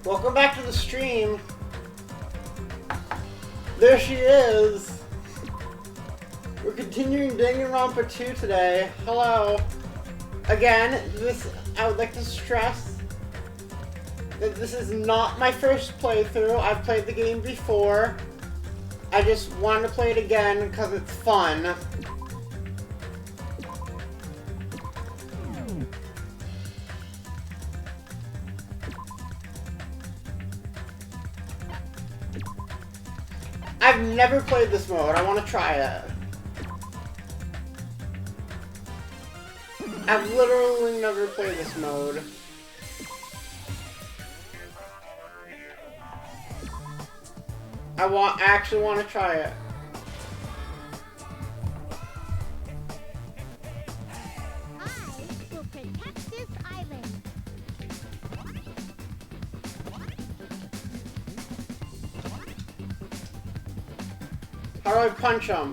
Welcome back to the stream. There she is. We're continuing Danganronpa 2 today. Hello. Again, I would like to stress that this is not my first playthrough. I've played the game before. I just wanted to play it again because it's fun. I've never played this mode. I want to try it. I've literally never played this mode. I actually want to try it. I will protect this island. How do I punch him?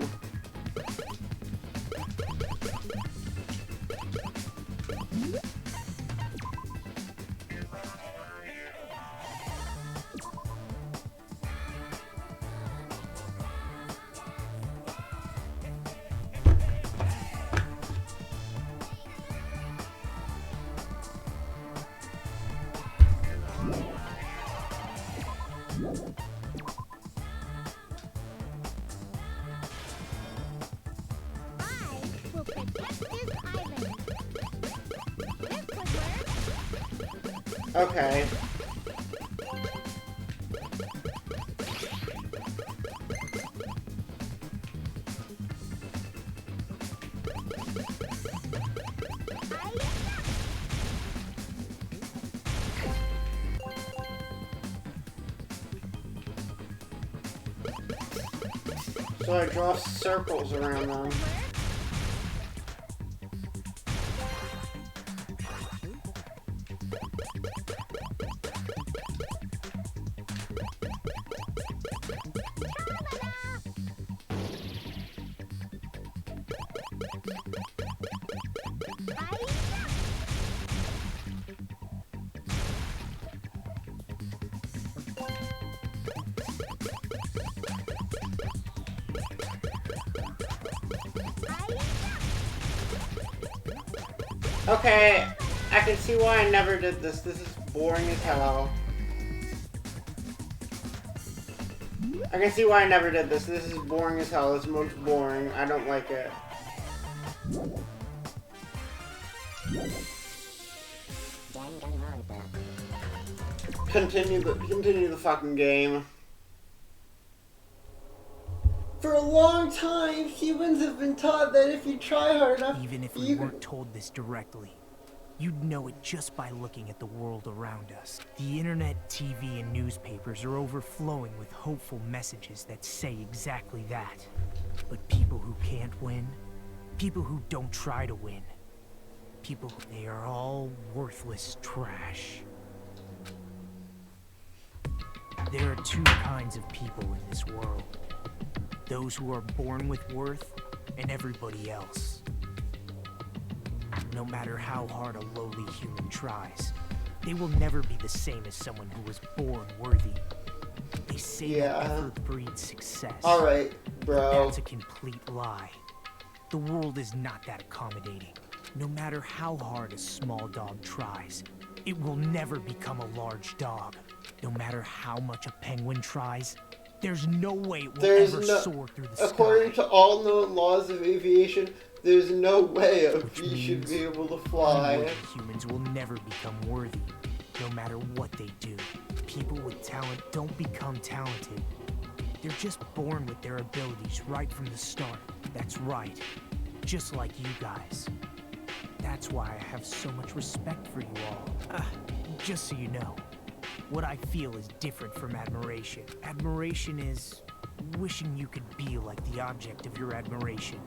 I will protect this island. This would work. Okay. So I draw circles around them. Okay, I can see why I never did this. This is boring as hell. I can see why I never did this. This is boring as hell. This mode's boring. I don't like it. Continue the fucking game. For a long time, humans have been taught that if you try hard enough, even if we weren't told this directly, you'd know it just by looking at the world around us. The internet, TV, and newspapers are overflowing with hopeful messages that say exactly that. But people who can't win, people who don't try to win, they are all worthless trash. There are two kinds of people in this world. Those who are born with worth, and everybody else. No matter how hard a lowly human tries, they will never be the same as someone who was born worthy. They say that effort breeds success. Alright, bro. That's a complete lie. The world is not that accommodating. No matter how hard a small dog tries, it will never become a large dog. No matter how much a penguin tries, there's no way it will ever soar through the sky. According to all known laws of aviation, there's no way a bee should be able to fly. Unworthy humans will never become worthy, no matter what they do. People with talent don't become talented. They're just born with their abilities right from the start. That's right. Just like you guys. That's why I have so much respect for you all. Just so you know. What I feel is different from admiration. Admiration is wishing you could be like the object of your admiration.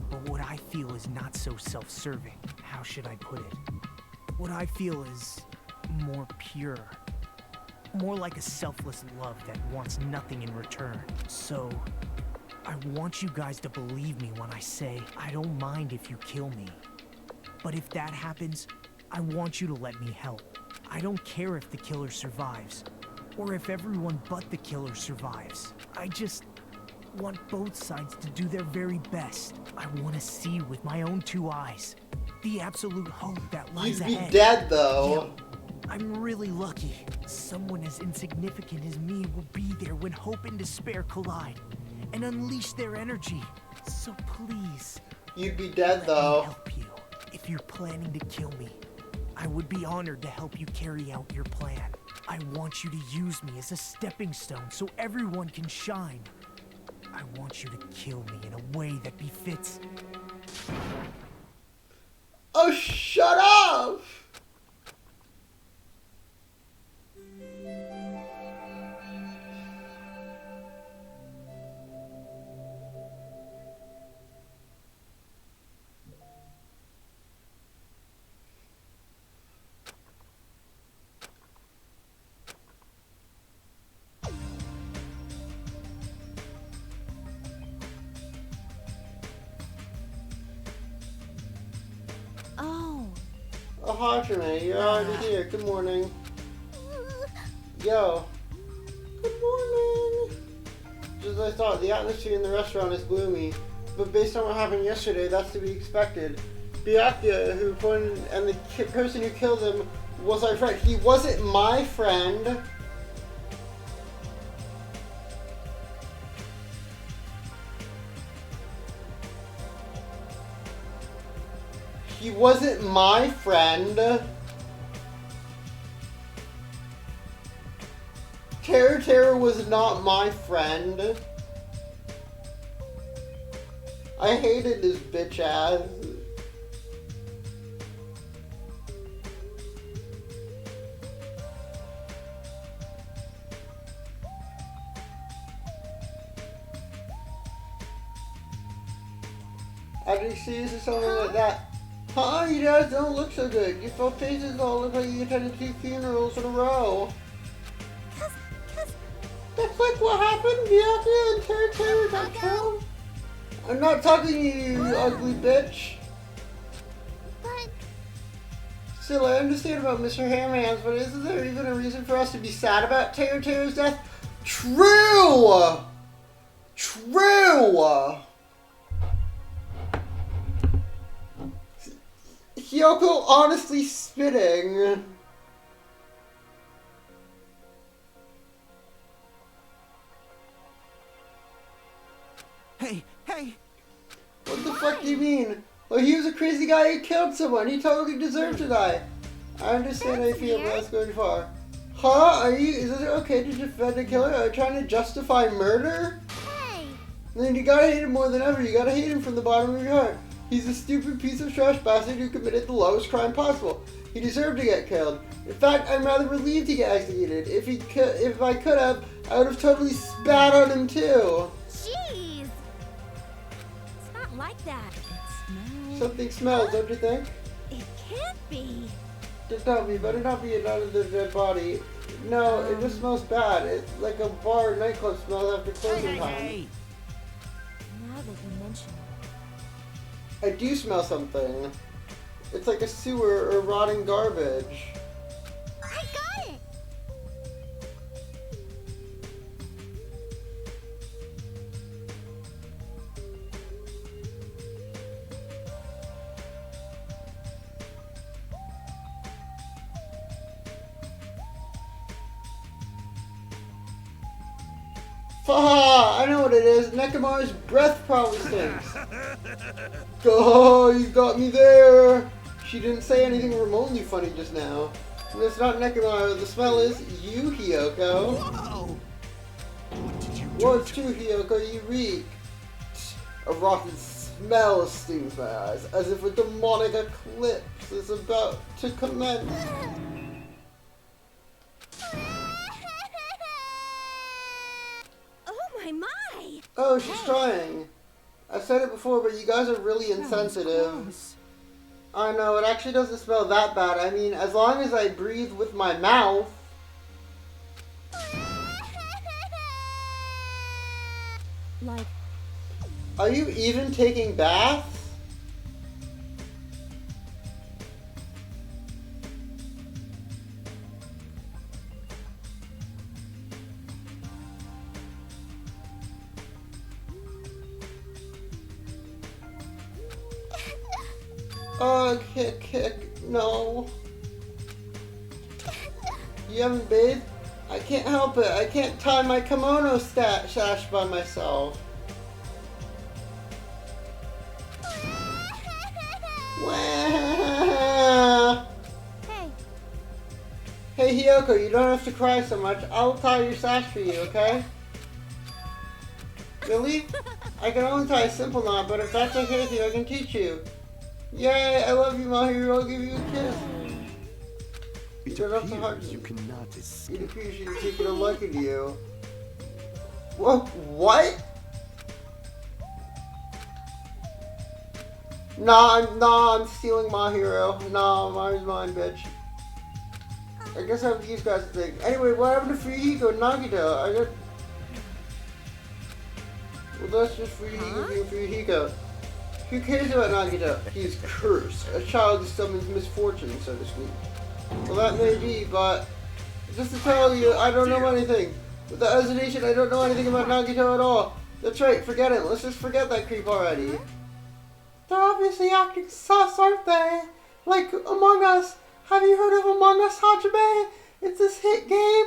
But what I feel is not so self-serving. How should I put it? What I feel is more pure. More like a selfless love that wants nothing in return. So, I want you guys to believe me when I say I don't mind if you kill me. But if that happens, I want you to let me help. I don't care if the killer survives, or if everyone but the killer survives. I just want both sides to do their very best. I want to see with my own two eyes the absolute hope that lies You'd ahead. be dead, though. Yeah, I'm really lucky. Someone as insignificant as me will be there when hope and despair collide and unleash their energy. So please, You'd be dead, let me though. help you. If you're planning to kill me, I would be honored to help you carry out your plan. I want you to use me as a stepping stone so everyone can shine. I want you to kill me in a way that befits. Oh, shut up! Oh. Oh, hi, Tremaine. You're already here. Good morning. Yo. Good morning. Just as I thought, the atmosphere in the restaurant is gloomy, but based on what happened yesterday, that's to be expected. Byakuya, who pointed, and the person who killed him was our friend. He wasn't my friend. He wasn't my friend. Terror was not my friend. I hated this bitch ass. After you see this or something like that. Huh? You guys don't look so good. Your full faces all look like you attended 2 funerals in a row. That's like what happened. Byakuya and Terror got killed. I'm not talking to you, you ugly bitch. But Still, I understand about Mr. Hammerhands, but isn't there even a reason for us to be sad about Terror's death? True! True! Hyoko honestly spitting. Hey! What the fuck do you mean? Well, he was a crazy guy who killed someone. He totally deserved to die. I understand how you feel, but that's going far. Huh? Is it okay to defend a killer? Are you trying to justify murder? hey, Then you gotta hate him more than ever. You gotta hate him from the bottom of your heart. He's a stupid piece of trash bastard who committed the lowest crime possible. He deserved to get killed. In fact, I'm rather relieved he got executed. If I could have, I would have totally spat on him too. jeez. It's not like that. It smells. Something smells, don't you think? It can't be. Just tell me, better not be another dead body. No, it just smells bad. It's like a bar or nightclub smell after closing time. Now that you mention it. I do smell something. It's like a sewer or rotting garbage. I got it. Haha, I know what it is. Nekomaru's breath probably stinks. Oh, you got me there. She didn't say anything remotely funny just now. And it's not Nekomaru. The smell is you, Hyoko. Whoa! What did you do? Well, it's true, Hyoko. You reek. A rotten smell stings my eyes, as if a demonic eclipse is about to commence. Oh my! Oh, she's trying. I've said it before, but you guys are really insensitive. Gross. I know, it actually doesn't smell that bad. I mean, as long as I breathe with my mouth. Like, Are you even taking baths? Kick, no. You haven't bathed? I can't help it. I can't tie my kimono sash by myself. Hey. Hey Hiyoko, you don't have to cry so much. I'll tie your sash for you, okay? Really? I can only tie a simple knot, but if that's okay with you, I can teach you. Yay, I love you, Mahiru. I'll give you a kiss. It appears you cannot escape. It appears you've taken a liking to you. What? Nah, I'm stealing Mahiru. Nah, Mahiru's mine, bitch. I guess I have these guys to think. Anyway, what happened to Fuyuhiko and Nagito? Well, that's just Fuyuhiko being Fuyuhiko. Who cares about Nagito? He's cursed. A child who summons misfortune, so to speak. Well, that may be, but just to tell you, I don't know anything. With the hesitation, I don't know anything about Nagito at all. That's right, forget it. Let's just forget that creep already. They're obviously acting sus, aren't they? Like Among Us. Have you heard of Among Us, Hajime? It's this hit game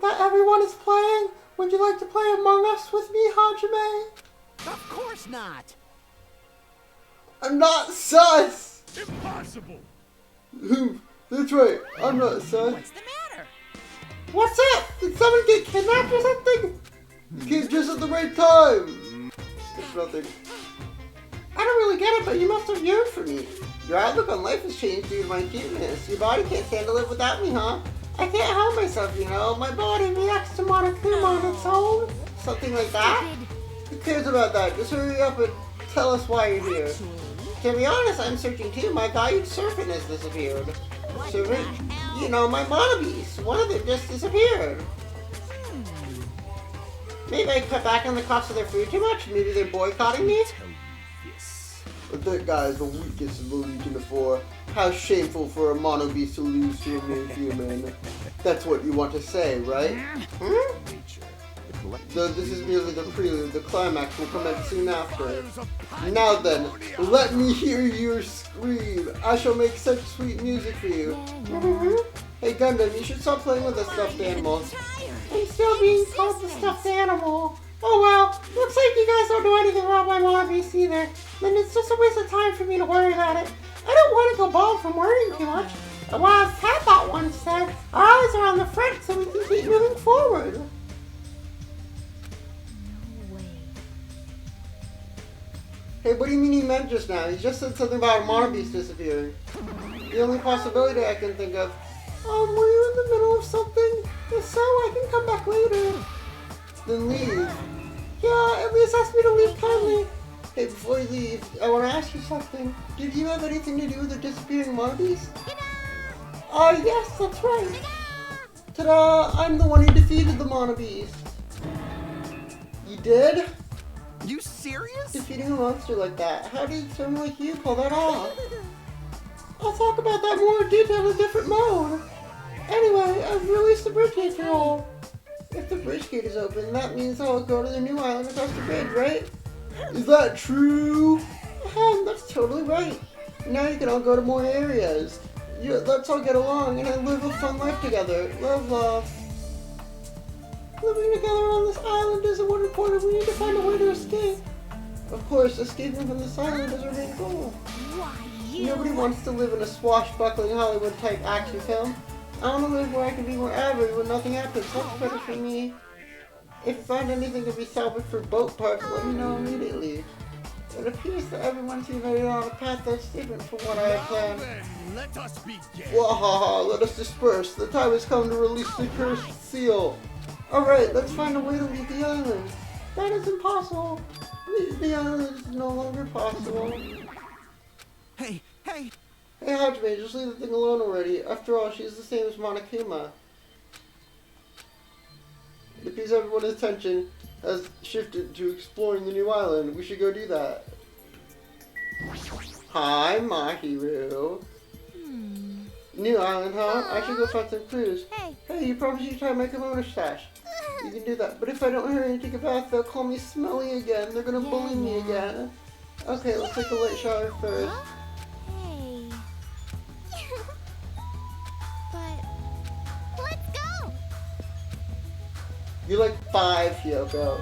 that everyone is playing. Would you like to play Among Us with me, Hajime? Of course not! I'm not sus! Impossible! That's right, I'm not sus. What's the matter? What's up? Did someone get kidnapped or something? You came just at the right time. It's nothing. I don't really get it, but you must have yearned for me. Your outlook on life has changed due to my cuteness. Your body can't stand to live without me, huh? I can't help myself, you know. My body reacts to Monokuma on its own. Something like that? Who cares about that? Just hurry up and tell us why you're here. To be honest, I'm searching too. My valued servant has disappeared. Servant? You know, my monobeast. One of them just disappeared. Maybe I cut back on the cost of their food too much. Maybe they're boycotting me. But that guy is the weakest of the Legion of Four. How shameful for a monobeast to lose to a mere human. That's what you want to say, right? Though this is merely the prelude, the climax will commence soon after. Now then, let me hear your scream. I shall make such sweet music for you. Hey Gundam, you should stop playing with the stuffed animals. I'm still being called the stuffed animal. Oh well, looks like you guys don't know anything about my monobeast either. Then it's just a waste of time for me to worry about it. I don't want to go bald from worrying too much. Well, as Cat Thought once said, our eyes are on the front so we can keep moving forward. No way. Hey, what do you mean he meant just now? He just said something about a monobeast disappearing. The only possibility I can think of. Were you in the middle of something? If so, I can come back later. Then leave. Yeah, at least ask me to leave kindly. Hey, before you leave, I want to ask you something. Did you have anything to do with the disappearing monobeast? Yes, that's right. Ta-da! I'm the one who defeated the monobeast. You did? You serious? Defeating a monster like that. How did someone like you pull that off? I'll talk about that more in detail in a different mode. Anyway, I've released the bridge gate for all. If the bridge gate is open, that means I'll go to the new island across the bridge, right? Is that true? That's totally right. Now you can all go to more areas. Let's all get along and live a fun life together. Love. Living together on this island isn't what important. We need to find a way to escape. Of course, escaping from this island is our main goal. Why you? Nobody wants to live in a swashbuckling Hollywood-type action film. I want to live where I can be wherever when nothing happens. That's better for me. If you find anything to be salvaged for boat parts, let me know immediately. It appears that everyone's united on a path that's different from what I had planned. Then let us begin. Wahaha, let us disperse. The time has come to release the cursed seal. Alright, let's find a way to leave the island. That is impossible. Leave the island is no longer possible. Hey! Hey Hajime, just leave the thing alone already. After all, she's the same as Monokuma. It appears everyone's attention has shifted to exploring the new island. We should go do that. Hi, Mahiru. New island, huh? I should go find some clues. Hey, you promised you'd try my kimono stash. You can do that. But if I don't hurry and take a bath, they'll call me smelly again. They're gonna bully me again. Okay, let's take a light shower first. You're like 5, Hyoko.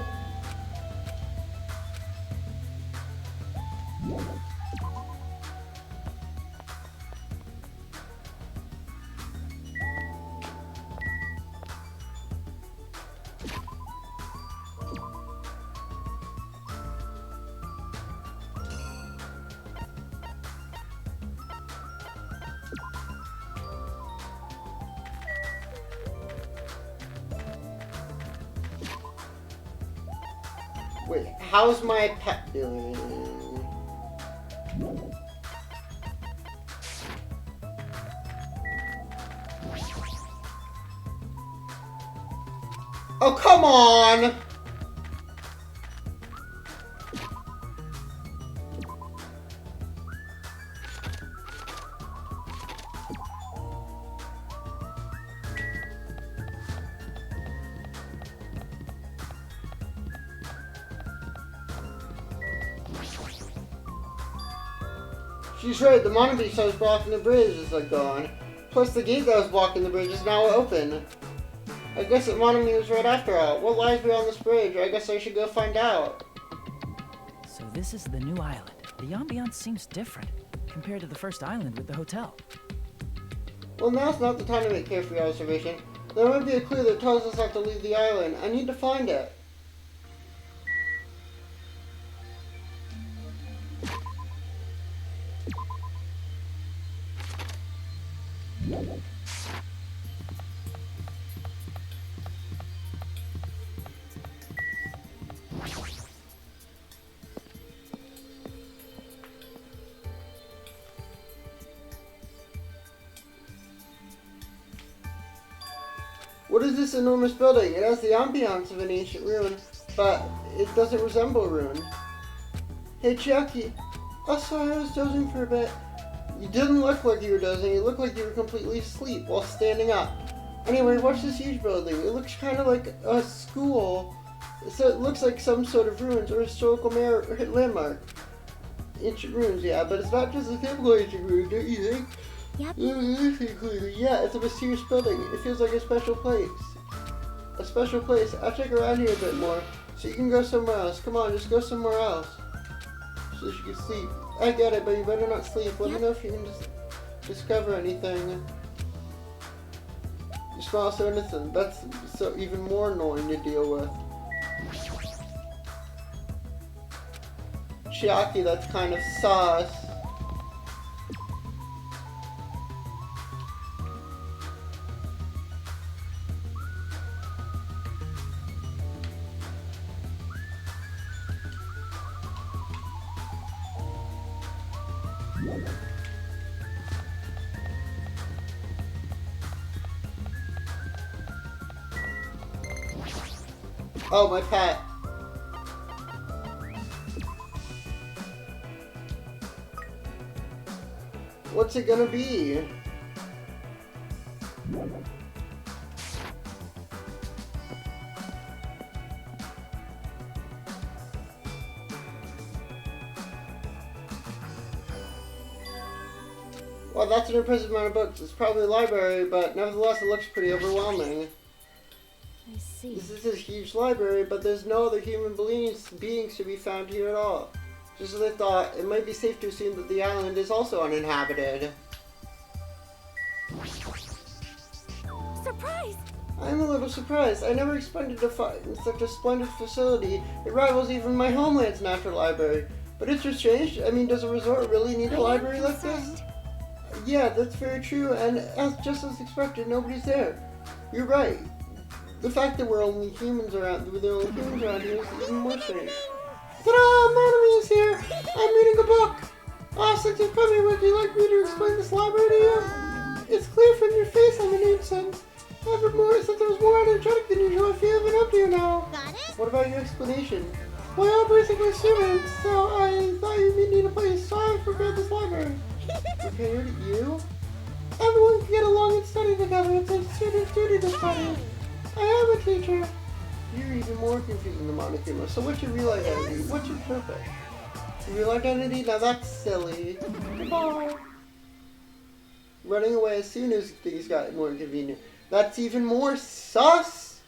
Wait, how's my pet doing? Oh, come on! She's right, the Mono Beach that was blocking the bridge is gone. Plus the gate that was blocking the bridge is now open. I guess that Monomi was right after all. What lies beyond this bridge? I guess I should go find out. So this is the new island. The ambiance seems different compared to the first island with the hotel. Well, now's not the time to make carefree observation. There might be a clue that tells us not to leave the island. I need to find it. What is this enormous building? It has the ambiance of an ancient ruin, but it doesn't resemble a ruin. Hey, Chiaki. Oh, sorry, I was dozing for a bit. You didn't look like you were dozing. You looked like you were completely asleep while standing up. Anyway, watch this huge building. It looks kind of like a school. So it looks like some sort of ruins or historical landmark. Ancient ruins, yeah, but it's not just a typical ancient ruin, don't you think? Yep. Yeah, it's a mysterious building. It feels like a special place. A special place. I'll check around here a bit more, so you can go somewhere else. Come on, just go somewhere else. So you can sleep. I get it, but you better not sleep. Let me know if you can just discover anything. You smile so innocent. That's so even more annoying to deal with. Chiaki, that's kind of sauce. Oh, my pet. What's it gonna be? Well, that's an impressive amount of books. It's probably a library, but nevertheless, it looks pretty overwhelming. I see. This is a huge library, but there's no other human beings to be found here at all. Just as I thought, it might be safe to assume that the island is also uninhabited. Surprise! I'm a little surprised. I never expected to find such a splendid facility. It rivals even my homeland's natural library. But it's just strange. I mean, does a resort really need a library like this? Yeah, that's very true, and just as expected, nobody's there. You're right. The fact that we're the only humans around here is even more strange. Ta-da! Monomi is here! I'm reading a book! Since you've come here, would you like me to explain this library to you? It's clear from your face I'm an innocent. Since I was more energetic than usual, I feel even up to you now. Got it? What about your explanation? Well, you're basically students, so I thought you need a place, so I prepared this library. Prepared? You? Everyone can get along and study together. It's a student's duty to study. I am a teacher. You're even more confusing than Monokuma. So what's your real identity? What's your purpose? Your real identity? Now that's silly. Goodbye. Running away as soon as things got more inconvenient. That's even more sus!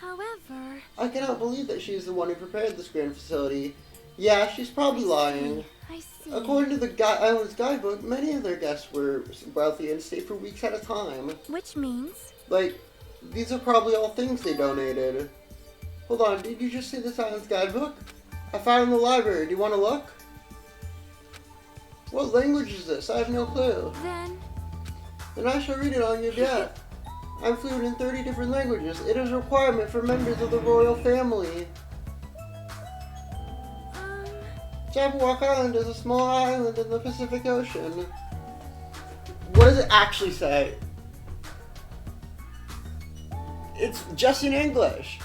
However... I cannot believe that she is the one who prepared this grand facility. Yeah, she's probably lying. I see. According to the island's guidebook, many of their guests were wealthy and stayed for weeks at a time. Which means? Like, these are probably all things they donated. Hold on, did you just see this island's guidebook? I found it in the library. Do you want to look? What language is this? I have no clue. Then I shall read it on your behalf. I'm fluent in 30 different languages. It is a requirement for members of the royal family. Jabberwock Island is a small island in the Pacific Ocean. What does it actually say? It's just in English.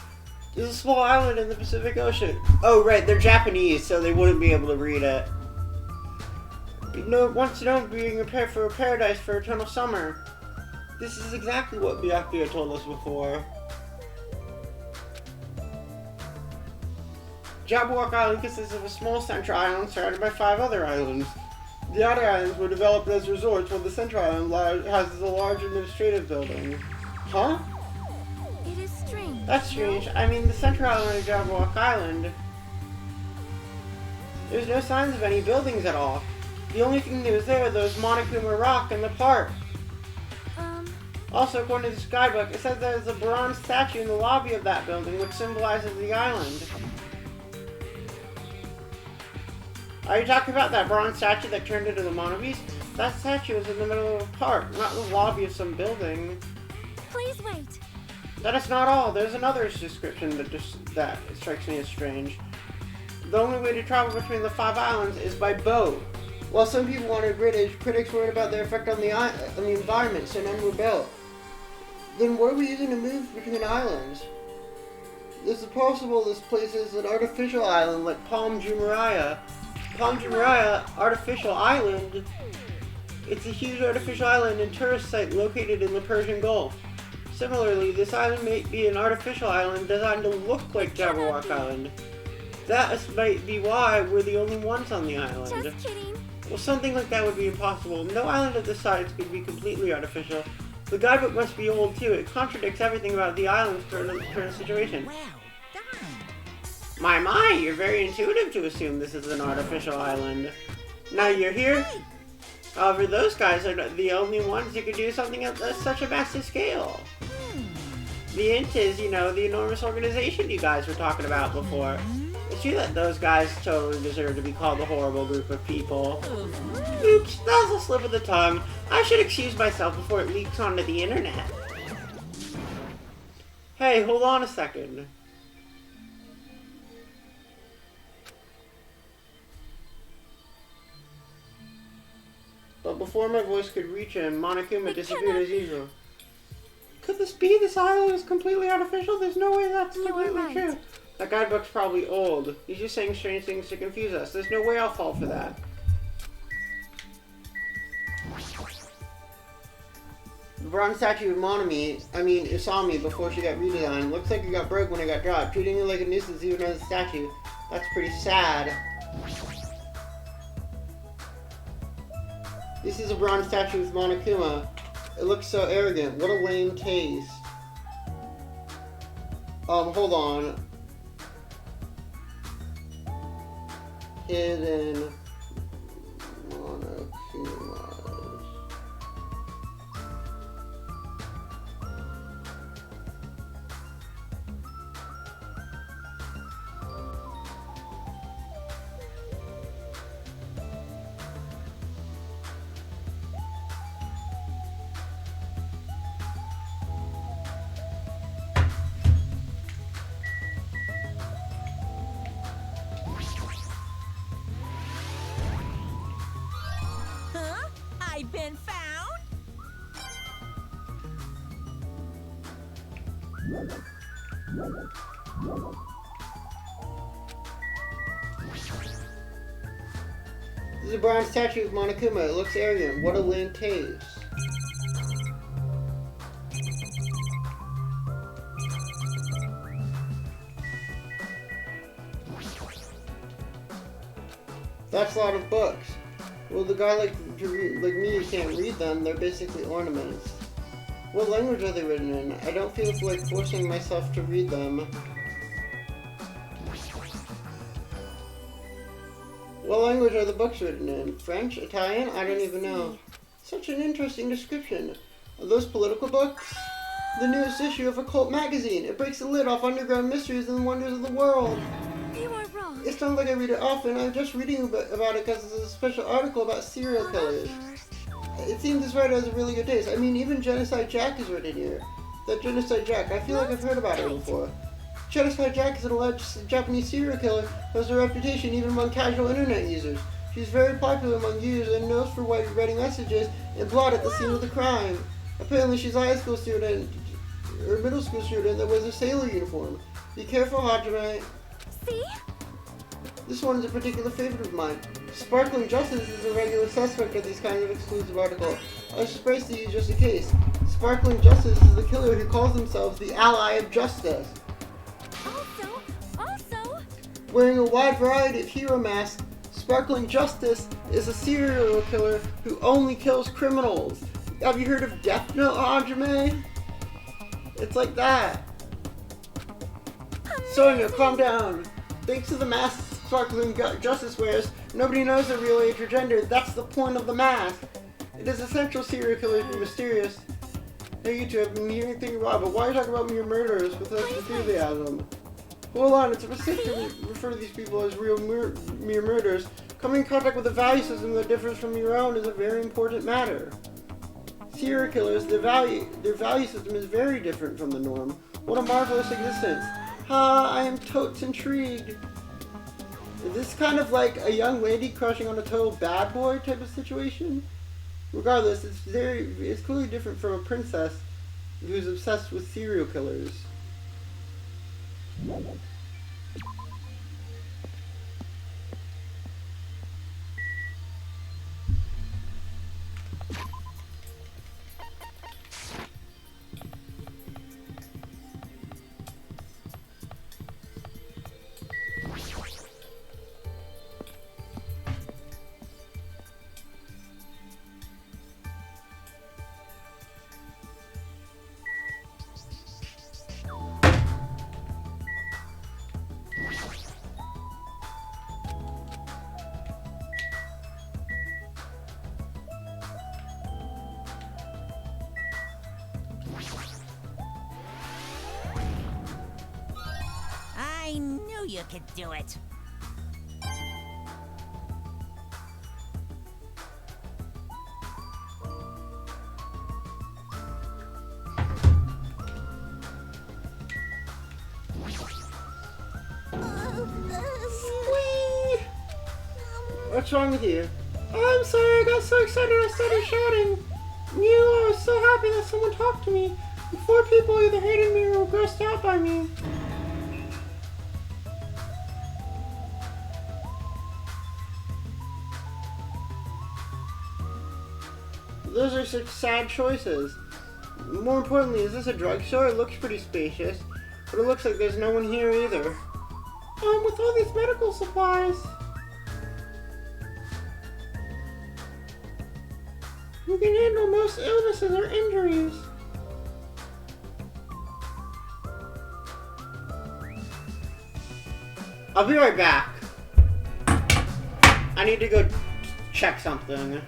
It's a small island in the Pacific Ocean. Oh, right, they're Japanese, so they wouldn't be able to read it. Once known being prepared for a paradise for eternal summer. This is exactly what Byakuya told us before. Jabberwock Island consists of a small central island surrounded by 5 other islands. The outer islands were developed as resorts, while the central island houses a large administrative building. Huh? It is strange. That's strange. I mean, the central island of Jabberwock Island. There's no signs of any buildings at all. The only thing that was there was Monokuma Rock and the park. Also, according to this guidebook, it says there's a bronze statue in the lobby of that building, which symbolizes the island. Are you talking about that bronze statue that turned into the Monobeast? That statue is in the middle of a park, not in the lobby of some building. Please wait. That is not all. There's another description that strikes me as strange. The only way to travel between the 5 islands is by boat. While some people wanted a bridge, critics worried about their effect on the environment, so none were built. Then what are we using to move between islands? Is it possible this place is an artificial island like Palm Jumeirah? Palm Jumeirah Artificial Island. It's a huge artificial island and tourist site located in the Persian Gulf. Similarly, this island may be an artificial island designed to look like Jabberwock Island. That might be why we're the only ones on the island. Just kidding. Well, something like that would be impossible. No island of this size could be completely artificial. The guidebook must be old too. It contradicts everything about the island's current situation. Wow, darn. My, you're very intuitive to assume this is an artificial island. Now you're here. However, those guys are the only ones who could do something at such a massive scale. The Int is, the enormous organization you guys were talking about before. It's true that those guys totally deserve to be called a horrible group of people. Oops, that was a slip of the tongue. I should excuse myself before it leaks onto the internet. Hey, hold on a second. But before my voice could reach him, Monokuma disappeared as usual. Could this be? This island is completely artificial? There's no way that's completely true. That guidebook's probably old. He's just saying strange things to confuse us. There's no way I'll fall for that. The bronze statue of Isami, before she got redesigned, looks like it got broke when it got dropped. Treating it like a nuisance even as a statue. That's pretty sad. This is a bronze statue with Monokuma. It looks so arrogant. What a lame taste. Hold on. Hidden Monokumas. I've been found. This is a bronze statue of Monokuma. It looks arrogant. What a lame taste. That's a lot of books. Well, the guy like me can't read them. They're basically ornaments. What language are they written in? I don't feel like forcing myself to read them. What language are the books written in? French? Italian? I don't even know. Such an interesting description. Are those political books? The newest issue of Occult magazine. It breaks the lid off underground mysteries and wonders of the world. You are wrong. It's not like I read it often. I'm just reading about it because it's a special article about serial killers. It seems this writer has a really good taste. I mean, even Genocide Jack is written here. That Genocide Jack, I feel like I've heard about her before. Genocide Jack is an alleged Japanese serial killer who has a reputation even among casual internet users. She's very popular among users and known for writing messages in blood at the scene of the crime. Apparently she's a high school student, or middle school student that wears a sailor uniform. Be careful, Hajime. See? This one is a particular favorite of mine. Sparkling Justice is a regular suspect of these kinds of exclusive articles. I was surprised to use just in case. Sparkling Justice is the killer who calls themselves the Ally of Justice. Also... Wearing a wide variety of hero masks, Sparkling Justice is a serial killer who only kills criminals. Have you heard of Death Note, Hajime? It's like that. Sonia, calm down. Thanks to the masks Sparkling Justice wears, nobody knows their real age or gender. That's the point of the mask. It is essential serial killers be mysterious. Hey, you two, I've been hearing things about, but why are you talking about mere murderers with such enthusiasm? Hold on, it's a mistake to refer to these people as real mere murderers. Coming in contact with a value system that differs from your own is a very important matter. Serial killers, their value system is very different from the norm. What a marvelous existence. I am totes intrigued. Is this kind of like a young lady crushing on a total bad boy type of situation? Regardless, it's clearly different from a princess who's obsessed with serial killers. I knew you could do it. What's wrong with you? Oh, I'm sorry, I got so excited I started shouting. I was so happy that someone talked to me. Before people either hated me or were grossed out by me. Those are such sad choices. More importantly, is this a drugstore? It looks pretty spacious, but it looks like there's no one here either. With all these medical supplies. You can handle most illnesses or injuries. I'll be right back. I need to go check something.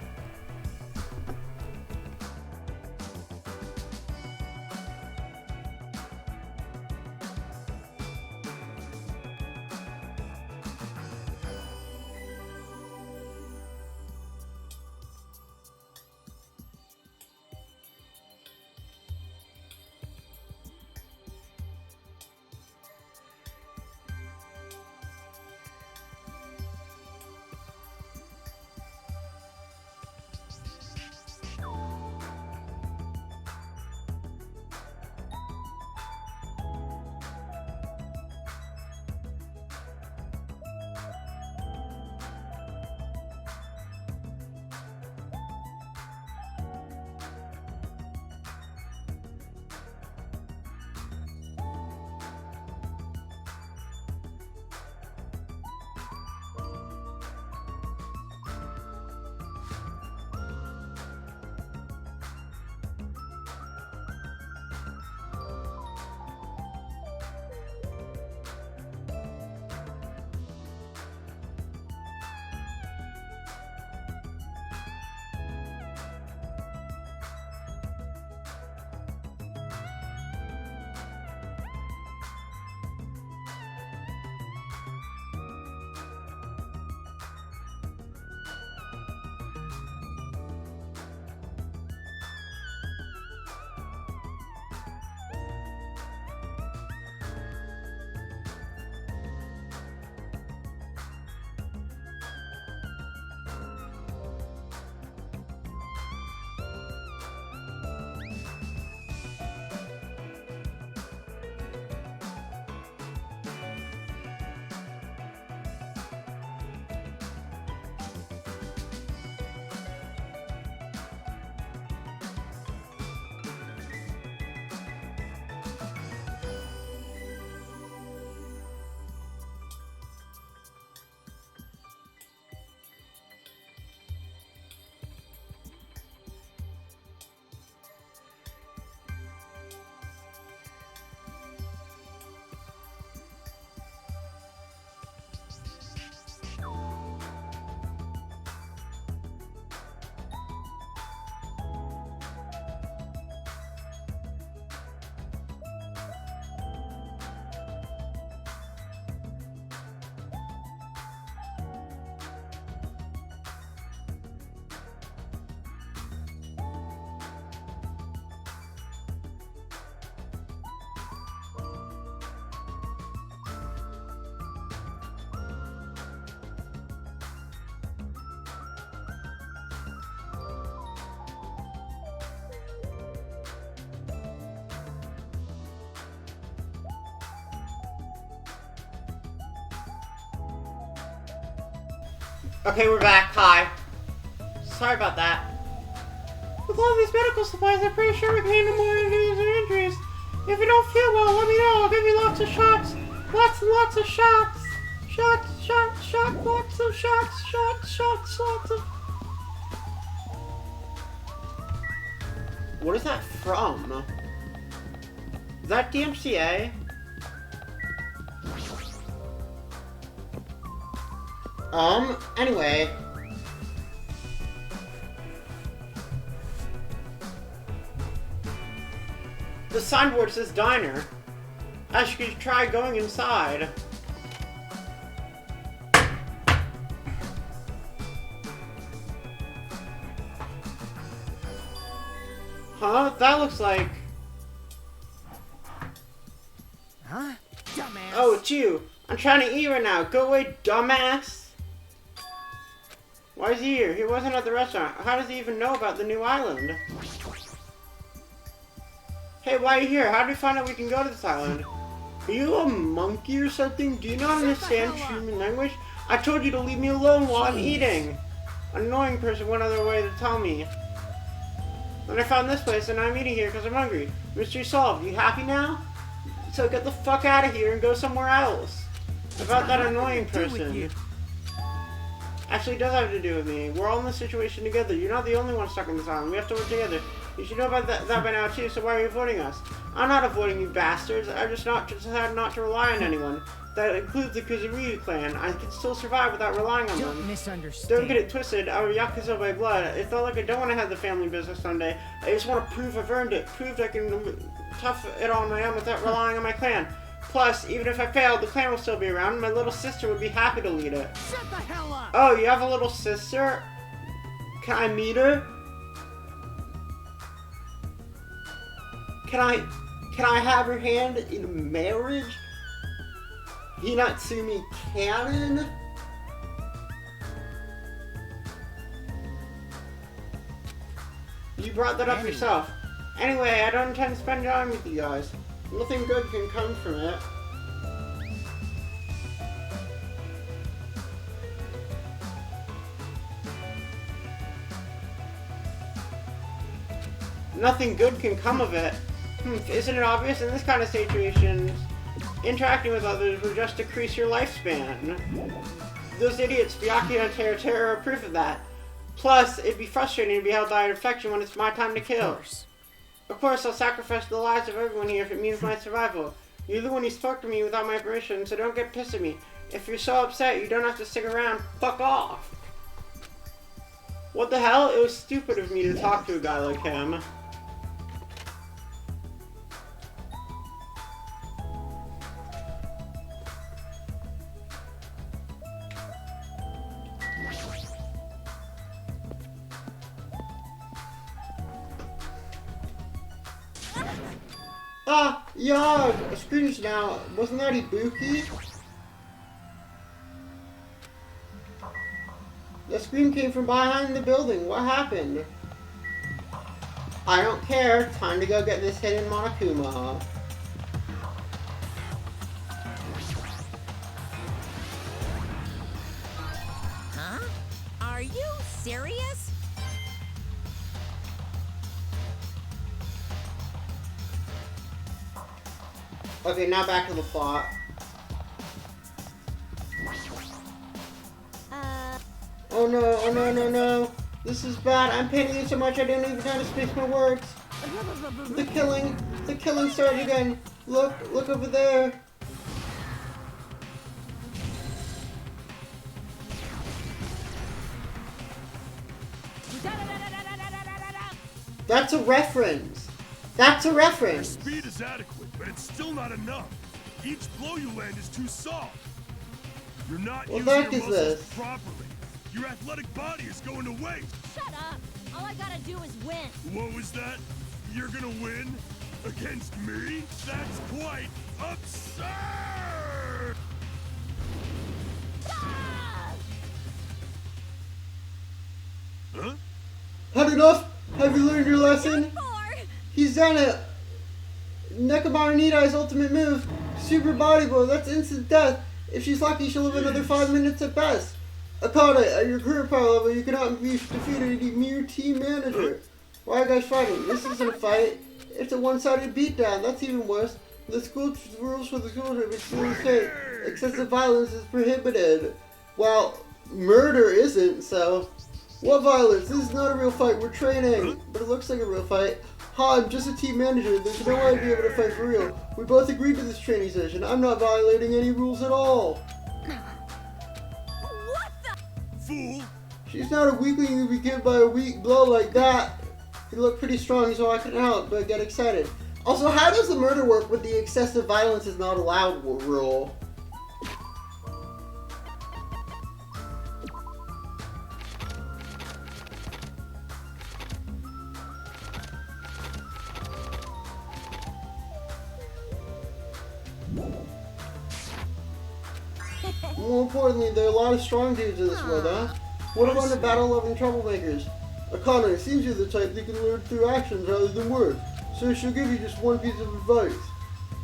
Okay, we're back. Hi. Sorry about that. With all these medical supplies, I'm pretty sure we can handle more injuries or injuries. If you don't feel well, let me know. I'll give you lots of shots. Lots and lots of shots. Shots, shots, shots, lots of shots, shots, shots, lots of... What is that from? Is that DMCA? Anyway. The signboard says diner. I should try going inside. Huh? That looks like... Huh? Dumbass. Oh, it's you. I'm trying to eat right now. Go away, dumbass. Why is he here? He wasn't at the restaurant. How does he even know about the new island? Hey, why are you here? How did we find out we can go to this island? Are you a monkey or something? Do you not understand human language? I told you to leave me alone while I'm eating. An annoying person went other way to tell me. Then I found this place and I'm eating here because I'm hungry. Mystery solved. You happy now? So get the fuck out of here and go somewhere else. About that annoying person. Actually, it does have to do with me. We're all in this situation together. You're not the only one stuck in this island. We have to work together. You should know about that by now too, so why are you avoiding us? I'm not avoiding you bastards. I just decided not to rely on anyone. That includes the Khepri clan. I can still survive without relying on them. Don't misunderstand. Don't get it twisted. I'm a Yakuza by blood. It's not like I don't want to have the family business someday. I just want to prove I've earned it. Prove I can tough it on my own without relying on my clan. Plus, even if I failed, the clan will still be around. My little sister would be happy to lead it. Shut the hell up! Oh, you have a little sister? Can I meet her? Can I have her hand in marriage? Hinatsumi Cannon? You brought that up yourself. Anyway, I don't intend to spend time with you guys. Nothing good can come from it. Nothing good can come of it. Isn't it obvious? In this kind of situations, interacting with others will just decrease your lifespan. Those idiots, Byakuya and Terra are proof of that. Plus, it'd be frustrating to be held by an infection when it's my time to kill. Of course, I'll sacrifice the lives of everyone here if it means my survival. You're the one who spoke to me without my permission, so don't get pissed at me. If you're so upset, you don't have to stick around. Fuck off! What the hell? It was stupid of me to talk to a guy like him. Ah, yeah, Scrooge now. Wasn't that Ibuki? The scream came from behind the building. What happened? I don't care. Time to go get this hidden Monokuma. Huh? Are you serious? Okay, now back to the plot. Oh no, oh no, no, no. This is bad. I'm panicking so much I don't even know how to speak my words. The killing started again. Look over there. That's a reference. That's a reference. Speed is adequate, but it's still not enough. Each blow you land is too soft. You're not using your muscles properly. Your athletic body is going to waste. Shut up! All I gotta do is win. What was that? You're gonna win? Against me? That's quite absurd! Ah! Huh? Had enough? Have you learned your lesson? More! He's done it! Nekomaru Nidai's ultimate move. Super body blow. That's instant death. If she's lucky, she'll live another 5 minutes at best. Akane, at your current power level, you cannot be defeated a mere team manager. Why are you guys fighting? This isn't a fight. It's a one-sided beatdown. That's even worse. The rules for the school trip is still the same. Excessive violence is prohibited. Well, murder isn't, so... What violence? This is not a real fight. We're training. But it looks like a real fight. Ha, I'm just a team manager. There's no way I'd be able to fight for real. We both agreed to this training session. I'm not violating any rules at all. What the? Fool! She's not a weakling to be killed by a weak blow like that. You look pretty strong, so I couldn't help but get excited. Also, how does the murder work with the excessive violence is not allowed rule? More importantly, there are a lot of strong dudes in this world, huh? What about the battle-loving troublemakers? Akane, it seems you're the type that can learn through actions rather than words, so she'll give you just one piece of advice.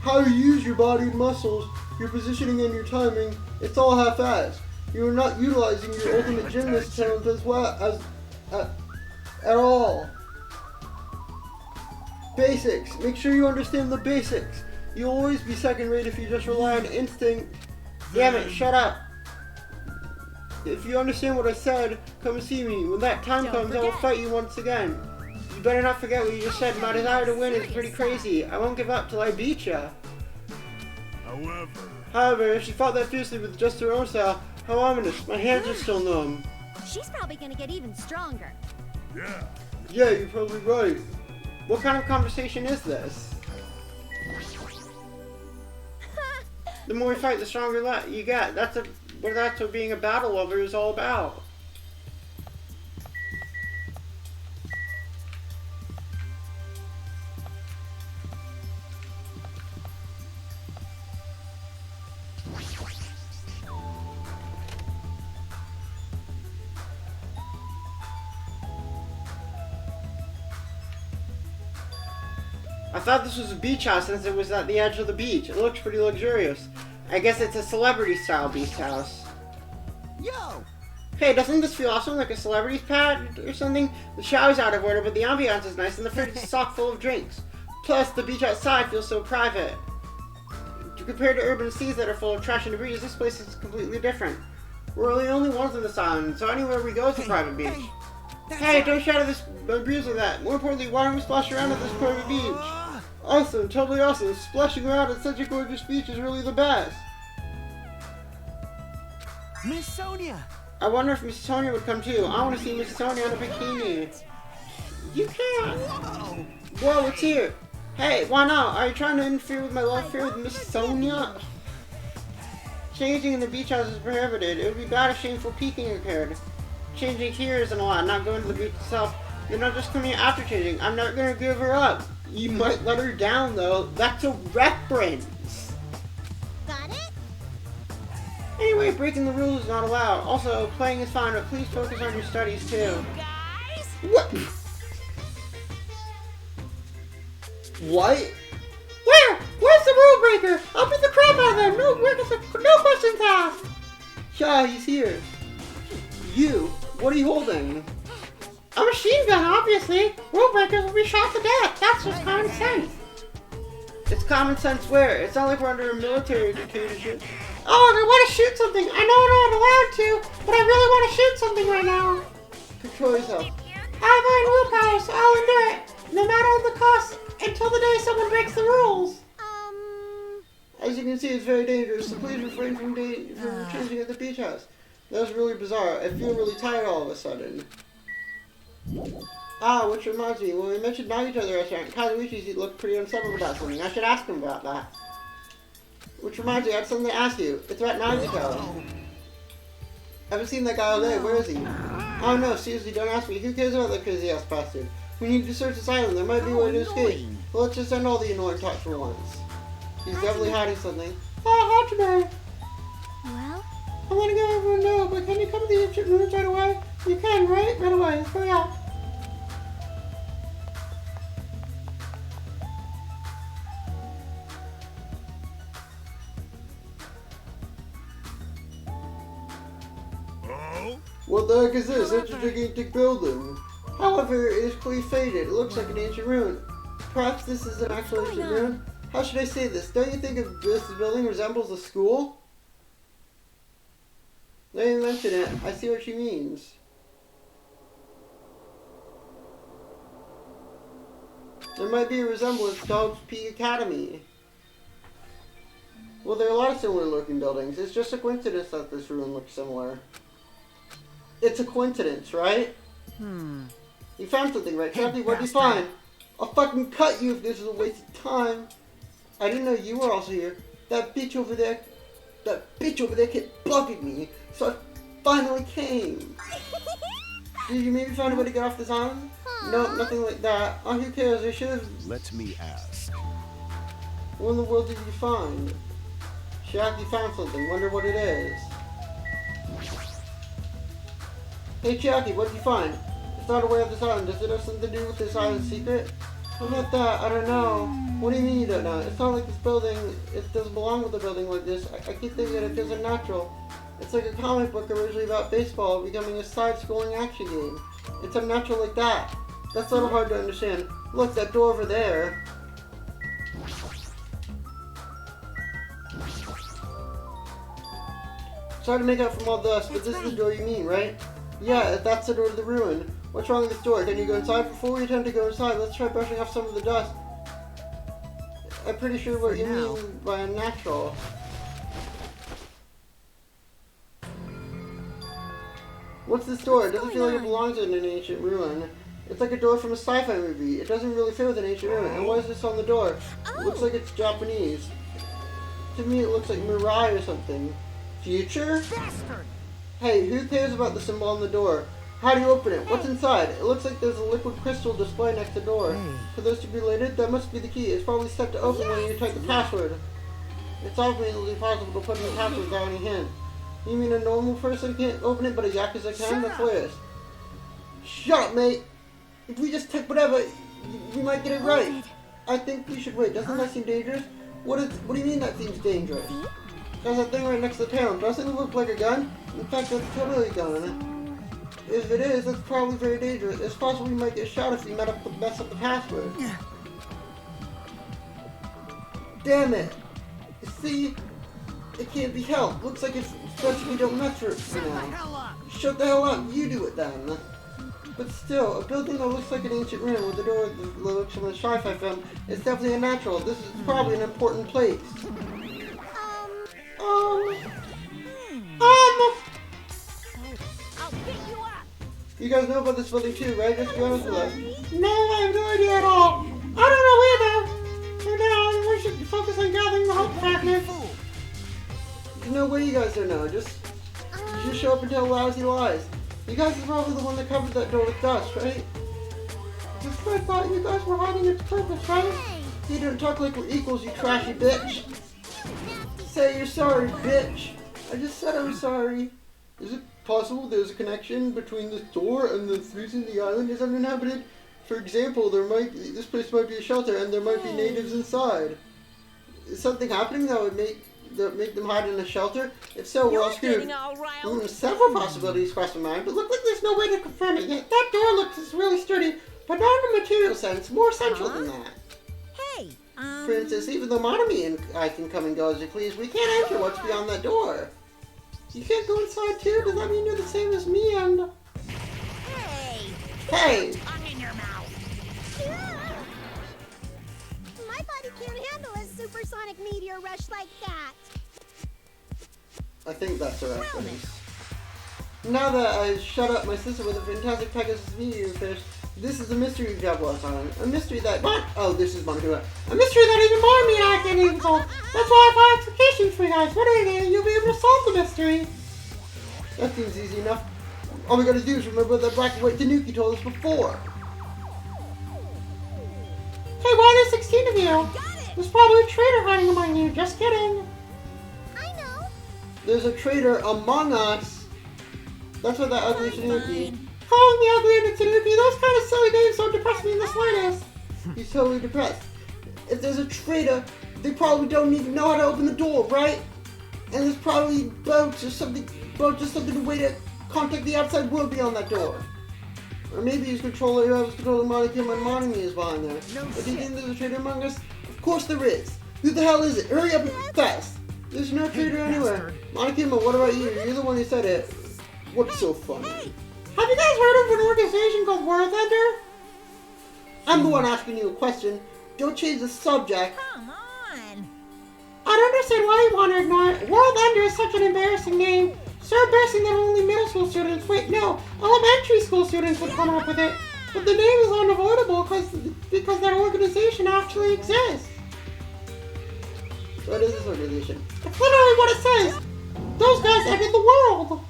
How you use your body and muscles, your positioning and your timing, it's all half-assed. You are not utilizing your ultimate gymnast talent as well at all. Basics. Make sure you understand the basics. You'll always be second-rate if you just rely on instinct. Damn it, shut up. If you understand what I said, come see me. When that time comes, I will fight you once again. You better not forget what you just said. My desire to win is pretty crazy. I won't give up till I beat ya. However, if she fought that fiercely with just her own style, how ominous. My hands are still numb. She's probably gonna get even stronger. Yeah. Yeah, you're probably right. What kind of conversation is this? The more you fight, the stronger you get. That's what being a battle lover is all about. I thought this was a beach house since it was at the edge of the beach. It looks pretty luxurious. I guess it's a celebrity-style beach house. Yo! Hey, doesn't this feel awesome, like a celebrity's pad or something? The shower's out of order, but the ambiance is nice, and the fridge is chock full of drinks. Plus, the beach outside feels so private. Compared to urban seas that are full of trash and debris, this place is completely different. We're the only ones on this island, so anywhere we go is a private beach. Hey, don't shatter this abuse of that. More importantly, why don't we splash around at this private beach? Awesome, totally awesome. Splashing around at such a gorgeous beach is really the best. Miss Sonia! I wonder if Miss Sonia would come too. I want to see Miss Sonia in a bikini. You can't. Whoa! Whoa, it's here. Hey, why not? Are you trying to interfere with my love affair with Miss Sonia? Changing in the beach house is prohibited. It would be bad if shameful peeking occurred. Changing here isn't allowed, not going to the beach itself. You're not just coming after changing. I'm not going to give her up. You might let her down, though. That's a reference. Got it? Anyway, breaking the rules is not allowed. Also, playing is fine, but please focus on your studies, too. Guys? What? What? Where? Where's the rule breaker? I'll beat the crap out of them. No questions asked. Yeah, he's here. You. What are you holding? A machine gun, obviously. Rule breakers will be shot to death. That's just common sense. It's common sense where? It's not like we're under a military dictatorship. Oh, I want to shoot something. I know I'm not allowed to, but I really want to shoot something right now. Control yourself. I have my own willpower, so I'll endure it, no matter the cost, until the day someone breaks the rules. As you can see, it's very dangerous, so please refrain from changing at the beach house. That was really bizarre. I feel really tired all of a sudden. Ah, which reminds me, when we mentioned Nagito at the restaurant, Kazuichi looked pretty unsettled about something. I should ask him about that. Which reminds me, I have something to ask you. It's about Nagito. I haven't seen that guy all day. Where is he? Oh no, seriously, don't ask me. Who cares about that crazy ass bastard? We need to search this island. There might be a way to escape. Well, let's just end all the annoying talk for once. He's definitely hiding something. Oh, Hajime! Well? I'm letting everyone know, but can you come to the ancient ruins right away? You can, right? Right away. Let's hurry up. Oh? What the heck is this? Such a gigantic building. However, it is clearly faded. It looks like an ancient ruin. Perhaps this is an actual ancient ruin? How should I say this? Don't you think if this building resembles a school? Now you mention it, I see what she means. There might be a resemblance to Hope's Peak Academy. Well, there are a lot of similar looking buildings. It's just a coincidence that this ruin looks similar. It's a coincidence, right? You found something, right, Khepri? What did you find? I'll fucking cut you if this is a waste of time. I didn't know you were also here. That bitch over there kept bugging me, so I finally came. Did you maybe find a way to get off this island? No, nothing like that. Oh, who cares? I should have... Let me ask. What in the world did you find? Chiaki found something. Wonder what it is. Hey Chiaki, what did you find? It's not aware of this island. Does it have something to do with this island's secret? What about that? I don't know. What do you mean you don't know? It's not like this building, it doesn't belong with a building like this. I keep thinking that it feels unnatural. It's like a comic book originally about baseball becoming a side-scrolling action game. It's unnatural like that. That's a little hard to understand. Look, that door over there. It's hard to make out from all dust, but this is the door you mean, right? Yeah, that's the door to the ruin. What's wrong with this door? Can you go inside? Before we attempt to go inside, let's try brushing off some of the dust. I'm pretty sure what you mean by unnatural. What's this door? It doesn't feel like it belongs in an ancient ruin. It's like a door from a sci-fi movie. It doesn't really fit with an ancient ruin. And what is this on the door? It looks like it's Japanese. To me, it looks like Mirai or something. Future? Hey, who cares about the symbol on the door? How do you open it? What's inside? It looks like there's a liquid crystal display next to the door. For those to be related, that must be the key. It's probably set to open when you type the password. It's obviously possible to put in the password without any hint. You mean a normal person can't open it, but a Yakuza can? That's hilarious. Shut up, mate! If we just type whatever, we might get it right. I think we should wait. Doesn't that seem dangerous? What do you mean that seems dangerous? There's that thing right next to the town. Doesn't it look like a gun? In fact, that's totally a gun. If it is, that's probably very dangerous. It's possible we might get shot if we mess up the password. Damn it! See? It can't be helped. Looks like it's best we don't mess with it for now. Shut the hell up. You do it then. But still, a building that looks like an ancient ruin with a door that looks from a sci-fi film is definitely unnatural. This is probably an important place. I'll pick you up. You guys know about this building too, right? Just be honest with us. No, I have no idea at all. I don't know either. For now, we should focus on gathering the hope fragments. There's no way you guys don't know. Just show up and tell lousy lies. You guys are probably the one that covered that door with dust, right? Just I thought you guys were hiding its purpose, right? You don't talk like we're equals, you trashy bitch. Say you're sorry, bitch. I just said I was sorry. Is it possible there's a connection between this door and the reason the island is uninhabited? For example, this place might be a shelter and there might be natives inside. Is something happening that would make them hide in a shelter? If so, we're all screwed. Several possibilities cross my mind, but look like there's no way to confirm it yet. That door looks really sturdy, but not in a material sense, more essential than that. Hey, For instance, even though Monami and I can come and go as you please, we can't enter what's beyond that door. You can't go inside too? Does that mean you're the same as me and... Hey! Tongue in your mouth. my body can't handle a supersonic meteor rush like that. I think that's a reference. Now that I shut up my sister with a fantastic Pegasus meteor fish, this is a mystery job last time. A mystery that... What? Oh, this is Monica. A mystery that even more me and I can't even solve. That's why I have applications for you guys. What are you? You'll be able to solve the mystery. That seems easy enough. All we gotta do is remember what that black and white Tanuki told us before. Hey, why are there 16 of you? There's probably a traitor hiding among you. Just kidding. I know. There's a traitor among us. That's what that ugly Tanuki. Calling me ugly and a Tanuki, those kind of silly names don't depress me in the slightest. He's totally depressed. If there's a traitor, they probably don't even know how to open the door, right? And there's probably boats or something, a way to contact the outside world beyond that door. Or maybe he's controlling whoever's controlling Monokuma and Monami is behind there. But do you think there's a traitor among us? Of course there is. Who the hell is it? Hurry up and fast. There's no traitor anywhere. Monokuma, what about you? You're the one who said it. What's so funny? Have you guys heard of an organization called World Ender? I'm the one asking you a question. Don't change the subject. Come on. I don't understand why you want to ignore it. World Ender is such an embarrassing name. So embarrassing that only middle school students, wait, no, elementary school students would come up with it. But the name is unavoidable because that organization actually exists. What is this organization? It's literally what it says. Those guys ended the world.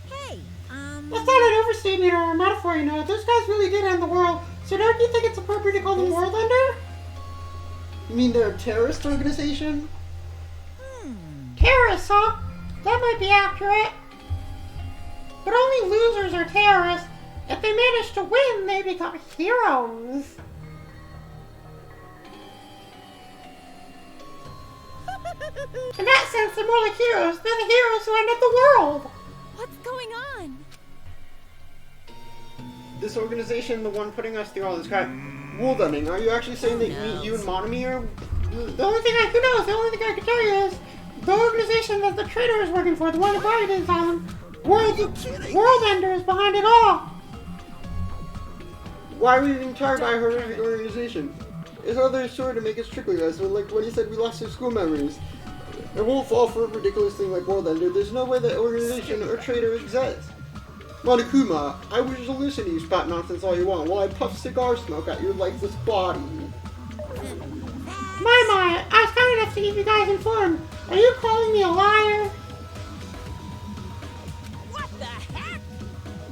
Hey, That's not an overstatement or a metaphor, you know. Those guys really did end the world. So don't you think it's appropriate to call them World Ender? You mean they're a terrorist organization? Terrorists, huh? That might be accurate. But only losers are terrorists. If they manage to win, they become heroes. In that sense, they're more like heroes. They're the heroes who ended the world. What's going on? This organization, the one putting us through all this crap. World ending. Are you actually saying that you and Monami are... The only thing I can tell you is the organization that the traitor is working for, the one that brought you to this island, World Ender is behind it all. Why are we being tarred by a horrific organization? It's another story to make us trickle us, like when he said we lost our school memories. It won't fall for a ridiculous thing like World Ender. There's no way that organization or traitor exists. Monokuma, I will just listen to you spout nonsense all you want while I puff cigar smoke at your lifeless body. My, I was kind enough to keep you guys informed. Are you calling me a liar? what the heck?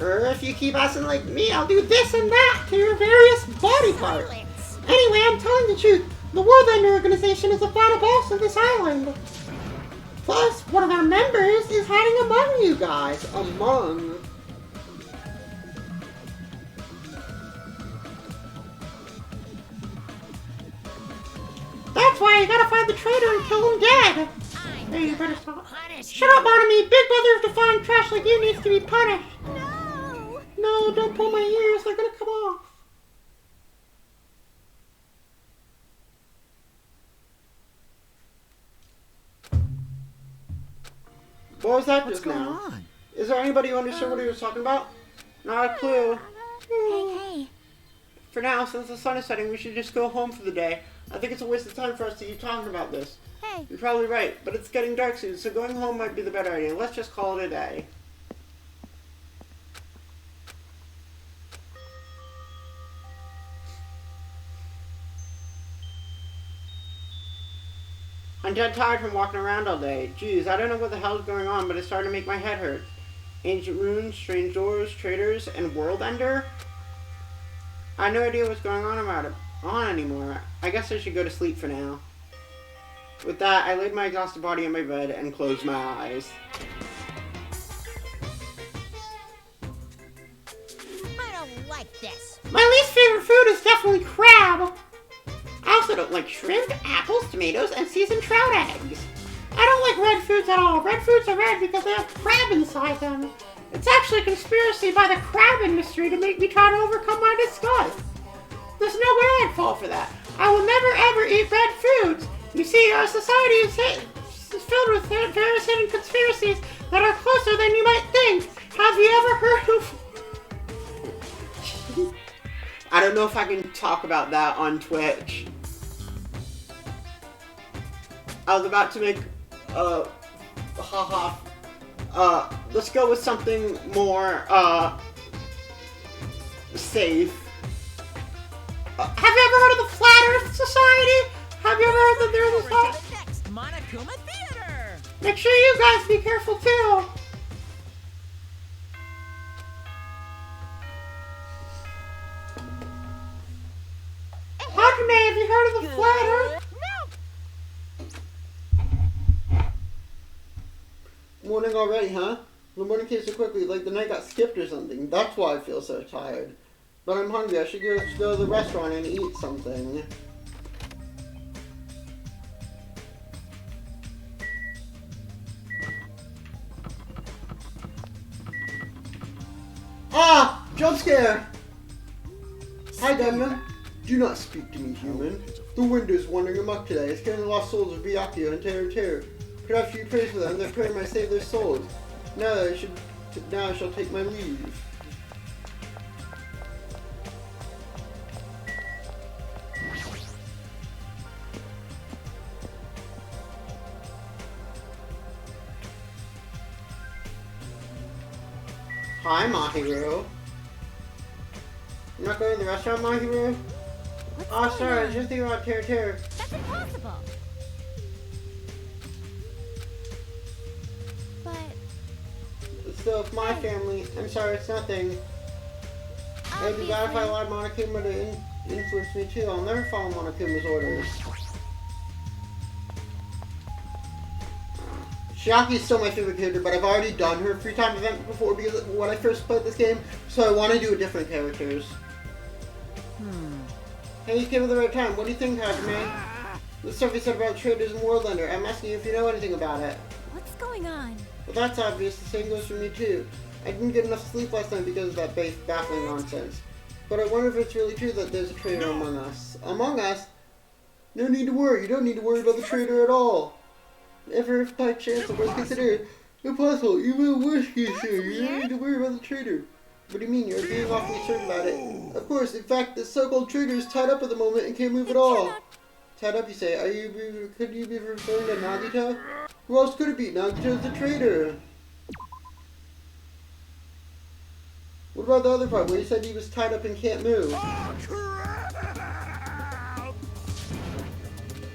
Or if you keep acting like me, I'll do this and that to your various body parts. Silence. Anyway, I'm telling the truth. The World Ender Organization is the final boss of this island. Plus, one of our members is hiding among you guys. Among. That's why you gotta find the traitor and kill him dead. Hey, you better stop. Shut up, Monami. Big brother of defiant trash like you needs to be punished. No! No, don't pull my ears. They're gonna come off. What was that just now? on? Is there anybody who understood what he was talking about? Not a clue. Hey. For now, since the sun is setting, we should just go home for the day. I think it's a waste of time for us to keep talking about this. Hey. You're probably right, but it's getting dark soon, so going home might be the better idea. Let's just call it a day. I'm dead tired from walking around all day. Jeez, I don't know what the hell is going on, but it's starting to make my head hurt. Ancient ruins, strange doors, traitors, and World Ender? I have no idea what's going on anymore. I guess I should go to sleep for now. With that, I laid my exhausted body on my bed and closed my eyes. I don't like this. My least favorite food is definitely crab. I also don't like shrimp, apples, tomatoes, and seasoned trout eggs. I don't like red foods at all. Red foods are red because they have crab inside them. It's actually a conspiracy by the crab industry to make me try to overcome my disgust. There's no way I'd fall for that. I will never ever eat red foods. You see, our society is filled with various hidden conspiracies that are closer than you might think. Have you ever heard of... I don't know if I can talk about that on Twitch. I was about to make let's go with something more safe. Have you ever heard of the Flat Earth Society? Have you ever heard that there's a To the next Monokuma Theater. Make sure you guys be careful too. Hakame, have you heard of the Flat Earth? No. Morning already, huh? The morning came so quickly, like the night got skipped or something. That's why I feel so tired. But I'm hungry. I should go to the restaurant and eat something. Ah! Jump scare! Hi, Gunman. Do not speak to me, human. The wind is wandering amok today, scaring the lost souls of Byakuya and Terror. Perhaps you praise for them, their prayer might save their souls. Now I shall take my leave. Hi, Mahiru. You're not going to the restaurant, Mahiru? What's Oh, going sorry, I on? was just thinking about Terror. That's impossible. But Still, it's my family. I'm sorry, it's nothing. It'd be bad if I allowed Monokuma to influence me too. I'll never follow Monokuma's orders. Chiaki's still my favorite character, but I've already done her free time event before because when I first played this game, so I want to do different characters. Hey, you came at the right time. What do you think, Hajime? The stuff you said about traders in Worldlander. I'm asking you if you know anything about it. what's going on? Well, that's obvious. The same goes for me too. I didn't get enough sleep last night because of that baffling nonsense. But I wonder if it's really true that there's a traitor among us. Among us? No need to worry. You don't need to worry about the traitor at all. Never if by chance it was considered impossible. Even a worst case scenario, you don't need to worry about the traitor. What do you mean? You're being awfully certain about it. Of course, in fact, the so-called traitor is tied up at the moment and can't move at all. Tied up, you say? Could you be referring to Nagito? Who else could it be? Nagito's the traitor. What about the other part where you said he was tied up and can't move? Oh, crap!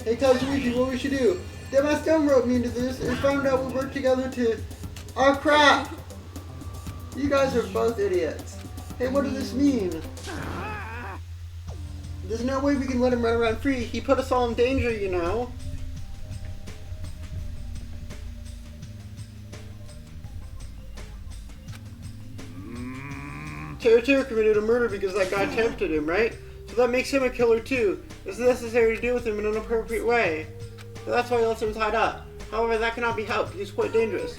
Hey Kazuichi, what we should do? They must rope me into this and found out we work together to... Oh crap! You guys are both idiots. Hey, what does this mean? There's no way we can let him run around free. He put us all in danger, you know. Terror committed a murder because that guy tempted him, right? So that makes him a killer too. It's necessary to deal with him in an appropriate way. So that's why he lets him tied up. However, that cannot be helped. He's quite dangerous.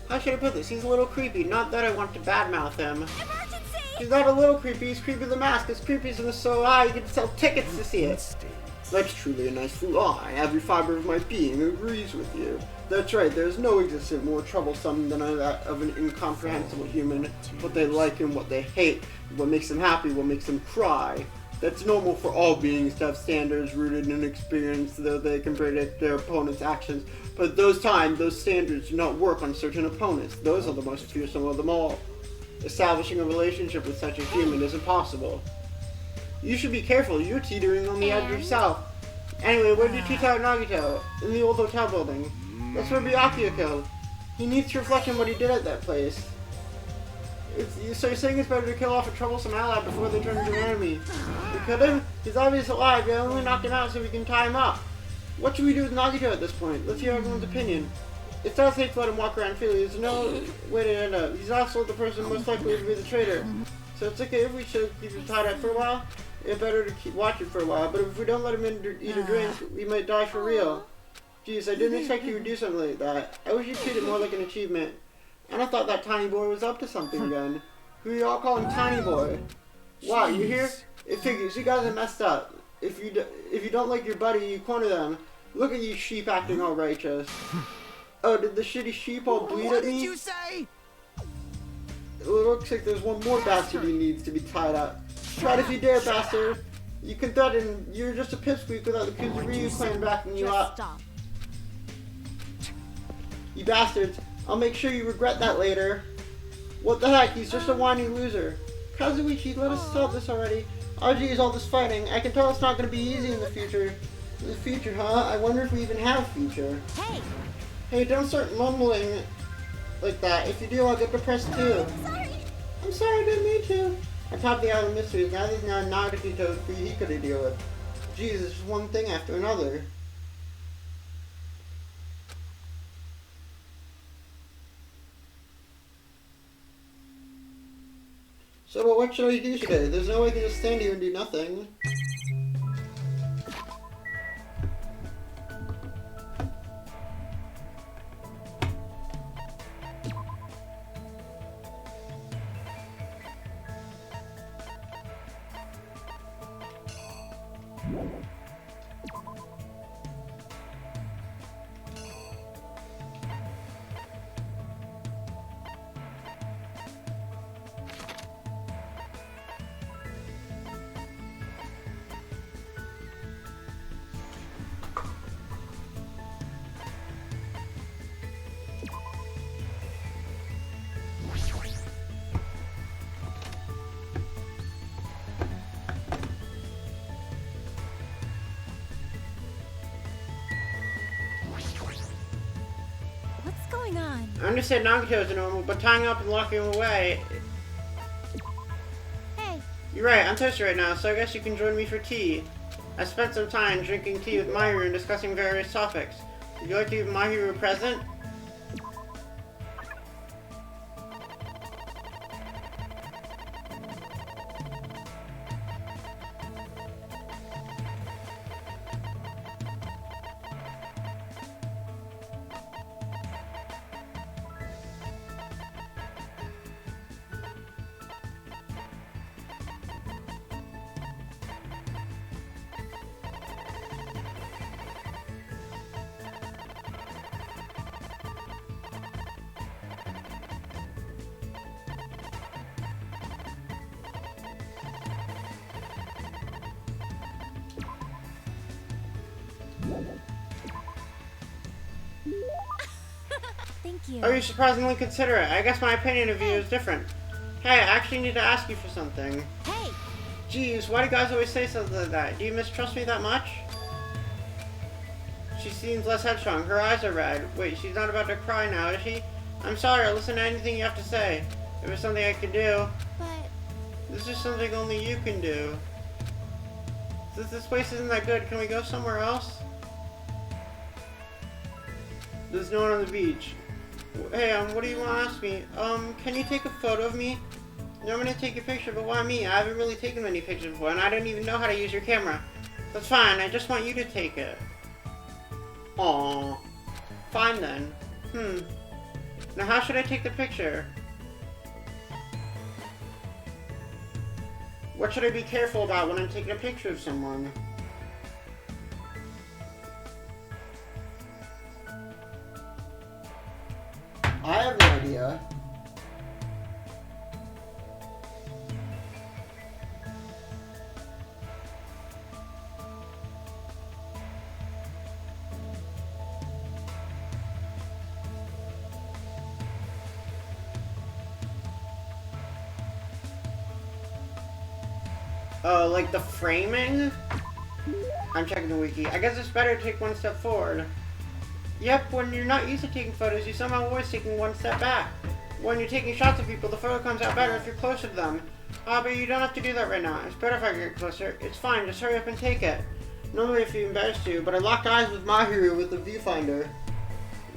How should I put this? He's a little creepy. Not that I want to badmouth him. Emergency! He's not a little creepy. He's creepy the mask. His creepiness is so high you can sell tickets to see it. That's truly a nice lie. Every fiber of my being agrees with you. That's right, there's no existence more troublesome than that of an incomprehensible human. What they like and what they hate, what makes them happy, what makes them cry. That's normal for all beings to have standards rooted in experience, though they can predict their opponent's actions. But at those times, those standards do not work on certain opponents. Those are the most fearsome of them all. Establishing a relationship with such a human is impossible. You should be careful, you're teetering on the edge yourself. Anyway, where did you check out Nagito? In the old hotel building. That's where Byakuya killed. He needs to reflect on what he did at that place. So you're saying it's better to kill off a troublesome ally before they turn into an enemy? We could have? He's obviously alive, we only knocked him out so we can tie him up. What should we do with Nagito at this point? Let's hear everyone's opinion. It's not safe to let him walk around freely. There's no way to end up. He's also the person most likely to be the traitor. So it's okay if we should keep him tied up for a while. It's better to keep watching for a while, but if we don't let him eat or drink, we might die for real. Jeez, I didn't expect you would do something like that. I wish you'd treat it more like an achievement. And I thought that tiny boy was up to something again. Who you all call him Tiny Boy? Wow, you here? It figures. You guys are messed up. If you don't like your buddy, you corner them. Look at you sheep acting all righteous. Oh, did the shitty sheep all bleed at me? What did you say? It looks like there's one more bastard who needs to be tied up. Try it if you dare, bastard. You can threaten. You're just a pipsqueak without the Kuzuryu clan backing you up. Stop. You bastards. I'll make sure you regret that later. What the heck? He's just a whiny loser. Kazuichi, let us stop this already. Oh geez, all this fighting. I can tell it's not going to be easy in the future. In the future, huh? I wonder if we even have a future. Hey! Hey, don't start mumbling like that. If you do, I'll get depressed too. Sorry! I'm sorry, I didn't mean to. On top of the island mysteries, now there's now Nagito for Hiko to deal with. Jeez, it's one thing after another. So, what should I do today? There's no way I can just stand here and do nothing. What's going on? I understand Nagato's normal, but tying up and locking him away... Hey, You're right, I'm thirsty right now, so I guess you can join me for tea. I spent some time drinking tea with Mahiru and discussing various topics. Would you like to give Mahiru a present? thank you. Oh, you're surprisingly considerate. I guess my opinion of you is different. Hey, I actually need to ask you for something. Hey, Jeez, why do guys always say something like that? Do you mistrust me that much? She seems less headstrong. Her eyes are red. Wait, she's not about to cry now, is she? I'm sorry, I'll listen to anything you have to say. If there's something I can do. but This is something only you can do. Since this place isn't that good, can we go somewhere else? There's no one on the beach. Hey, what do you want to ask me? Can you take a photo of me? No, I'm gonna take a picture, but why me? I haven't really taken many pictures before, and I don't even know how to use your camera. That's fine, I just want you to take it. Aww. Fine then. Now how should I take the picture? What should I be careful about when I'm taking a picture of someone? I have no idea. Oh, like the framing? I'm checking the wiki. I guess it's better to take one step forward. Yep, when you're not used to taking photos, you somehow always taking one step back. When you're taking shots of people, the photo comes out better if you're closer to them. But you don't have to do that right now. It's better if I get closer. It's fine, just hurry up and take it. Normally I feel embarrassed to, but I locked eyes with Mahiru with the viewfinder.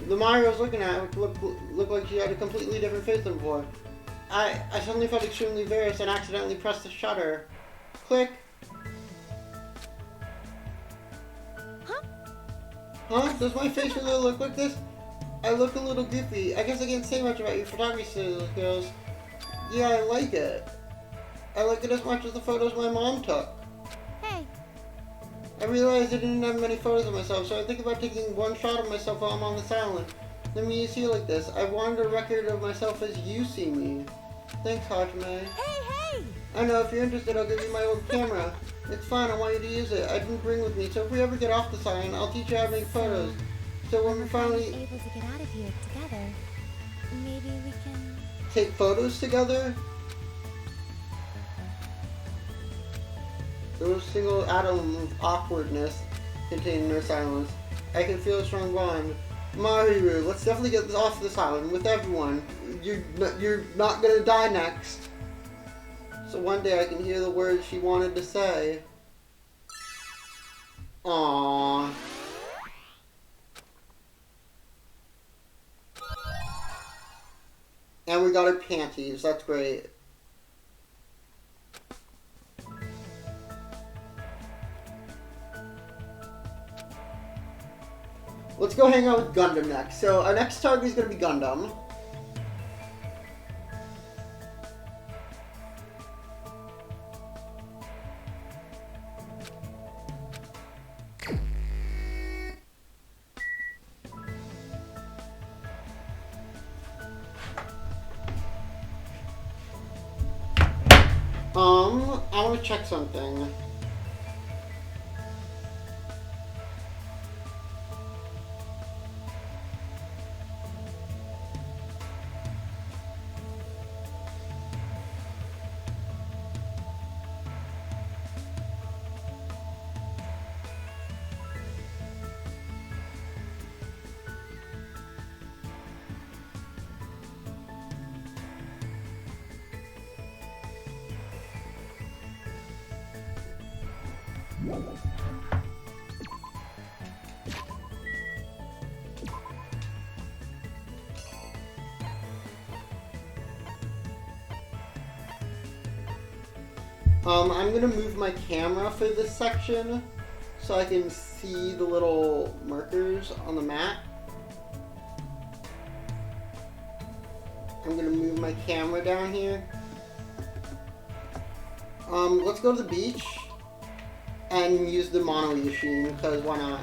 The Mahiru I was looking at looked like she had a completely different face than before. I suddenly felt extremely embarrassed and accidentally pressed the shutter. Click. Huh? Does my face really look like this? I look a little goofy. I guess I can't say much about your photography skills. Yeah, I like it. I like it as much as the photos my mom took. hey, I realized I didn't have many photos of myself, so I think about taking one shot of myself while I'm on this island. Let me see you like this. I wanted a record of myself as you see me. Thanks, Hajime. hey! I know, if you're interested, I'll give you my old camera. It's fine, I want you to use it. I didn't bring with me, so if we ever get off this island, I'll teach you how to make photos. So when we finally able to get out of here together, maybe we can... take photos together, there was a single atom of awkwardness contained in her silence. I can feel a strong bond. Mahiru, let's definitely get this off this island with everyone. You're not gonna die next. So one day I can hear the words she wanted to say. Aww. And we got her panties. That's great. Let's go hang out with Gundam next. So our next target is going to be Gundam. I want to check something. I'm gonna move my camera for this section so I can see the little markers on the map. I'm gonna move my camera down here. Let's go to the beach and use the mono machine, because why not?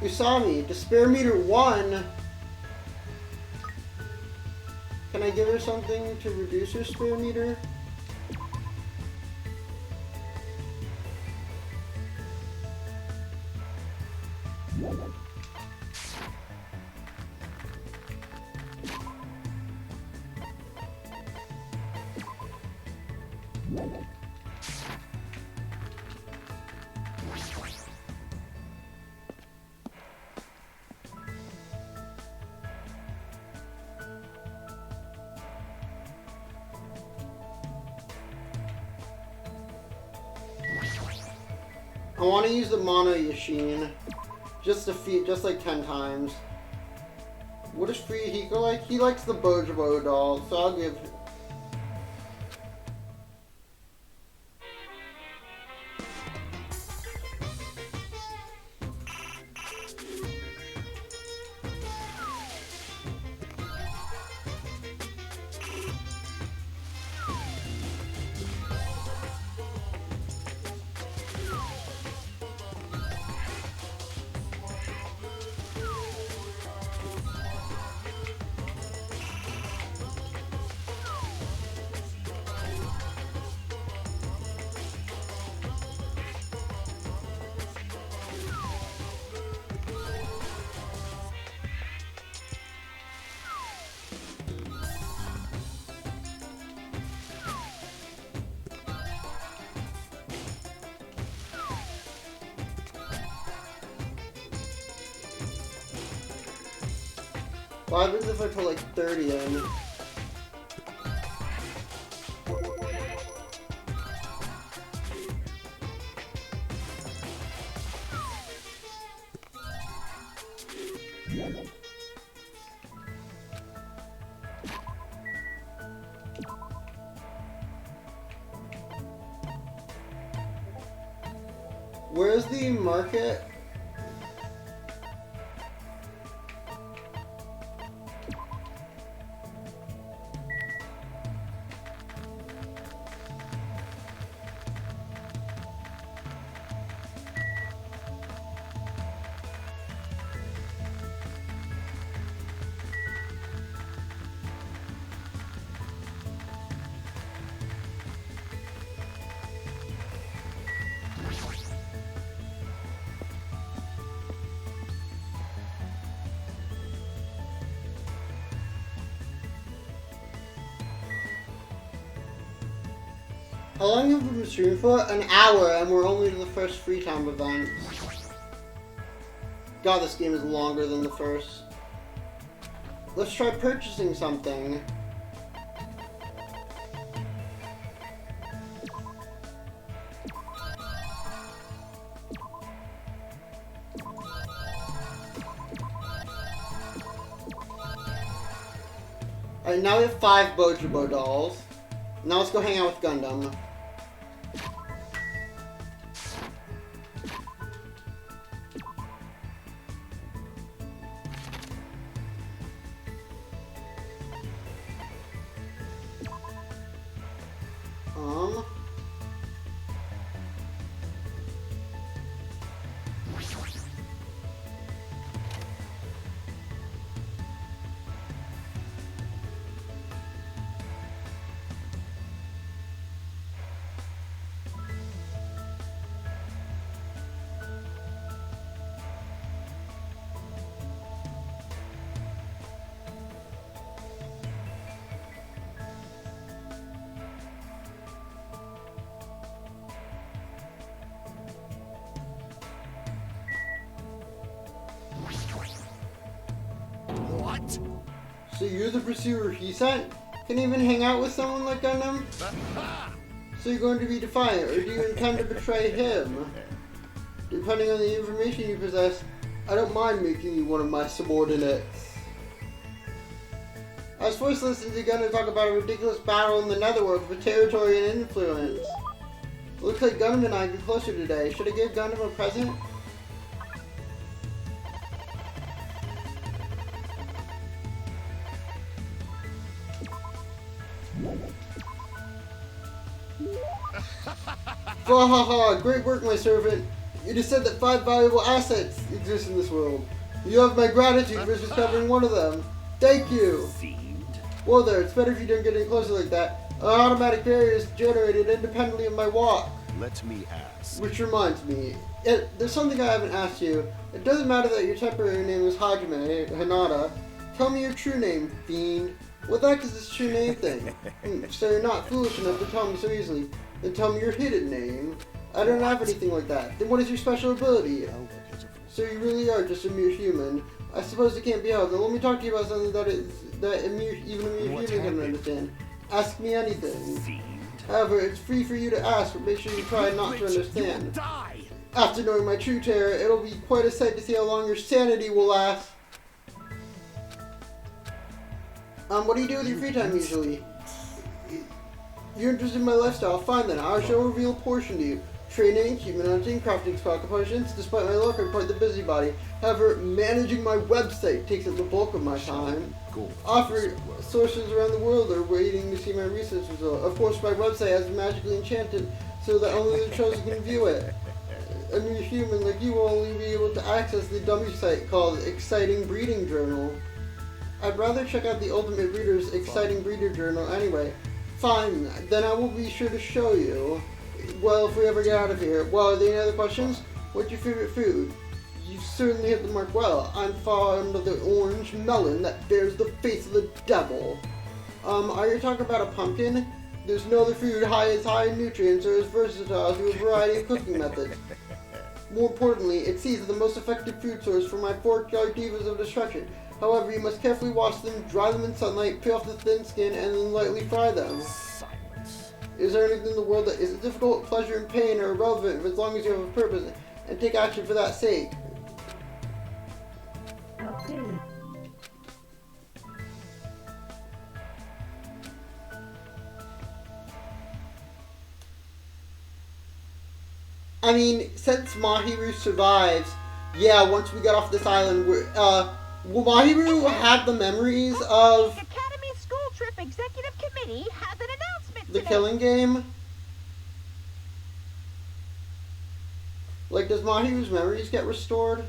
Usami, despair meter 1. Can I give her something to reduce her spare meter? I want to use the mono machine just like 10 times. What does Fuyuhiko like? He likes the Bojobo doll, so I'll give. Well, I if I put like 30 in. Where's the market? How long have we been streaming for? An hour, and we're only to the first free time event. God, this game is longer than the first. Let's try purchasing something. Alright, now we have 5 Bojobo dolls. Now let's go hang out with Gundam. So you're the pursuer he sent? Can even hang out with someone like Gundam? So you're going to be defiant, or do you intend to betray him? Depending on the information you possess, I don't mind making you one of my subordinates. I was forced to listen to Gundam talk about a ridiculous battle in the Netherworld for territory and influence. Looks like Gundam and I get closer today. Should I give Gundam a present? Wahaha! Great work, my servant. It is said that 5 valuable assets exist in this world. You have my gratitude for discovering one of them. Thank you! Whoa there, it's better if you don't get any closer like that. An automatic barrier is generated independently of my walk. Let me ask. Which reminds me, there's something I haven't asked you. It doesn't matter that your temporary name is Hajime, Hinata. Tell me your true name, fiend. What the heck is this true name thing? So you're not foolish enough to tell me so easily. Then tell me your hidden name. I don't have anything like that. Then what is your special ability? So you really are just a mere human. I suppose it can't be helped. Now let me talk to you about something that even a mere human can understand. Ask me anything. However, it's free for you to ask, but make sure you try not to understand. After knowing my true terror, it'll be quite a sight to see how long your sanity will last. What do you do with your free time usually? You're interested in my lifestyle? Fine then, I shall reveal a portion to you. Training, achievement hunting, crafting spell compositions. Despite my luck, I'm quite the busybody. However, managing my website takes up the bulk of my time. Offering sources around the world are waiting to see my research result. Of course, my website has been magically enchanted so that only the chosen can view it. A mere human like you will only be able to access the dummy site called Exciting Breeding Journal. I'd rather check out the Ultimate Reader's Exciting Breeder Journal anyway. Fine, then I will be sure to show you. Well, if we ever get out of here. Well, are there any other questions? What's your favorite food? You've certainly hit the mark well. I'm fond of the orange melon that bears the face of the devil. Are you talking about a pumpkin? There's no other food as high in nutrients or as versatile through a variety of cooking methods. More importantly, it sees as the most effective food source for my pork-yard divas of destruction. However, you must carefully wash them, dry them in sunlight, peel off the thin skin, and then lightly fry them. Silence. Is there anything in the world that isn't difficult? Pleasure and pain are irrelevant as long as you have a purpose and take action for that sake. I mean, since Mahiru survives, yeah, once we get off this island, will Mahiru have the memories of Academy School Trip Executive Committee has an announcement the today. Killing Game? Like, does Mahiru's memories get restored?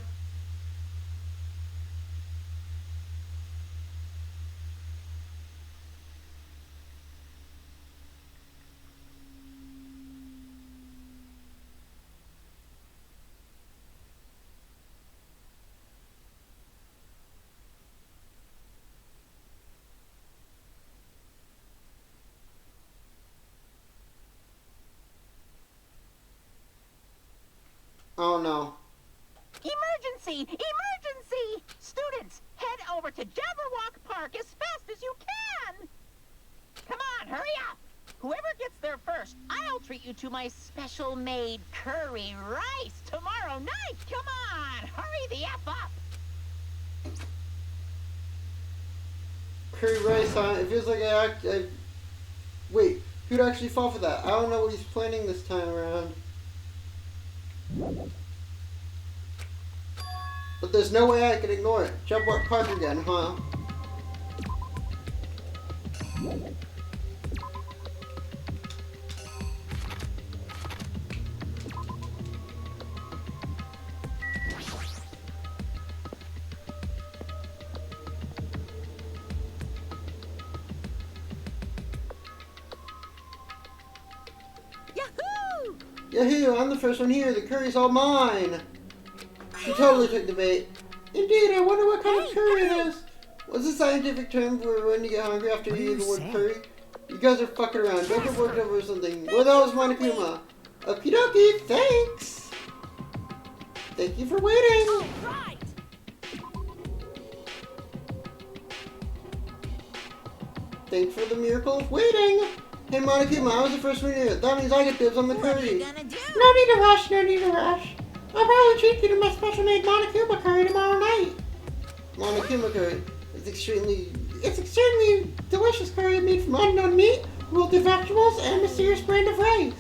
Oh no. Emergency! Emergency! Students, head over to Jabberwock Park as fast as you can! Come on, hurry up! Whoever gets there first, I'll treat you to my special-made curry rice tomorrow night! Come on! Hurry the F up! Curry rice, huh? It feels like I... Wait, who'd actually fall for that? I don't know what he's planning this time around. But there's no way I can ignore it. Jump Park again, huh? Yahoo! Yahoo! I'm the first one here. The curry's all mine. She totally took the bait. Indeed, I wonder what kind of curry it is. What's the scientific term for when you get hungry after you eat the word curry? You guys are fucking around. Don't get worked over something. Where the hell is Monokuma? Okie dokie, thanks. Thank you for waiting. Right. Thanks for the miracle of waiting. Hey, Monokuma, I was the first one in. That means I get dibs on the What are curry. you gonna do? No need to rush, no need to rush. I'll probably treat you to my special made Monokuma curry tomorrow night. Monokuma curry. It's extremely delicious curry made from unknown meat, wilted vegetables, and a mysterious brand of rice.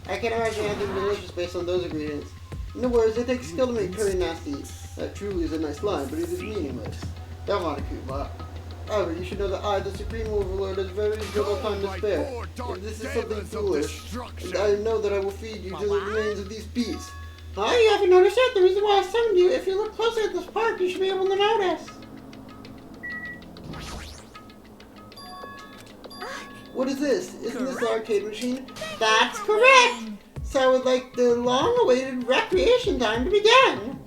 I can't imagine anything delicious based on those ingredients. In other words, it takes skill to make curry nasty. That truly is a nice line, but it is meaningless. That Monokuma. However, you should know that I, the Supreme Overlord, has very little time to spare. If this is something foolish, and I know that I will feed you to the remains of these beasts. Huh? You haven't noticed yet? The reason why I summoned you, if you look closer at this park, you should be able to notice. What is this? Isn't this the arcade machine? That's correct! So I would like the long-awaited recreation time to begin.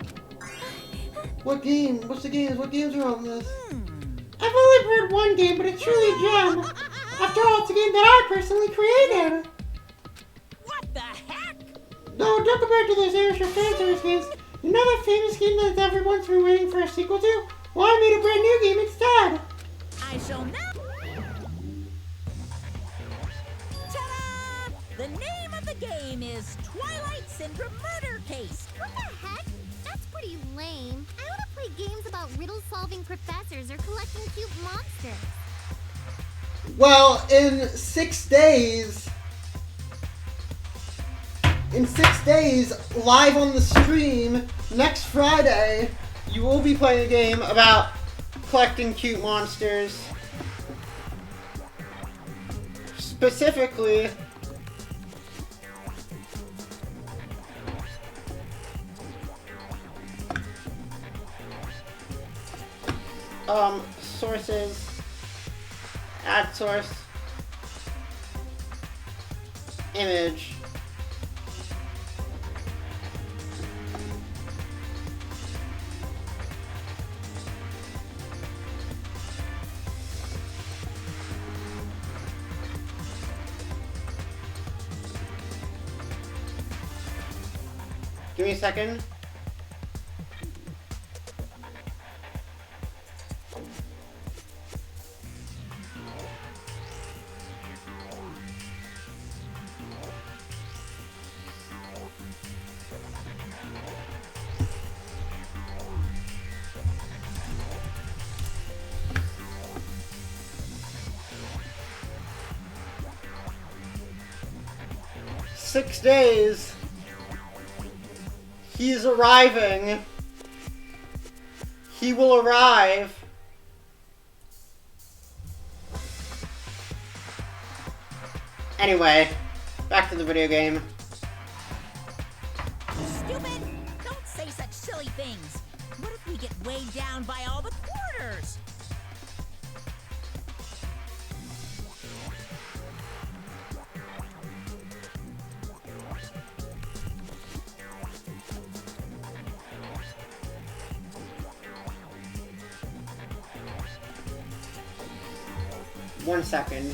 What game? What's the games? What games are on this? I've only played one game, but it's truly a gem. After all, it's a game that I personally created. What the heck? No, don't compare it to those amateur fan service games. You know that famous game that everyone's been waiting for a sequel to? Well, I made a brand new game instead. I shall now. Ta-da! The name of the game is Twilight Syndrome Murder Case. What the heck? That's pretty lame. I want to play games about riddle-solving professors or collecting cute monsters. Well, in 6 days, live on the stream, next Friday, you will be playing a game about collecting cute monsters. Specifically, sources, add source, image, give me a second. "6 days. He's arriving. He will arrive. Anyway, back to the video game. Stupid! Don't say such silly things. What if we get weighed down by all the quarters? One second.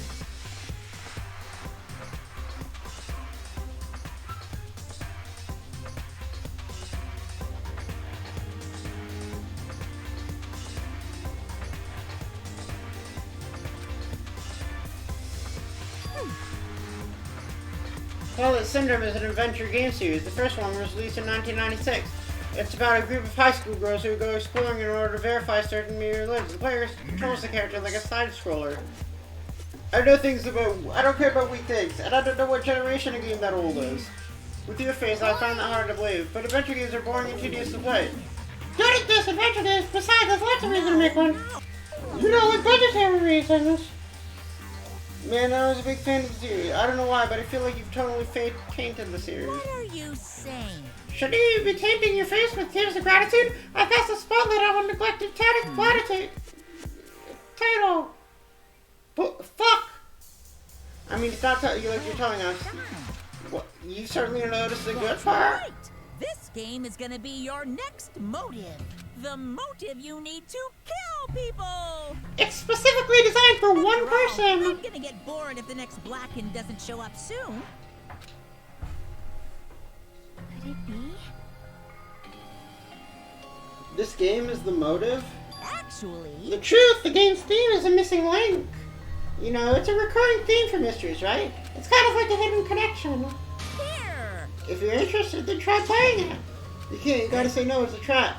Twilight Syndrome is an adventure game series. The first one was released in 1996. It's about a group of high school girls who go exploring in order to verify certain mirror lives. The player controls the character like a side-scroller. I don't care about weak things, and I don't know what generation a game that old is. With your face, I find that hard to believe, but adventure games are boring and tedious to play. Don't eat this adventure games! Besides, there's lots of reasons to make one. You know, like budgetary reasons. Man, I was a big fan of the series. I don't know why, but I feel like you've totally tainted the series. What are you saying? Shouldn't you be tainting your face with tears of gratitude? I cast a spotlight on a neglected platitude. Title. Fuck! I mean, it's not like you're telling us. What, you certainly noticed the good part? Right! This game is gonna be your next motive. The motive you need to kill people! It's specifically designed for one person! I'm gonna get bored if the next Blacken doesn't show up soon. Could it be? This game is the motive? Actually... The truth! The game's theme is a missing link! You know, it's a recurring theme for mysteries, right? It's kind of like a hidden connection. Here! If you're interested, then try playing it. You can't, you gotta say no, it's a trap.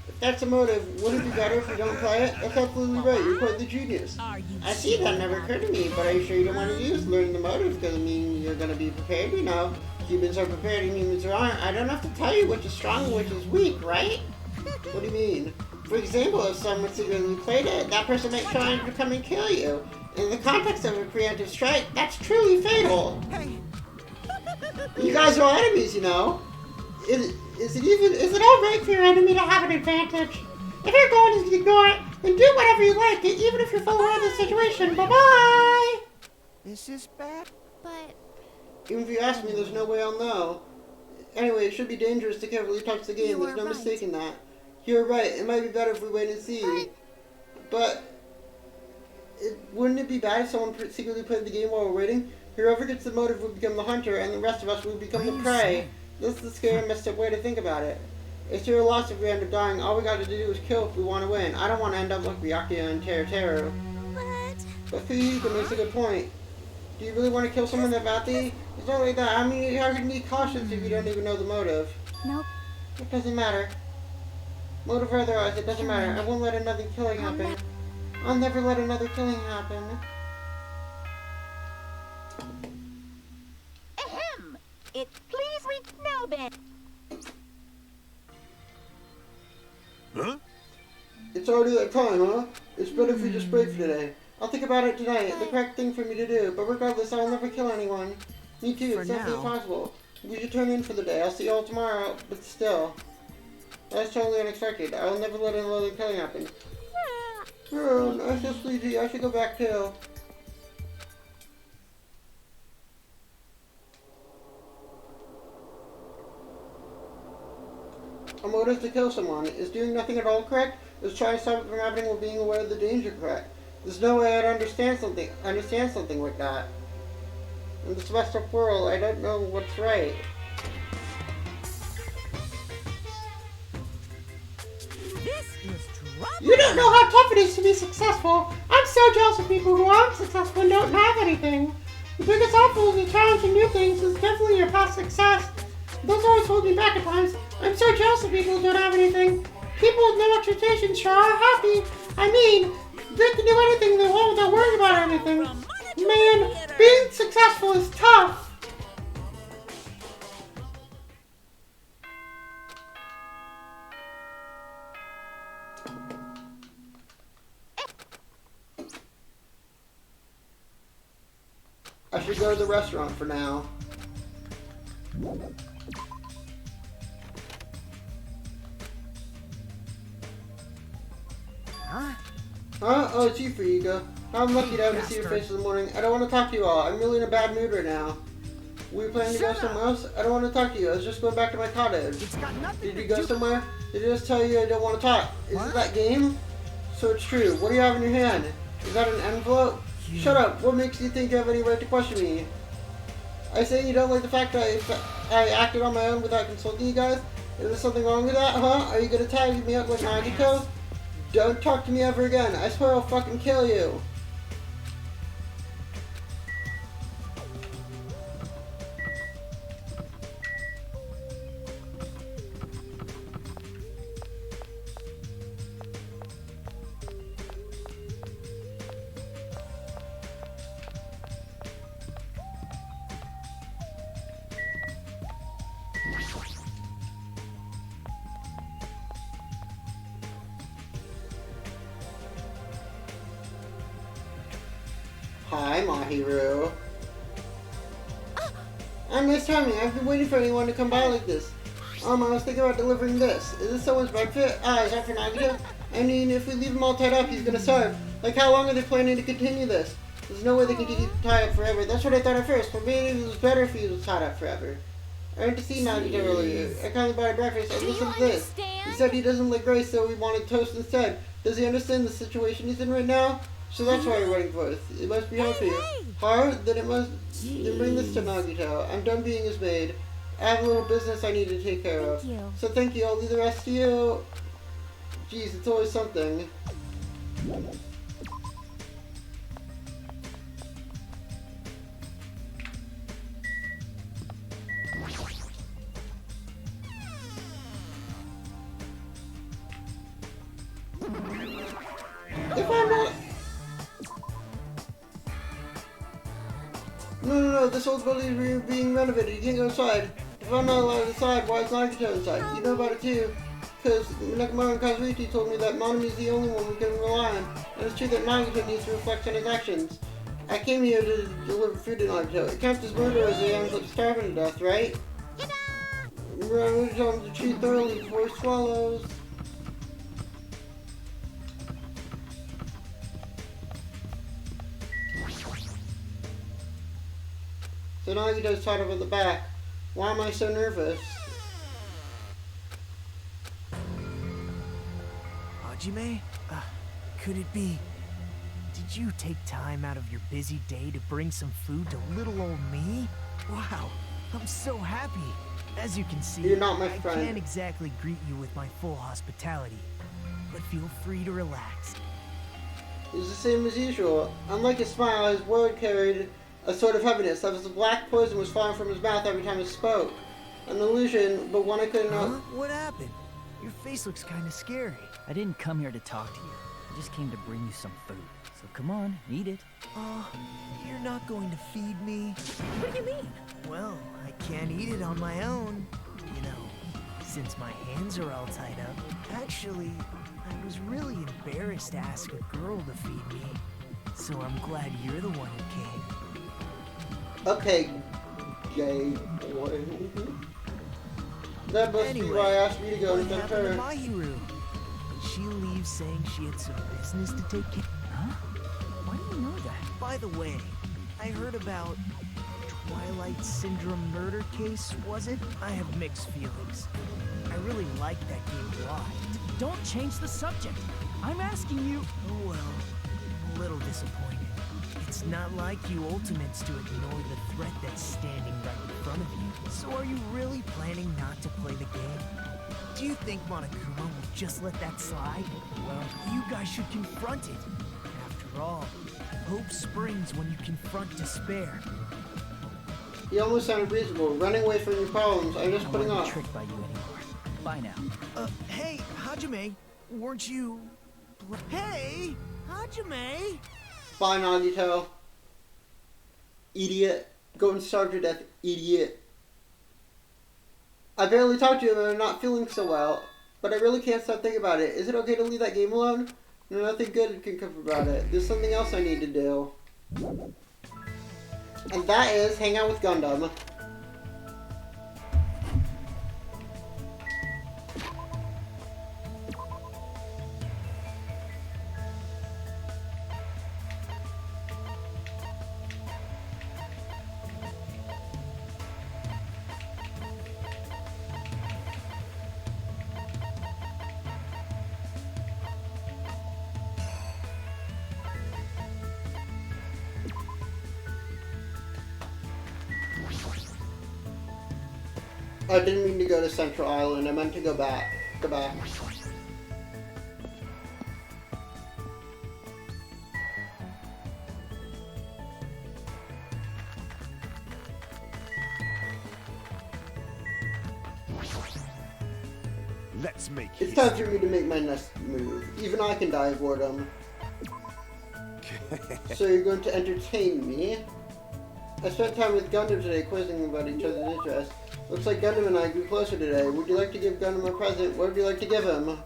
If that's a motive, would it be better if you don't play it? That's absolutely right, you're quite the genius. I see, that never occurred to me, but are you sure you don't want to use learning the motive? Because I mean, you're gonna be prepared, you know. Humans are prepared and humans aren't. I don't have to tell you which is strong and which is weak, right? What do you mean? For example, if someone secretly played it, that person might try to come and kill you. In the context of a preemptive strike, that's truly fatal. Hey. You guys are enemies, you know. Is it alright for your enemy to have an advantage? If your goal is to ignore it, then do whatever you like, even if you're fully aware of the situation. Bye-bye! This is bad. But Even if you ask me, there's no way I'll know. Anyway, it should be dangerous to carefully touch the game. There's no mistake in that. You're right. It might be better if we wait and see. But wouldn't it be bad if someone secretly played the game while we're waiting? Whoever gets the motive will become the hunter, and the rest of us will become the prey. This is the scary and messed up way to think about it. It's your loss if we end up dying. All we got to do is kill if we want to win. I don't want to end up like Byakuya and Teru. But Fuyuhiko makes a good point. Do you really want to kill someone that badly? It's not like that. I mean, how can you be cautious if you don't even know the motive? nope. It doesn't matter. Motive or otherwise, it doesn't matter. I won't let another killing happen. I'll never let another killing happen. Ahem! It please read now then. Huh? It's already that time, huh? It's better if we just break for today. I'll think about it tonight. The correct thing for me to do. But regardless, I'll never kill anyone. Me too. It's definitely possible. We should turn in for the day. I'll see you all tomorrow. But still, that's totally unexpected. I will never let another killing happen. Oh, I'm so sleepy. I should go back too. A motive to kill someone. Is doing nothing at all correct? Is trying to stop it from happening while being aware of the danger correct? There's no way I'd understand something like that. In this messed up world, I don't know what's right. This is trouble. You don't know how tough it is to be successful. I'm so jealous of people who aren't successful and don't have anything. The biggest obstacle to challenging new things is definitely your past success. Those always hold me back at times. I'm so jealous of people who don't have anything. People with no expectations sure are happy. I mean, they can do anything they want without worrying about anything. Man, being successful is tough. I should go to the restaurant for now. Huh? Huh? Oh, it's you, Fuyuhiko. I'm lucky to have to see your face in the morning. I don't want to talk to you all. I'm really in a bad mood right now. Were you planning to go somewhere else? I don't want to talk to you. I was just going back to my cottage. It's got nothing Did to you go do- somewhere? Did I just tell you I don't want to talk? Is What? it that game? So it's true. What do you have in your hand? Is that an envelope? You- Shut up. What makes you think you have any right to question me? I say you don't like the fact that I acted on my own without consulting you guys? Is there something wrong with that, huh? Are you gonna tag me up like Nagito? Don't talk to me ever again. I swear I'll fucking kill you. Hi, Mahiru. I'm Miss Tommy. I've been waiting for anyone to come by like this. I was thinking about delivering this. Is this someone's breakfast? Is that for Nagito? I mean, if we leave him all tied up, he's gonna starve. Like, how long are they planning to continue this? There's no way they can keep tied up forever. That's what I thought at first, but maybe it was better if he was tied up forever. I went to see Nagito earlier. I kindly bought a breakfast and listen to this. He said he doesn't like rice, so we wanted toast instead. Does he understand the situation he's in right now? So that's why you're waiting for us. It must be hard for you. Hard? Then it must. Then bring this to Nagito. I'm done being his maid. I have a little business I need to take care of. Thank you. So thank you. I'll leave the rest to you. Jeez, it's always something. No, this old building is being renovated. You can't go inside. If I'm not allowed inside, why is Nagito inside? You know about it too. Because Nekomaru and Kazuichi told me that Monami is the only one we can rely on. And it's true that Nagito needs to reflect on his actions. I came here to deliver food to Nagito. It counts as murder as he ends up starving to death, right? Remember, we tell him to chew thoroughly before he swallows. So Nagito's tied up at the back. Why am I so nervous? Hajime? Could it be... Did you take time out of your busy day to bring some food to little old me? Wow, I'm so happy. As you can see, you're not my friend. I can't exactly greet you with my full hospitality, but feel free to relax. It was the same as usual. Unlike his smile, his word carried a sort of heaviness, as if the black poison was falling from his mouth every time he spoke. An illusion, but one I couldn't know. What happened? Your face looks kind of scary. I didn't come here to talk to you. I just came to bring you some food. So come on, eat it. You're not going to feed me? What do you mean? Well, I can't eat it on my own. You know, since my hands are all tied up. Actually, I was really embarrassed to ask a girl to feed me. So I'm glad you're the one who came. Okay, gay boy. That must be why I asked you to go instead of her. Mahiru? Did she leave saying she had some business to take care of? Huh? Why do you know that? By the way, I heard about Twilight Syndrome murder case, was it? I have mixed feelings. I really like that game a lot. Don't change the subject. I'm asking you. Oh well, I'm a little disappointed. It's not like you Ultimates to ignore the threat that's standing right in front of you. So are you really planning not to play the game? Do you think Monokuma will just let that slide? Well, you guys should confront it. After all, hope springs when you confront despair. You almost sounded reasonable. Running away from your problems. I'm just putting off. I off. won't be tricked by you anymore. Bye now. Hey, Hajime, weren't you... Hey, Hajime! Bye, Nagito. Idiot. Go and starve to death, idiot. I barely talked to you and I'm not feeling so well, but I really can't stop thinking about it. Is it okay to leave that game alone? No, nothing good can come about it. There's something else I need to do. And that is hang out with Gundam. I didn't mean to go to Central Island. I meant to go back. Go back. Let's make It's time for me to make my next move. Even I can die of boredom. So you're going to entertain me? I spent time with Gundam today quizzing about each other's interests. Looks like Gundam and I grew closer today. Would you like to give Gundam a present? What would you like to give him?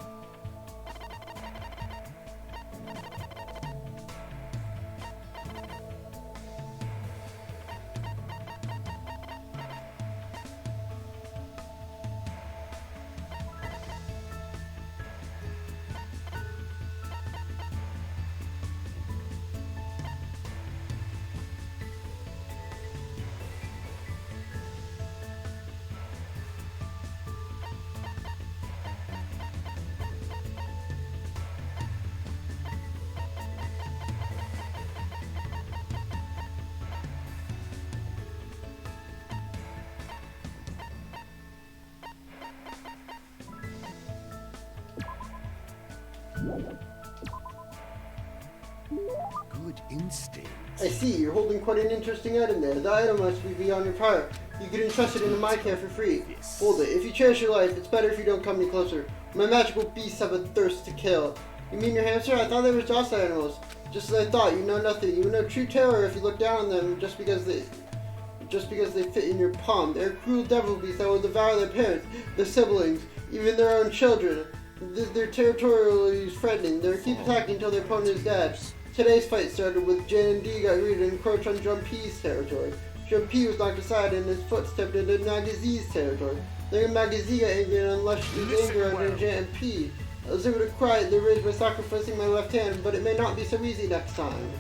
Good instinct. I see, you're holding quite an interesting item there. The item must be beyond your power. You could entrust it into my care for free. Hold it. If you cherish your life, it's better if you don't come any closer. My magical beasts have a thirst to kill. You mean your hamster? I thought they were docile animals. Just as I thought, you know nothing. You know true terror if you look down on them just because they fit in your palm. They're cruel devil beasts that will devour their parents, their siblings, even their own children. They're territorially threatening. They'll keep attacking until their opponent is dead. Today's fight started with Jan and D got ready to encroach on Jumpy's territory. Jumpy was knocked aside and his foot stepped into Magazi's territory. Then Magazi got angry and unleashed his anger on Jan and P. I was able to quiet their rage by sacrificing my left hand, but it may not be so easy next time.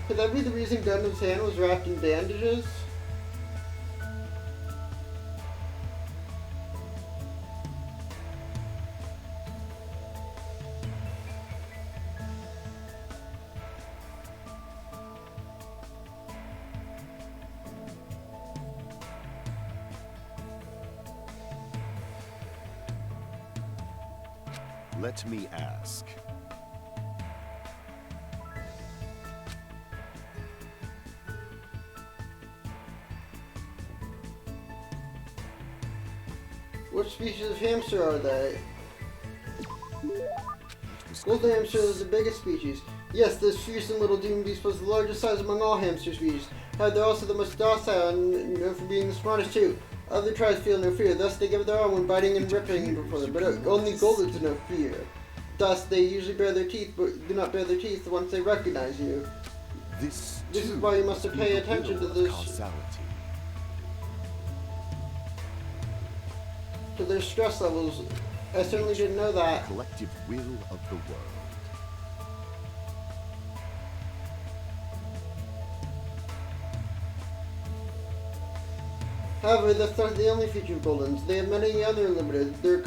Could that be the reason Gundam's hand was wrapped in bandages? Let me ask. What species of hamster are they? Golden hamster is the biggest species. Yes, this fearsome little demon beast was the largest size among all hamster species. However, they're also the most docile and known for being the smartest too. Other tribes feel no fear, thus they give their arm when biting and ripping before them, but only Goldens know fear. Thus, they usually bare their teeth, but do not bare their teeth once they recognize you. This is why you must pay attention to this. To their stress levels. I certainly didn't know that. Collective will of the world. However, that's not the only feature of Goldens. They have many other limited. Their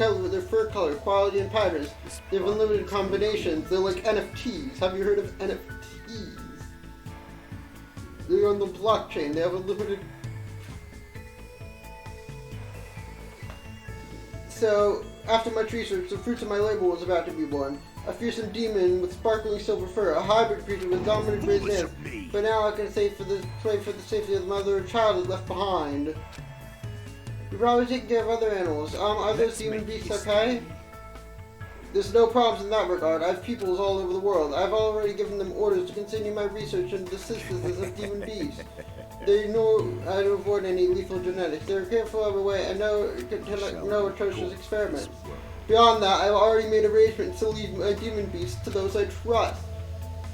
fur color, quality, and patterns. They have unlimited combinations. They're like NFTs. Have you heard of NFTs? They're on the blockchain. They have unlimited. So, after much research, the fruits of my label was about to be born. A fearsome demon with sparkling silver fur, a hybrid creature with dominant raised hands. But now I can pray for the safety of the mother or child is left behind. You're probably taking care of other animals. Are those demon beasts okay? There's no problems in that regard. I have pupils all over the world. I've already given them orders to continue my research into the systems of demon beasts. They know how to avoid any lethal genetics. They're careful every way and no atrocious experiments. Beyond that, I've already made arrangements to leave my demon beasts to those I trust.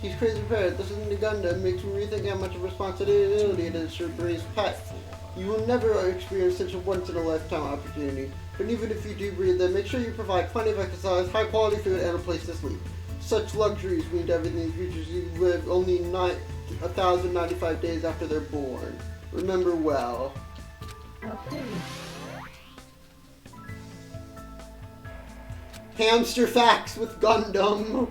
He's crazy prepared. This isn't a Gundam. Makes me rethink how much of responsibility it is to raise pets. You will never experience such a once-in-a-lifetime opportunity. But even if you do breed them, make sure you provide plenty of exercise, high-quality food, and a place to sleep. Such luxuries mean to everything creatures who live only 1,095 days after they're born. Remember well. Hamster facts with Gundam.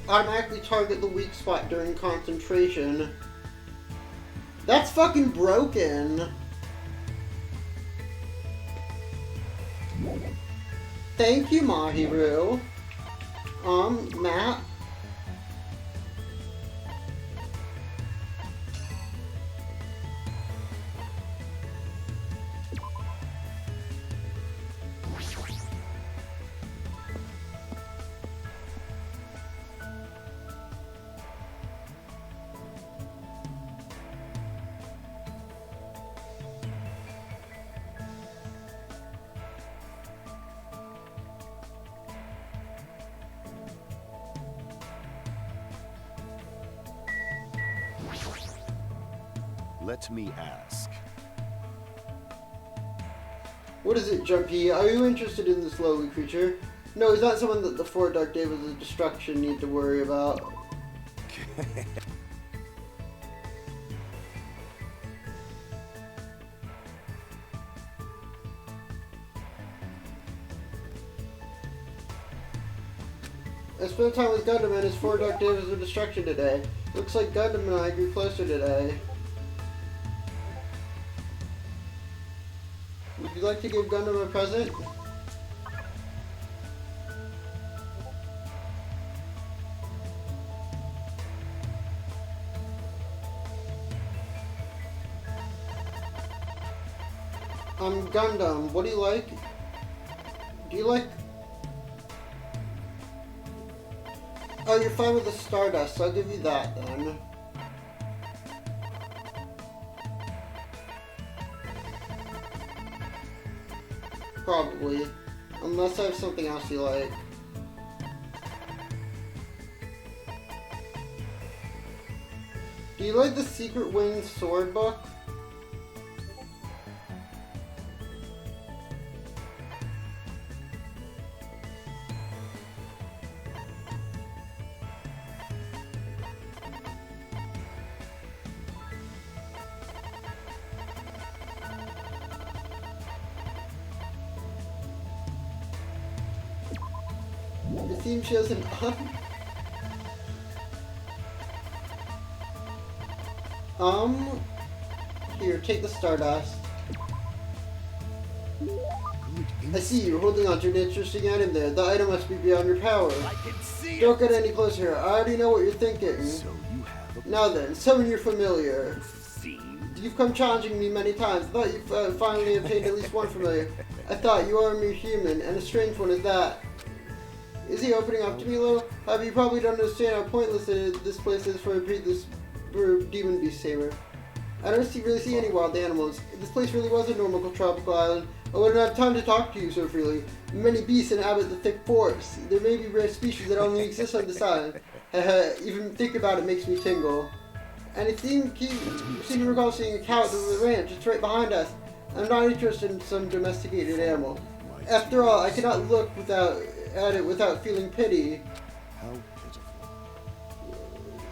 Automatically target the weak spot during concentration. That's fucking broken. Thank you, Mahiru. Matt. Let me ask. What is it, Jumpy? Are you interested in this lowly creature? No, he's not someone that the 4 Dark Days of Destruction need to worry about. I spent time with Gundam and his 4 dark days of destruction today. Looks like Gundam and I grew closer today. Would you like to give Gundam a present? Gundam, what do you like? Do you like... Oh, you're fine with the Stardust, so I'll give you that then. Probably. Unless I have something else you like. Do you like the Secret Wings sword book? The theme shows an here, take the Stardust. I see you're holding on to an interesting item there. The item must be beyond your power. I can see Don't get any closer. I already know what you're thinking. So you have a Now then, summon your familiar. scene. You've come challenging me many times. I thought you finally obtained at least one familiar. I thought you are a mere human, and a strange one at that. Is he opening up to me a little? However, you probably don't understand how pointless this place is for a demon beast saber. I don't really see any wild animals. If this place really was a normal tropical island, I wouldn't have time to talk to you so freely. Many beasts inhabit the thick forests. There may be rare species that only exist on this island. Even think about it makes me tingle. And it seemed to recall seeing a cow at the ranch. It's right behind us. I'm not interested in some domesticated animal. After all, I cannot look at it without feeling pity. How pitiful.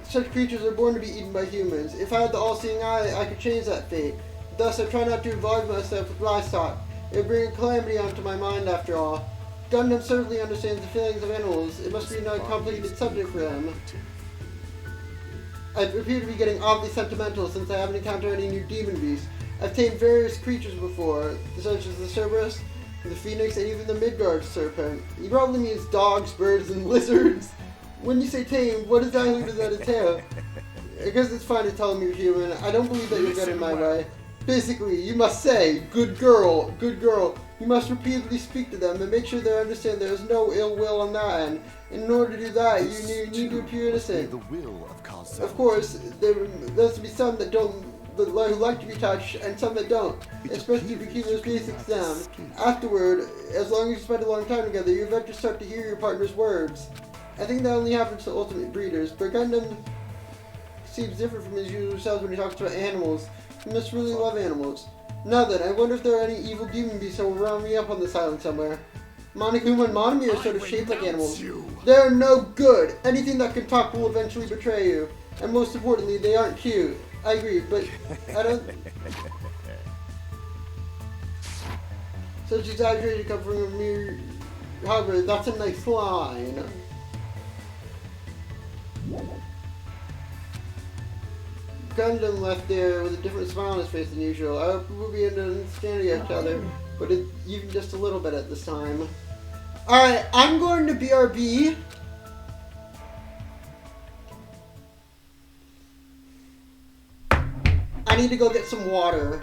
Such creatures are born to be eaten by humans. If I had the all-seeing eye, I could change that fate. Thus, I try not to involve myself with livestock. It would bring a calamity onto my mind after all. Gundam certainly understands the feelings of animals. It must be a complicated subject for them. I appear to be getting oddly sentimental since I haven't encountered any new demon beasts. I've tamed various creatures before, such as the Cerberus, the Phoenix, and even the Midgard serpent. He probably means dogs, birds, and lizards. When you say tame, what exactly does that entail? I guess it's fine to tell him you're human. I don't believe that you're getting in my way. Basically, you must say, good girl, good girl. You must repeatedly speak to them and make sure they understand there is no ill will on that end. In order to do that, you need to appear innocent. The will of causality. Of course, there's to be some that who like to be touched, and some that don't, especially if you keep those basics down. Afterward, as long as you spend a long time together, you eventually start to hear your partner's words. I think that only happens to ultimate breeders, but Gundam seems different from his usual selves when he talks about animals. He must really love animals. Now then, I wonder if there are any evil demon beasts that will round me up on this island somewhere. Monokuma and Monami are sort of shaped like animals. They're no good! Anything that can talk will eventually betray you. And most importantly, they aren't cute. I agree, but I don't... Such exaggeration comes from a mere... However, that's a nice line. Gundam left there with a different smile on his face than usual. I hope we'll be able to understand each other, but even just a little bit at this time. Alright, I'm going to BRB. I need to go get some water.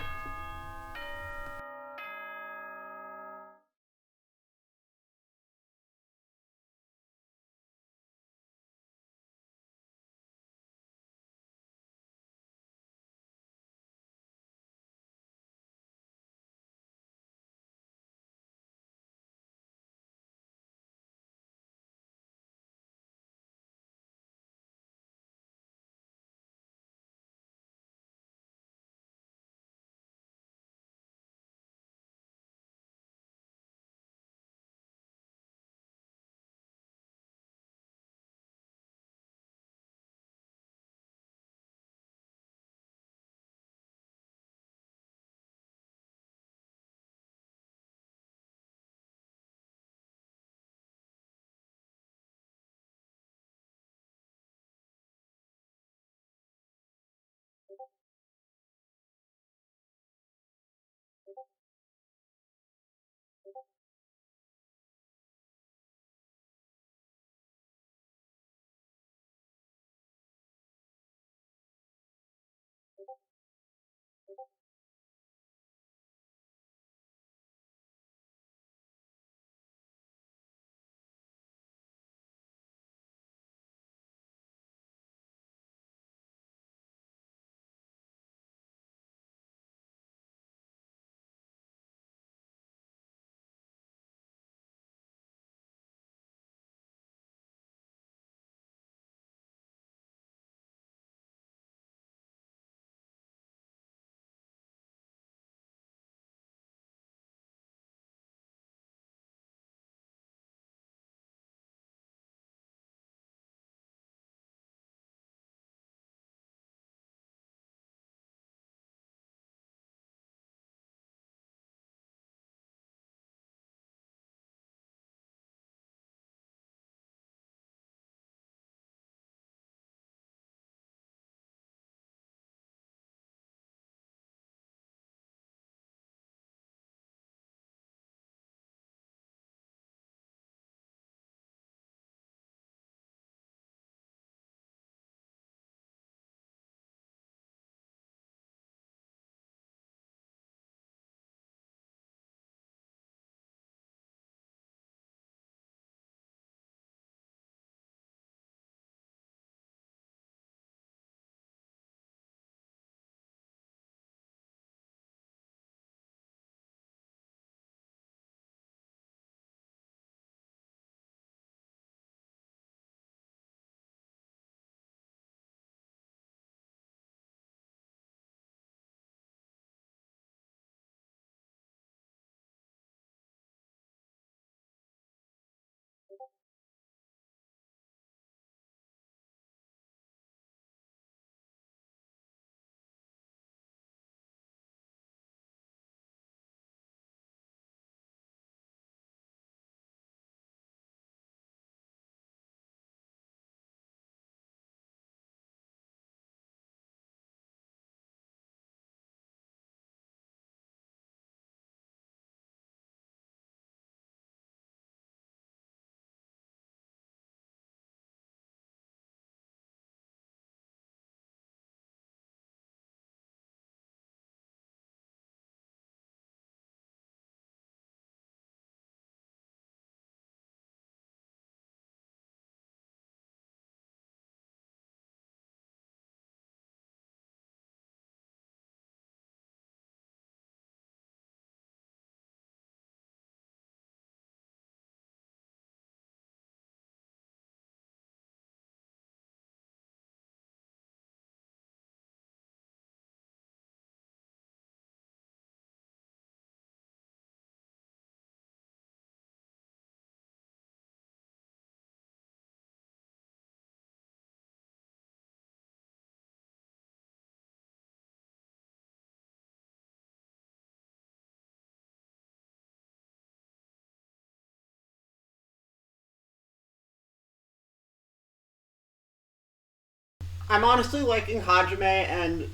I'm honestly liking Hajime and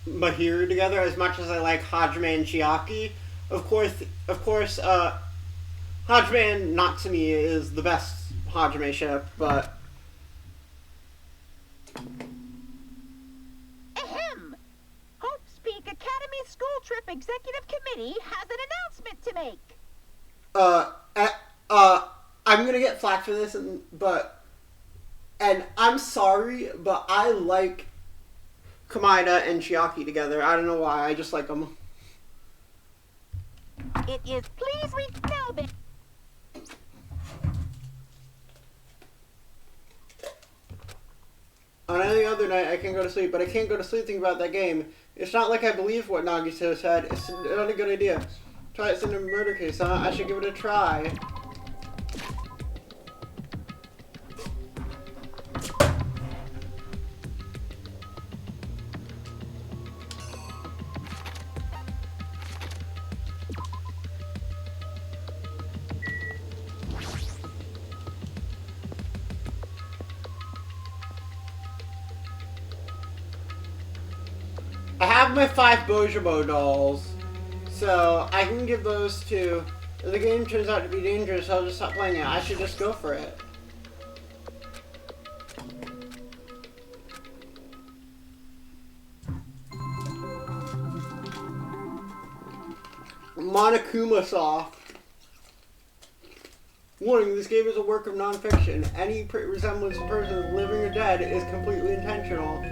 Mahiru together as much as I like Hajime and Chiaki. Of course, Hajime and Natsumi is the best Hajime ship, but Ahem! Hope's Peak Academy School Trip Executive Committee has an announcement to make. I'm gonna get flack for this, and I'm sorry, but I like Kamaida and Chiaki together. I don't know why. I just like them. It is please read now, then. On any other night, I can go to sleep, but I can't go to sleep thinking about that game. It's not like I believe what Nagito said. It's not a good idea. Try it in a murder case, huh? I should give it a try. I have my 5 Bojobo dolls. So I can give those to. If the game turns out to be dangerous, I'll just stop playing it. I should just go for it. Monokuma Soft. Warning, this game is a work of non-fiction. Any resemblance to persons living or dead is completely intentional.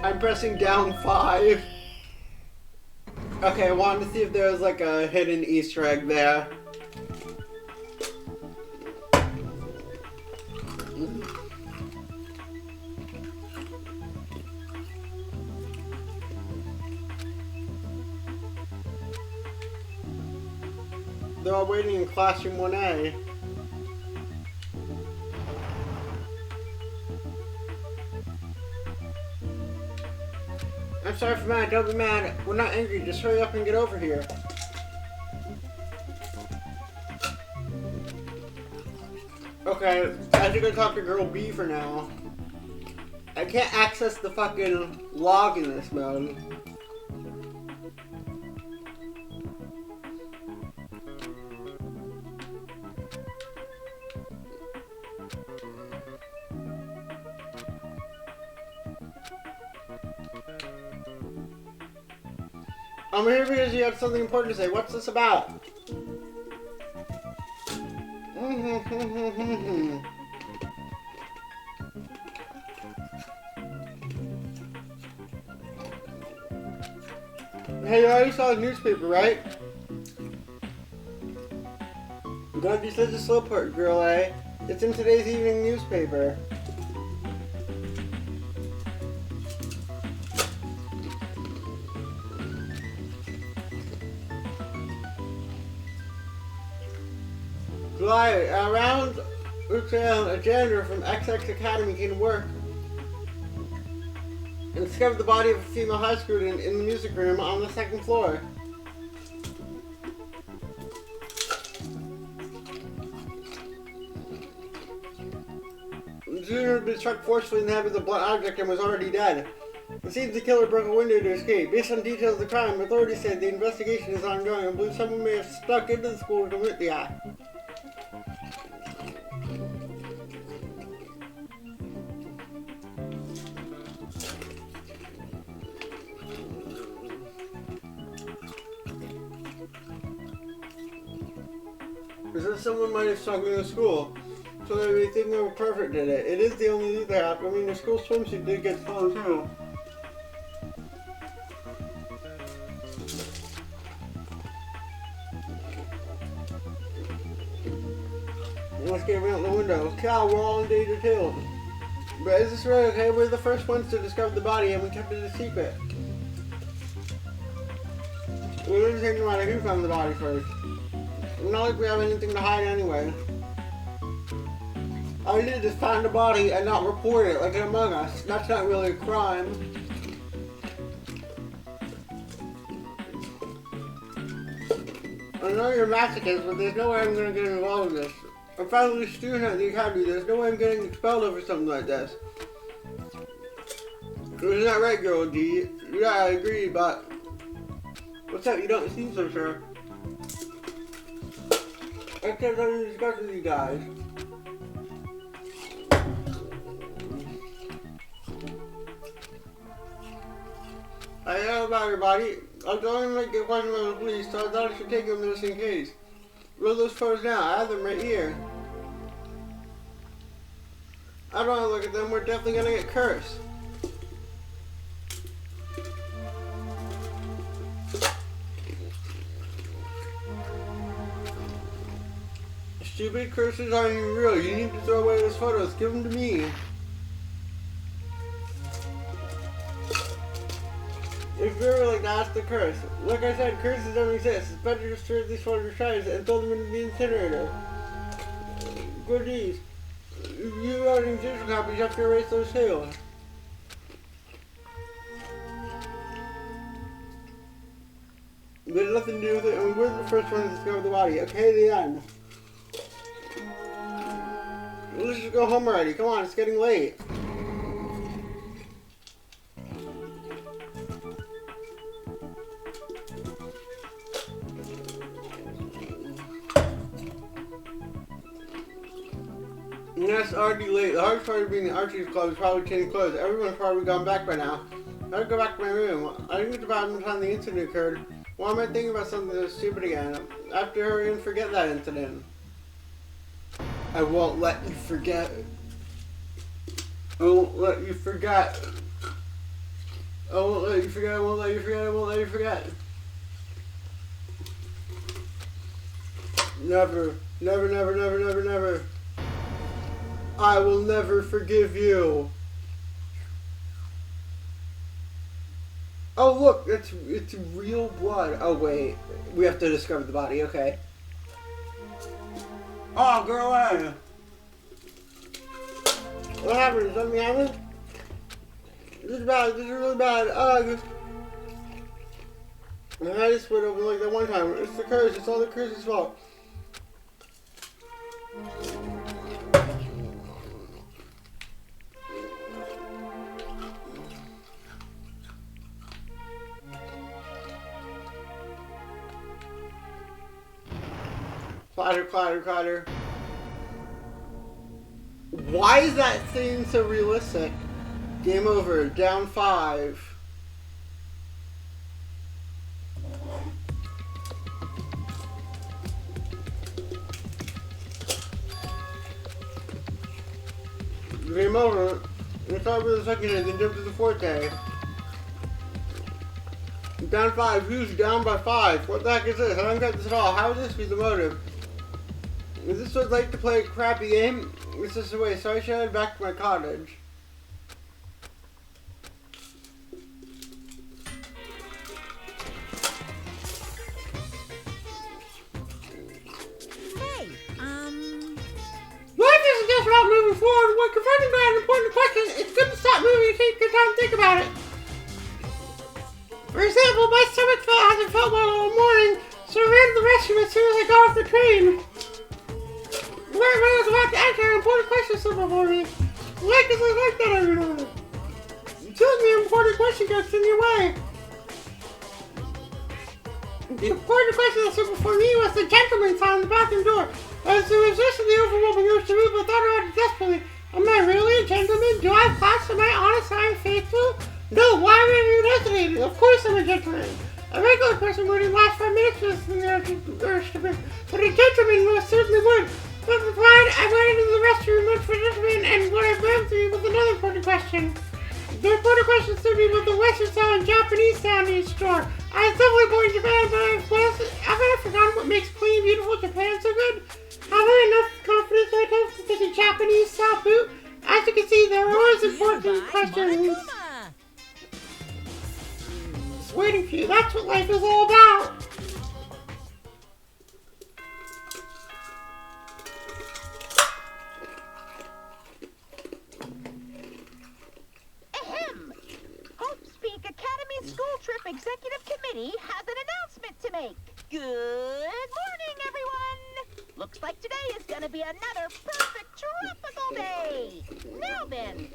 I'm pressing down 5. Okay, I wanted to see if there was like a hidden Easter egg there. They're all waiting in classroom 1A. I'm sorry for mad, don't be mad. We're not angry, just hurry up and get over here. Okay, I have to go talk to girl B for now. I can't access the fucking log in this mode. I'm here because you have something important to say. What's this about? Hey, you already saw the newspaper, right? Don't be such a slowpoke, girl, eh? It's in today's evening newspaper. Around a janitor from XX Academy came to work and discovered the body of a female high school student in the music room on the 2nd floor. The student had been struck forcefully in the head with a blunt object and was already dead. It seems the killer broke a window to escape. Based on details of the crime, authorities say the investigation is ongoing and believe someone may have stuck into the school to commit the act. Because someone might have stuck in the school, so they think they were perfect at it. It is the only lead they have. I mean, the school swimsuit did get stolen too. Let's get out the window. Cow, we're all in danger too. But is this really okay? We're the first ones to discover the body and we kept it a secret. We didn't think no matter who found the body first. It's not like we have anything to hide anyway. All we did is find the body and not report it like in Among Us. That's not really a crime. I know you're a masochist, but there's no way I'm going to get involved in this. I'm finally a student at the academy. There's no way I'm getting expelled over something like this. Isn't that right, girl D? Yeah, I agree, but... What's up? You don't seem so sure. I can't have any discussion with you guys. I know about your body. I was going to make a question about the police, so I thought I should take them just in case. Roll those photos now. I have them right here. I don't want to look at them. We're definitely going to get cursed. Stupid curses aren't even real. You need to throw away those photos. Give them to me. If you're like, that's the curse. Like I said, curses don't exist. It's better to strip these photos trash and throw them into the incinerator. Goodies. If you got any digital copies, you have to erase those too. We had nothing to do with it, and we were the first ones to discover the body. Okay, the end. Let's just go home already. Come on, it's getting late. Yeah, it's already late. The hardest part of being the Archie's Club is probably changing clothes. Everyone's probably gone back by now. I gotta go back to my room. I didn't get about the time the incident occurred. Why am I thinking about something so stupid again? I have to hurry and forget that incident. I won't let you forget. I won't let you forget. I won't let you forget. I won't let you forget. I won't let you forget. Never, never, never, never, never, never. I will never forgive you. Oh look, it's real blood. Oh wait, we have to discover the body. Okay. Oh, go away. What happened? Is something happened? This is bad. This is really bad. Ugh. My head is split open like that one time. It's the curse. It's all the curse's fault. Clatter, clatter, clatter. Why is that thing so realistic? Game over. Down 5. Game over. We thought we were the second day, then jumped to the fourth day. Down 5. Who's down by 5? What the heck is this? I don't get this at all. How would this be the motive? Is this what it's like to play a crappy game? It's just a waste, so I should head back to my cottage. Hey, Life isn't just about moving forward. When confronted by an important question, it's good to stop moving and take your time to think about it. For example, my stomach hasn't felt well all morning, so I ran to the restroom as soon as I got off the train. When I was about to answer an important question simple for me. Why does it like that every night? Telling me an important question gets in your way. The important question that's simple for me was the gentleman sign on the bathroom door. As to resist the overwhelming urge to move, I thought about it desperately. Am I really a gentleman? Do I have class? Am I honest? Am I faithful? No, why am I hesitating? Of course I'm a gentleman. A regular person wouldn't last 5 minutes with the urge to move, but a gentleman most certainly would. With the pride, I went into the restroom, looked for a gentleman, and what I ran through was another important question. The important question stood me with the Western style and Japanese sound in each store. I was definitely born in Japan, but have I forgotten what makes clean, beautiful Japan so good? Have I enough confidence right now to take a Japanese style boot? As you can see, there are always important questions. It's waiting for you. That's what life is all about. Ahem! Hope's Peak Academy School Trip Executive Committee has an announcement to make. Good morning, everyone! Looks like today is gonna be another perfect tropical day. Now then.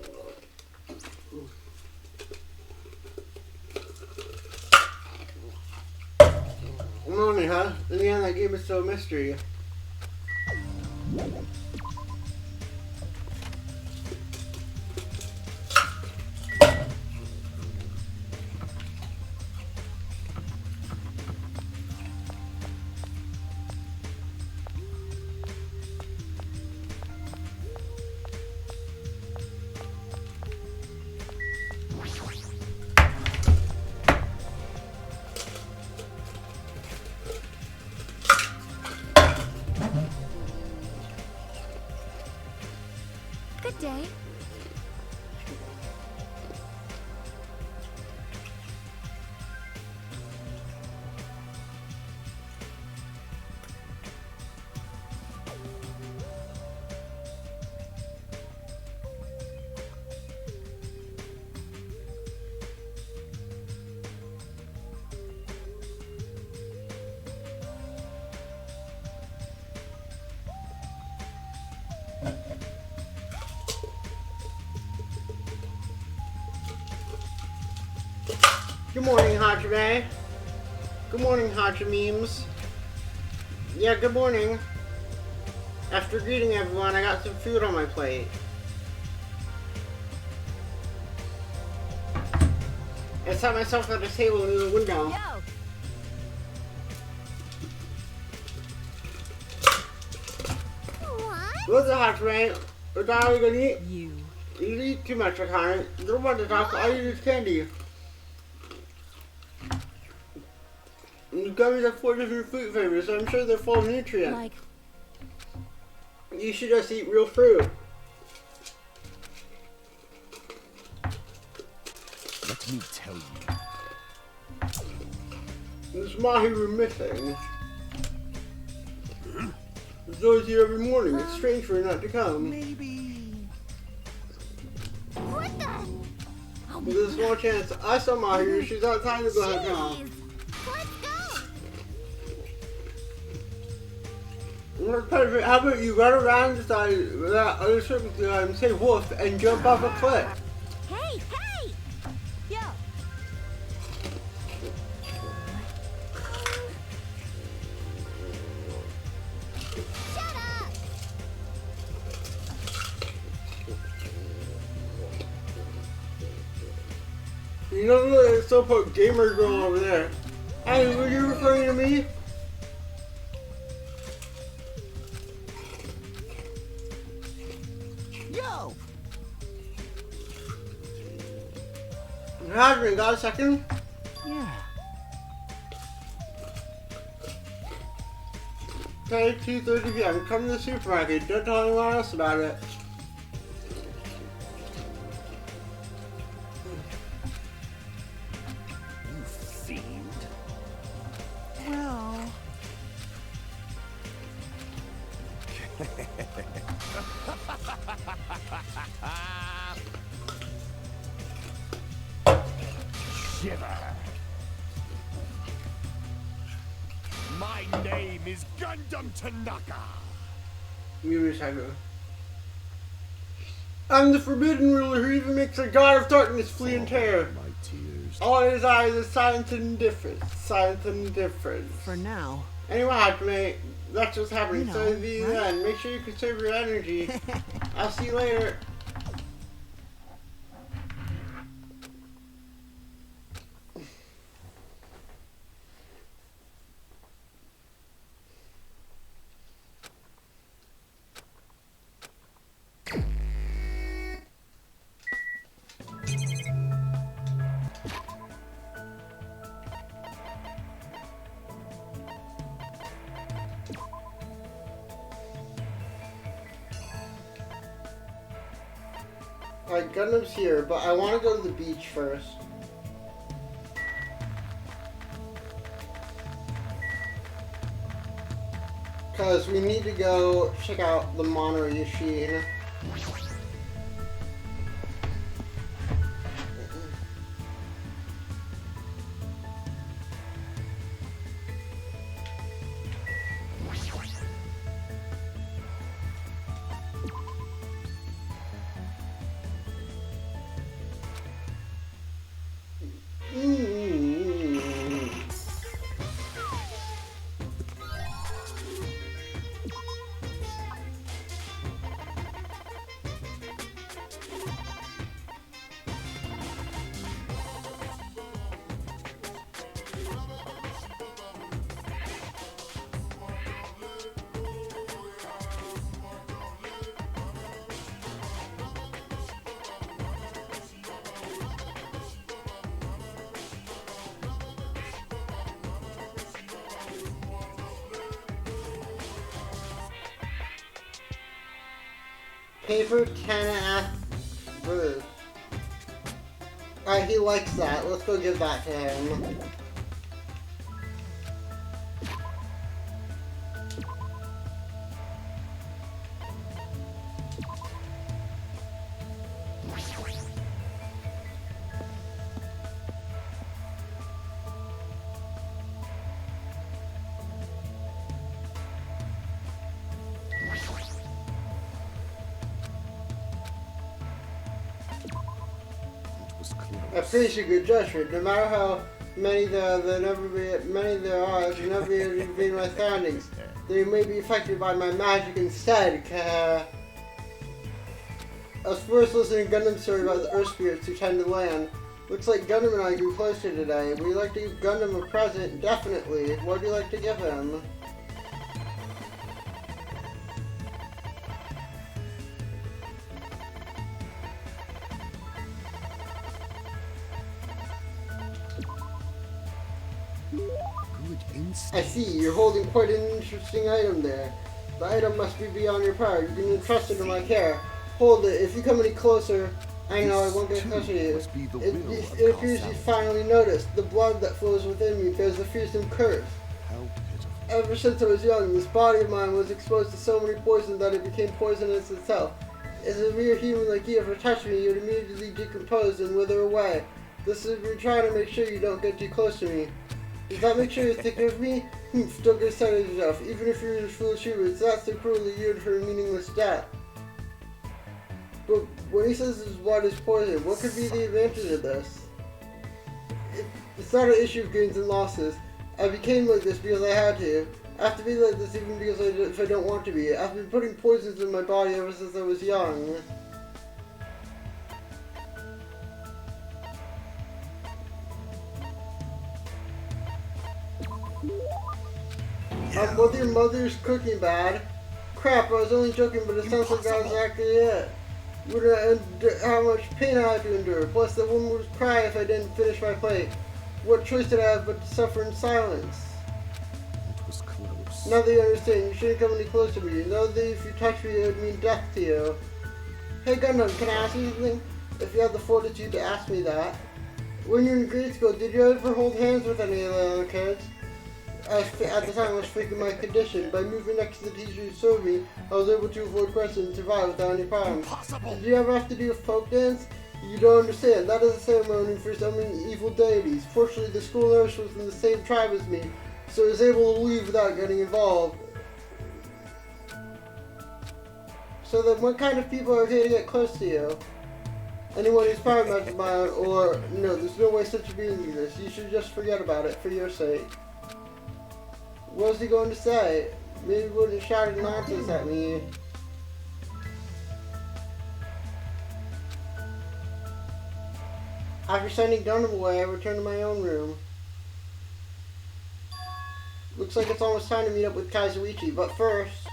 Morning, huh? In the end, that game is still a mystery. Good day. Good morning, Hajime. Good morning, Hajimemes. Yeah, good morning. After greeting everyone, I got some food on my plate. I sat myself at a table near the window. Yo! What? Listen, Hajime, we're not really gonna eat. You. You eat too much, Akane. You don't want to talk, all you eat is candy. You gummies have 4 different fruit flavors, so I'm sure they're full of nutrients. Like, You should just eat real fruit. Let me tell you. This mahiru missing. It's always here every morning. It's strange for her not to come. Maybe. What the? There's a small chance I saw mahiru. She's outside of the hotel. Jeez. Let's go! How about you run around the side without other circumstances, say woof, and jump off a cliff? Hey, hey! Yo! Shut up! You know the so-called gamer girl over there. Hey, were you referring to me? yo! Hajime, got a second? Yeah. Okay, 2:30 p.m. Come to the supermarket. Don't tell anyone else about it. You fiend. Well, Shiver. My name is Gundam Tanaka. Give me a second. I'm the forbidden ruler who even makes a god of darkness flee in terror. My tears. All in his eyes is silence and indifference. Silence and indifference. for now. Anyway, Hajime, that's what's happening. You So know, the right? end. Make sure you conserve your energy. I'll see you later. Alright, Gundam's here, but I want to go to the beach first. Because we need to go check out the Mono Yashin. Paper 10F Blue. Alright, he likes that. Let's go give that to him. It was close. I praise your good judgment. No matter how many there are, there never be my surroundings. They may be affected by my magic instead. I was first listening to Gundam's story about the Earth spirits who tend to land. Looks like Gundam and I grew closer today. Would you like to give Gundam a present? Definitely. What would you like to give him? I see, you're holding quite an interesting item there. The item must be beyond your power. You can entrust it to my care. Hold it. If you come any closer, I know I won't get closer to you. It appears you finally noticed. The blood that flows within me bears a fearsome curse. Ever since I was young, this body of mine was exposed to so many poisons that it became poisonous itself. As a mere human like you, if it touched me, you'd immediately decompose and wither away. This is me trying to make sure you don't get too close to me. Does that make sure you're thinking of me? Don't get excited yourself. Even if you're as full of shivers, that's so cruel that you'd for a meaningless death. But when he says his blood is poison, what could be the advantage of this? It's not an issue of gains and losses. I became like this because I had to. I have to be like this even because if I don't want to be. I've been putting poisons in my body ever since I was young. Was your mother's cooking bad? Crap, I was only joking, but it sounds like that was actually it. How much pain I had to endure. Plus, the woman would cry if I didn't finish my plate. What choice did I have but to suffer in silence? It was close. Now that you understand, you shouldn't come any closer to me. You know that if you touch me, it would mean death to you. Hey Gundam, can I ask you something? If you have the fortitude to ask me that. When you were in grade school, did you ever hold hands with any of the other kids? At the time, I was faking my condition. By moving next to the teacher who served me, I was able to avoid questions and survive without any problems. Impossible. Did you ever have to do a folk dance? You don't understand. That is a ceremony for summoning evil deities. Fortunately, the school nurse was in the same tribe as me, so I was able to leave without getting involved. So then, what kind of people are here to get close to you? Anyone who's power matches my own, or no, there's no way such a being exists. You should just forget about it for your sake. What was he going to say? Maybe he wouldn't have shouted nonsense at me. After sending Gundam away, I returned to my own room. Looks like it's almost time to meet up with Kazuichi, but first...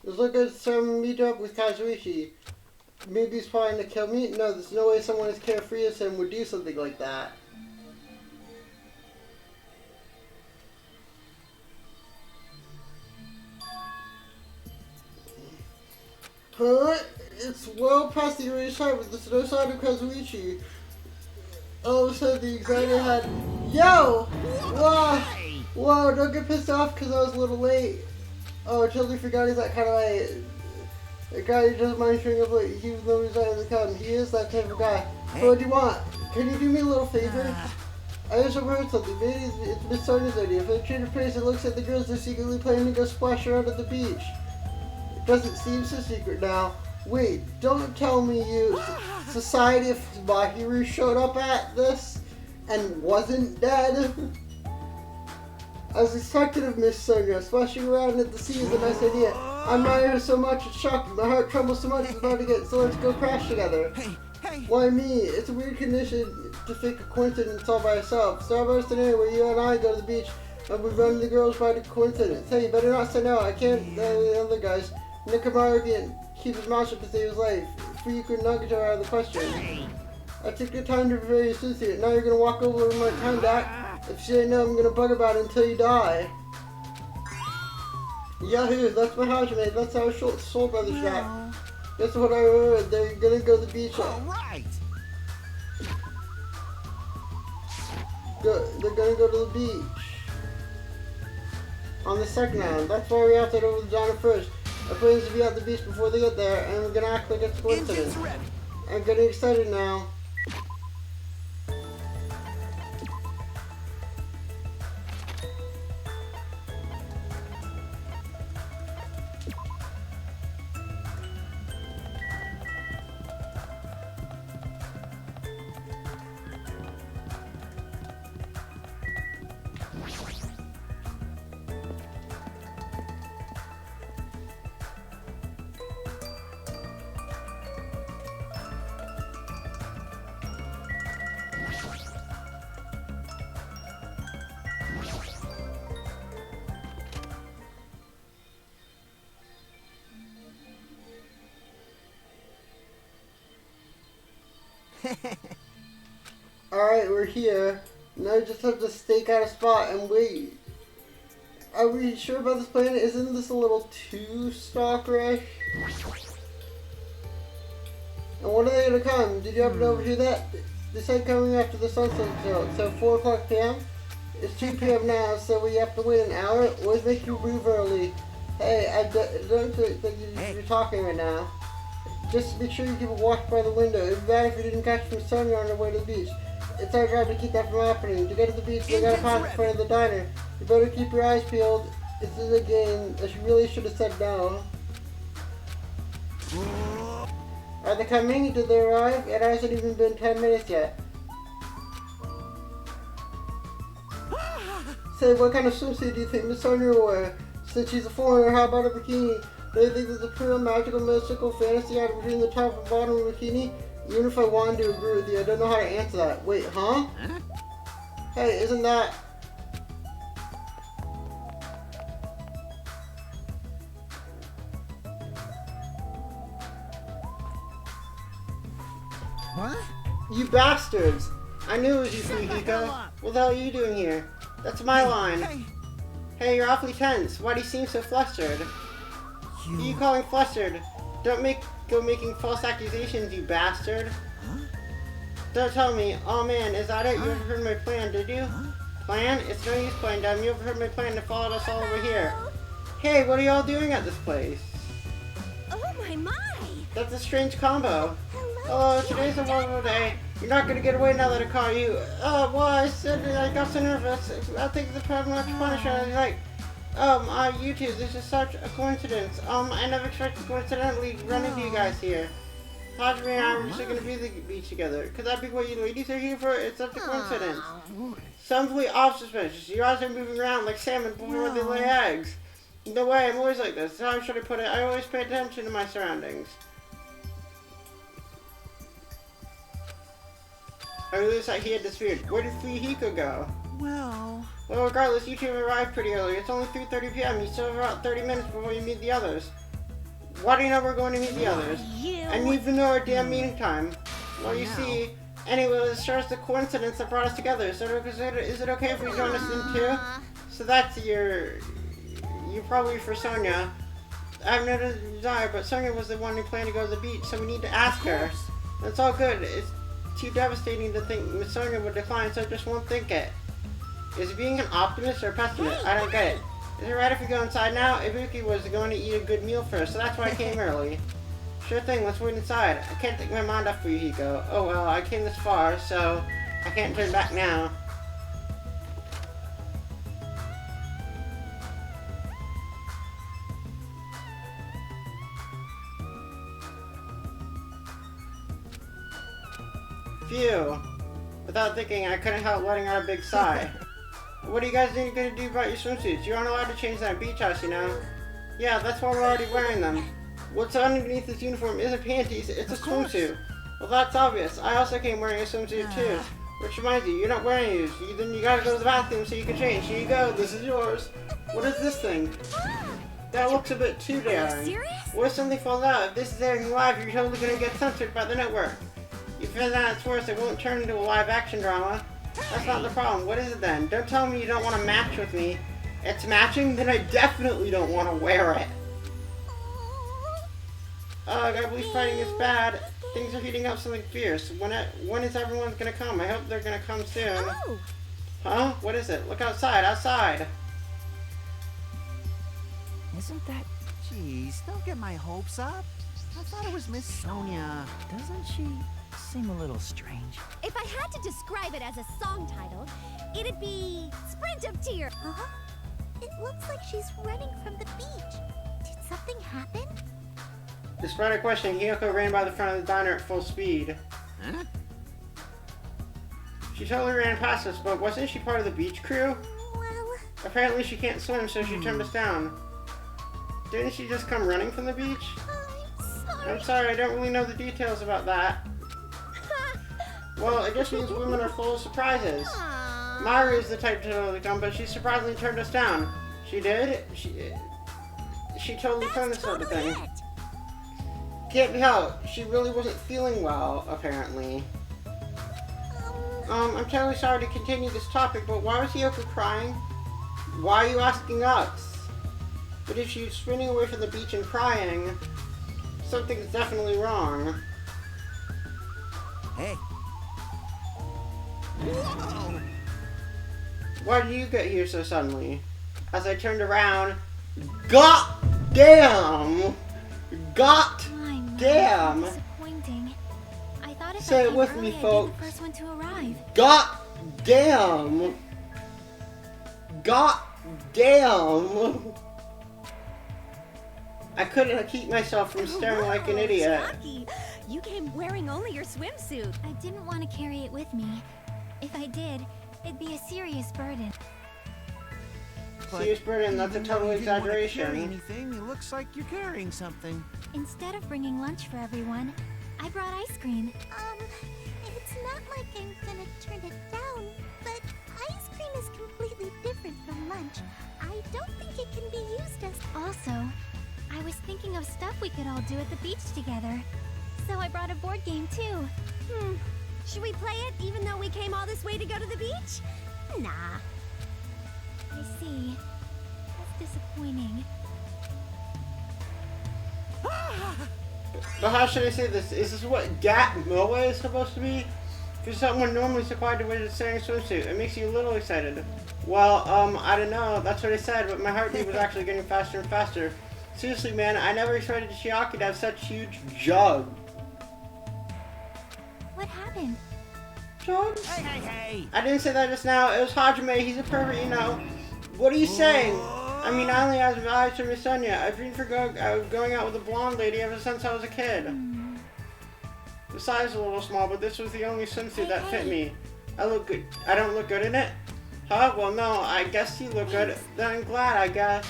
Let's look at some meetup with Kazuichi. Maybe he's planning to kill me? No, there's no way someone as carefree as him would do something like that. Huh? It's well past the earliest time, but there's no sign of Kazuichi. All of a sudden, the examiner had... Yo! Whoa! Whoa, don't get pissed off because I was a little late. Oh, I totally forgot he's that kind of late. A guy who doesn't mind showing up late, even though he's not in the come. He is that type of guy. So what do you want? Can you do me a little favor? I just heard something. Maybe it's Miss Sonia's idea. If I change her place, it looks like the girls are secretly planning to go splash around at the beach. It doesn't seem so secret now. Wait, don't tell me you... Society of Mahiru showed up at this and wasn't dead? I was expecting of Miss Sonia. Splashing around at the sea is a nice idea. I admire her so much, it's shocking. My heart trembles so much, it's about to get, so let's go crash together. Hey. Why me? It's a weird condition to fake a coincidence all by yourself. So how about a scenario where you and I go to the beach and we run the girls by the coincidence? Hey, you better not say no. I can't, the other guys. Nikamaro can't keep his mouth shut to save his life. Fuyuko Nagato are out of the question. I took your time to prepare your associate. Now you're gonna walk over my time back. If you say no, I'm gonna bug about it until you die. Yahoo! That's my housemate. That's our soul brother shop. That's what I heard. They're gonna go to the beach. Alright! They're gonna go to the beach. On the second island. That's why we have to head over the diner first. Our plan is to be at the beach before they get there, and we're gonna act like it's a coincidence. I'm getting excited now. Alright, we're here. Now we just have to stake out a spot and wait. Are we sure about this plan? Isn't this a little too stalkerish? And when are they gonna come? Did you happen to overhear that? They said coming after the sunset show. So 4 o'clock p.m.? It's 2 p.m. now, so we have to wait an hour? Always make you move early. Hey, I don't think you're talking right now. Just make sure you keep a watch by the window. It would be bad if you didn't catch Miss Sonia on her way to the beach. It's our job to keep that from happening. To get to the beach, they gotta pass in front of the diner. You better keep your eyes peeled. This is a game that you really should have said no. Are they coming? Did they arrive? It hasn't even been 10 minutes yet. Say, what kind of swimsuit do you think Miss Sonia will wear? Since she's a foreigner, how about a bikini? Do you think there's a pure magical, mystical fantasy out between the top and bottom of a bikini? Even if I wanted to agree with you, I don't know how to answer that. Wait, huh? Hey, isn't that... What? You bastards! I knew it was you, Fuyuko. What the hell are you doing here? That's my line. Hey, you're awfully tense. Why do you seem so flustered? Who are you calling flustered? Don't go making false accusations, you bastard. Don't tell me. Oh man, is that it? You overheard my plan, did you? Plan? It's no use playing dumb. You overheard my plan to follow us all over here. Hey, what are y'all doing at this place? Oh my! That's a strange combo. Hello, today's a wonderful day. You're not gonna get away now that I call you. Oh, well, I said I got so nervous. I think the problem much punishment. I was like, you two, this is such a coincidence. I never expected to coincidentally run into you guys here. Hajime and I were just gonna be at the beach together. Could that be what you ladies are here for? It's such a coincidence. Simply off suspicious. Your eyes are moving around like salmon before they lay eggs. No way, I'm always like this. How should I put it? I always pay attention to my surroundings. I realized that he had disappeared. Where did Fuyuko go? Well, regardless, you two arrived pretty early. It's only 3:30 p.m. You still have about 30 minutes before you meet the others. Why do you know we're going to meet the others? And even know our damn meeting time. Well, you see, anyway, let's share the coincidence that brought us together. So is it okay if we join us in too? So that's you're probably for Sonia. I have no desire, but Sonia was the one who planned to go to the beach, so we need to ask her. That's all good. It's too devastating to think Miss Sonia would decline, so I just won't think it. Is being an optimist or a pessimist? I don't get it. Is it right if we go inside now? Ibuki was going to eat a good meal first, so that's why I came early. Sure thing, let's wait inside. I can't take my mind off Hiko. Oh well, I came this far, so I can't turn back now. Phew. Without thinking, I couldn't help letting out a big sigh. What are you guys going to do about your swimsuits? You aren't allowed to change that in beach house, you know? Yeah, that's why we're already wearing them. What's underneath this uniform isn't panties, it's a swimsuit. Well, that's obvious. I also came wearing a swimsuit too. Which reminds you, you're not wearing these. Then you gotta go to the bathroom so you can change. Here you go, this is yours. What is this thing? That looks a bit too daring. What if something falls out? If this is airing live, you're totally gonna get censored by the network. If that's worse, it won't turn into a live action drama. That's not the problem. What is it then? Don't tell me you don't want to match with me. It's matching? Then I definitely don't want to wear it. Ugh, I believe fighting is bad. Things are heating up something fierce. When is everyone gonna come? I hope they're gonna come soon. Oh. Huh? What is it? Look outside, outside. Isn't that... Jeez, don't get my hopes up. I thought it was Miss Sonia. Doesn't she seem a little strange? If I had to describe it as a song title, it'd be Sprint of Tears. Huh? It looks like she's running from the beach. Did something happen? Despite her question, Hiko ran by the front of the diner at full speed. Huh? She totally ran past us, but wasn't she part of the beach crew? Well... Apparently she can't swim, so she turned us down. Didn't she just come running from the beach? I'm sorry, I don't really know the details about that. Well, it just means women are full of surprises. Aww. Mahiru is the type to totally come, but she surprisingly turned us down. She did? She totally turned this sort of thing. Can't be helped. She really wasn't feeling well, apparently. I'm terribly sorry to continue this topic, but why was Hiko crying? Why are you asking us? But if she's sprinting away from the beach and crying, something's definitely wrong. Hey. Whoa! Why did you get here so suddenly? As I turned around, God damn! God damn! Disappointing. I thought if Say I it came with early, me, I'd be folks. the first one to arrive. God damn! God damn! I couldn't keep myself from staring like an idiot. Jackie, you came wearing only your swimsuit. I didn't want to carry it with me. If I did, it'd be a serious burden. Serious burden, that's a total You didn't want to carry exaggeration. anything. It looks like you're carrying something. Instead of bringing lunch for everyone, I brought ice cream. It's not like I'm gonna turn it down, but ice cream is completely different from lunch. I don't think it can be used as... Also, I was thinking of stuff we could all do at the beach together. So I brought a board game too. Should we play it even though we came all this way to go to the beach? Nah. I see. That's disappointing. But how should I say this? Is this what Dat Moa is supposed to be? For someone normally supplied to wear the same swimsuit, it makes you a little excited. Well, I don't know, that's what I said, but my heartbeat was actually getting faster and faster. Seriously, man, I never expected Chiaki to have such huge jugs. What happened? Jugs? Hey, hey, hey! I didn't say that just now, it was Hajime, he's a pervert, you know. What are you saying? I mean, I only have eyes for Miss Sonia. I've dreamed for going out with a blonde lady ever since I was a kid. The size is a little small, but this was the only swimsuit that fit me. I look good. I don't look good in it? Huh? Well, no, I guess you look good. Then I'm glad, I guess.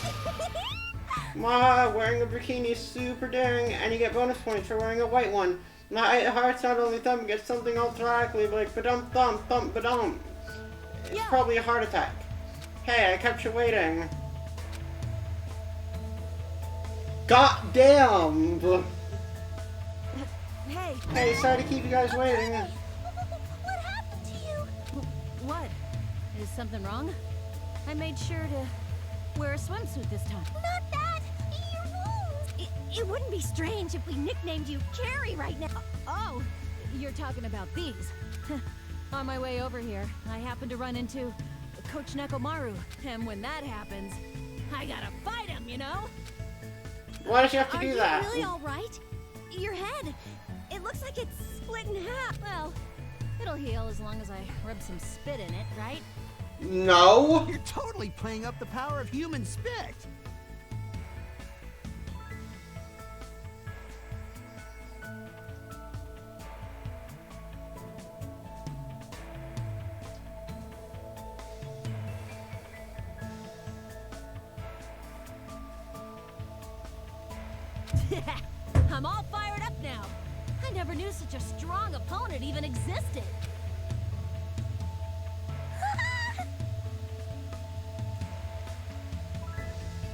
Ma, wearing a bikini is super daring, and you get bonus points for wearing a white one. My heart's not only thumping, it's something automatically like ba-dum thump thump ba-dum. It's probably a heart attack. Hey, I kept you waiting. God damn! Hey! Hey, sorry to keep you guys waiting. What happened to you? What? Is something wrong? I made sure to wear a swimsuit this time. Not that! Your wounds! It wouldn't be strange if we nicknamed you Carrie right now. Oh, you're talking about these. On my way over here, I happened to run into Coach Nekomaru, and when that happens... I gotta fight him, you know? Why does she have to do that? Are you really alright? Your head, it looks like it's split in half. Well, it'll heal as long as I rub some spit in it, right? No! You're totally playing up the power of human spit. I'm all fired up now. I never knew such a strong opponent even existed.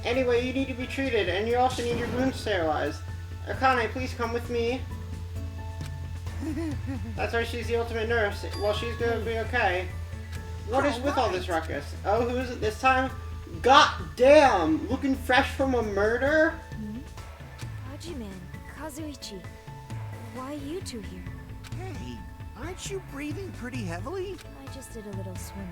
Anyway, you need to be treated, and you also need your wounds sterilized. Akane, please come with me. That's why she's the ultimate nurse. Well, she's gonna be okay. What is with all this ruckus? Oh, who is it this time? God damn! Looking fresh from a murder? Hajiman, Kazuichi, why you two here? Hey, aren't you breathing pretty heavily? I just did a little swimming.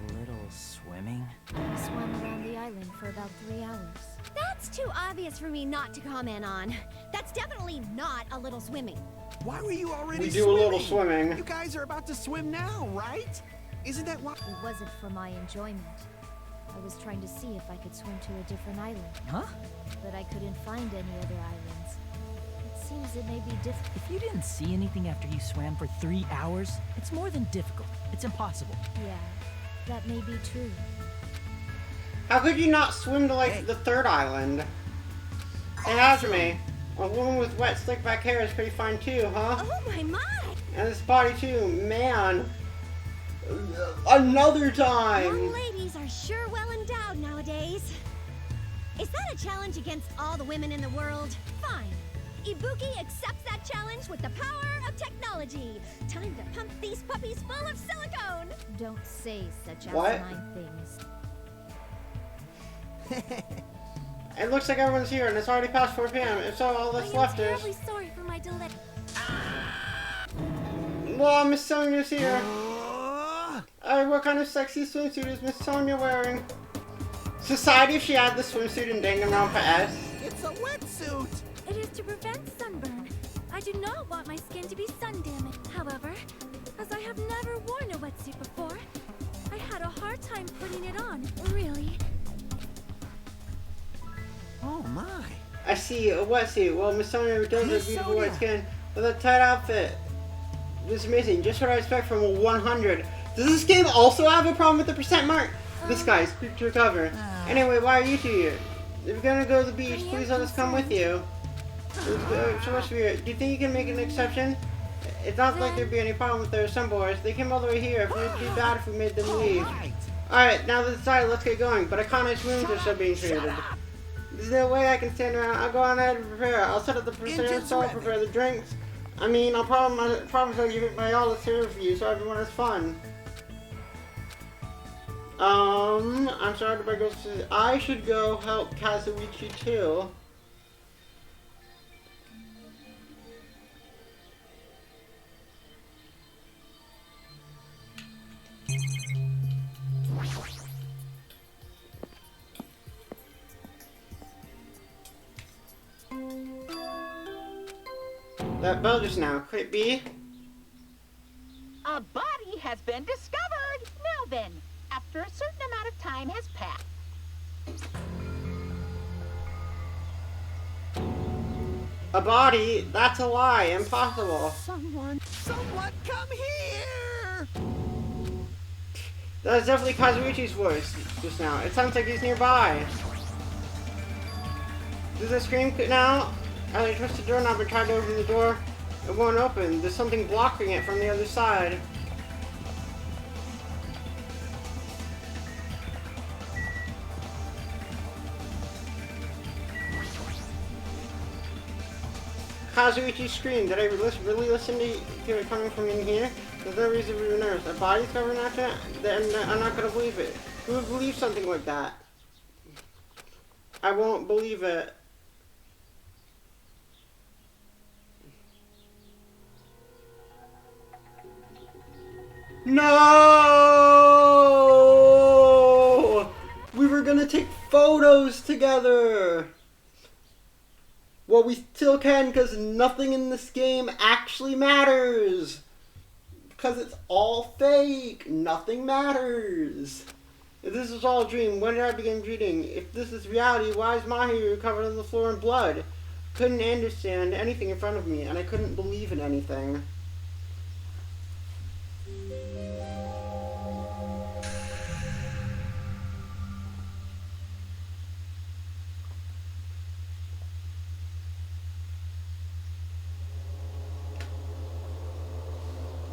A little swimming? I swam around the island for about 3 hours. That's too obvious for me not to comment on. That's definitely not a little swimming. Why were you already We do a little swimming. You guys are about to swim now, right? Isn't that what? It wasn't for my enjoyment. I was trying to see if I could swim to a different island. Huh? But I couldn't find any other islands. It seems it may be difficult. If you didn't see anything after you swam for 3 hours, it's more than difficult. It's impossible. Yeah, that may be true. How could you not swim to, like, the third island? Hey, Hajime, a woman with wet, slick-back hair is pretty fine too, huh? Oh my! And this body too, man. Another time! Young ladies are sure well endowed nowadays. Is that a challenge against all the women in the world? Fine. Ibuki accepts that challenge with the power of technology. Time to pump these puppies full of silicone. Don't say such asinine things. It looks like everyone's here, and it's already past 4 p.m. If so, all that's left is... I'm terribly sorry for my delay. Well, Miss Sonia's here. What kind of sexy swimsuit is Miss Sonia wearing? Society if she had the swimsuit in Danganronpa S. It's a wetsuit. It is to prevent sunburn. I do not want my skin to be sun damaged. However, as I have never worn a wetsuit before, I had a hard time putting it on. Really? Oh my. I see, a wetsuit. Well, Miss Sonia does have beautiful white skin with a tight outfit. This is amazing. Just what I expect from a 100. Does this game also have a problem with the percent mark? This guy's quick to recover. Anyway, why are you two here? If you're gonna go to the beach, please let us come with you. It's supposed to be here. Do you think you can make an exception? It's not like there'd be any problem with their some boys. They came all the way here. It would be bad if we made them leave. Alright, now that's decided, let's get going. But Akane's wounds are still being treated. There's no way I can stand around. I'll go on ahead and prepare. I'll set up the prepared stall, prepare the drinks. I mean, I'll promise I'll give it my all to serve for you so everyone has fun. I'm sorry if I go to... I should go help Kazuichi too. That bell just now, could it be? A body has been discovered! Now then, after a certain amount of time has passed. A body? That's a lie. Impossible. Someone come here! That was definitely Kazuichi's voice just now. It sounds like he's nearby. Does it scream now? I twisted the doorknob and tried to open the door. It won't open. There's something blocking it from the other side. Kazuichi screamed. Did I really listen to it coming from in here? There's no reason to be nervous. A body's covering after that? Then I'm not gonna believe it. Who would believe something like that? I won't believe it. No! We were gonna take photos together. Well, we still can because nothing in this game actually matters. Because it's all fake. Nothing matters. If this is all a dream, when did I begin dreaming? If this is reality, why is Mahiru covered on the floor in blood? Couldn't understand anything in front of me, and I couldn't believe in anything.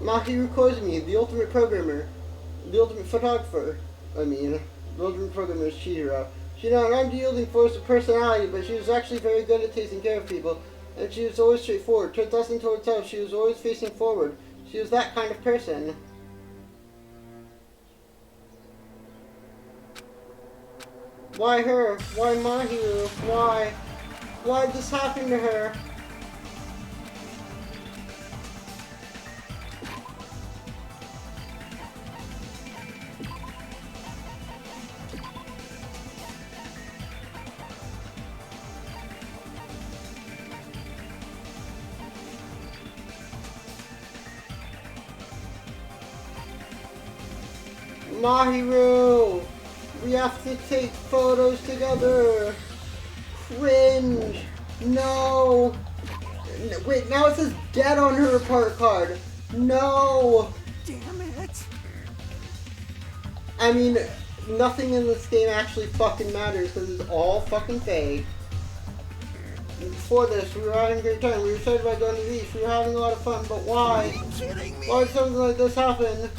Mahiru Kozumi, the ultimate programmer, the ultimate photographer, the ultimate programmer is Chihiro. She had an unyielding force of personality, but she was actually very good at taking care of people, and she was always straightforward. Towards us and towards herself, she was always facing forward. She was that kind of person. Why her? Why Mahiru? Why? Why did this happen to her? Mahiru! We have to take photos together! Cringe! No! Wait, now it says dead on her report card! No! Damn it! I mean, nothing in this game actually fucking matters because it's all fucking fake. Before this, we were having a great time. We were excited about going to the beach. We were having a lot of fun, but why? Are you kidding me? Why did something like this happen?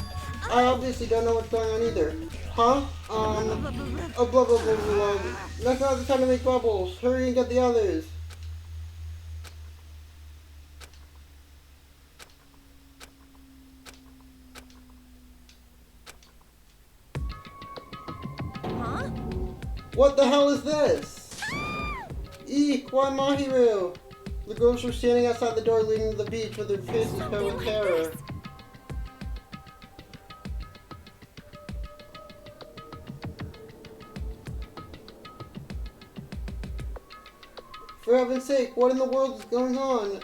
I obviously don't know what's going on either. Huh? Blah blah blah blah. That's not the time to make bubbles. Hurry and get the others. Huh? What the hell is this? Eek, why Mahiru? The girls were standing outside the door leading to the beach with their faces covered with terror. For heaven's sake, what in the world is going on?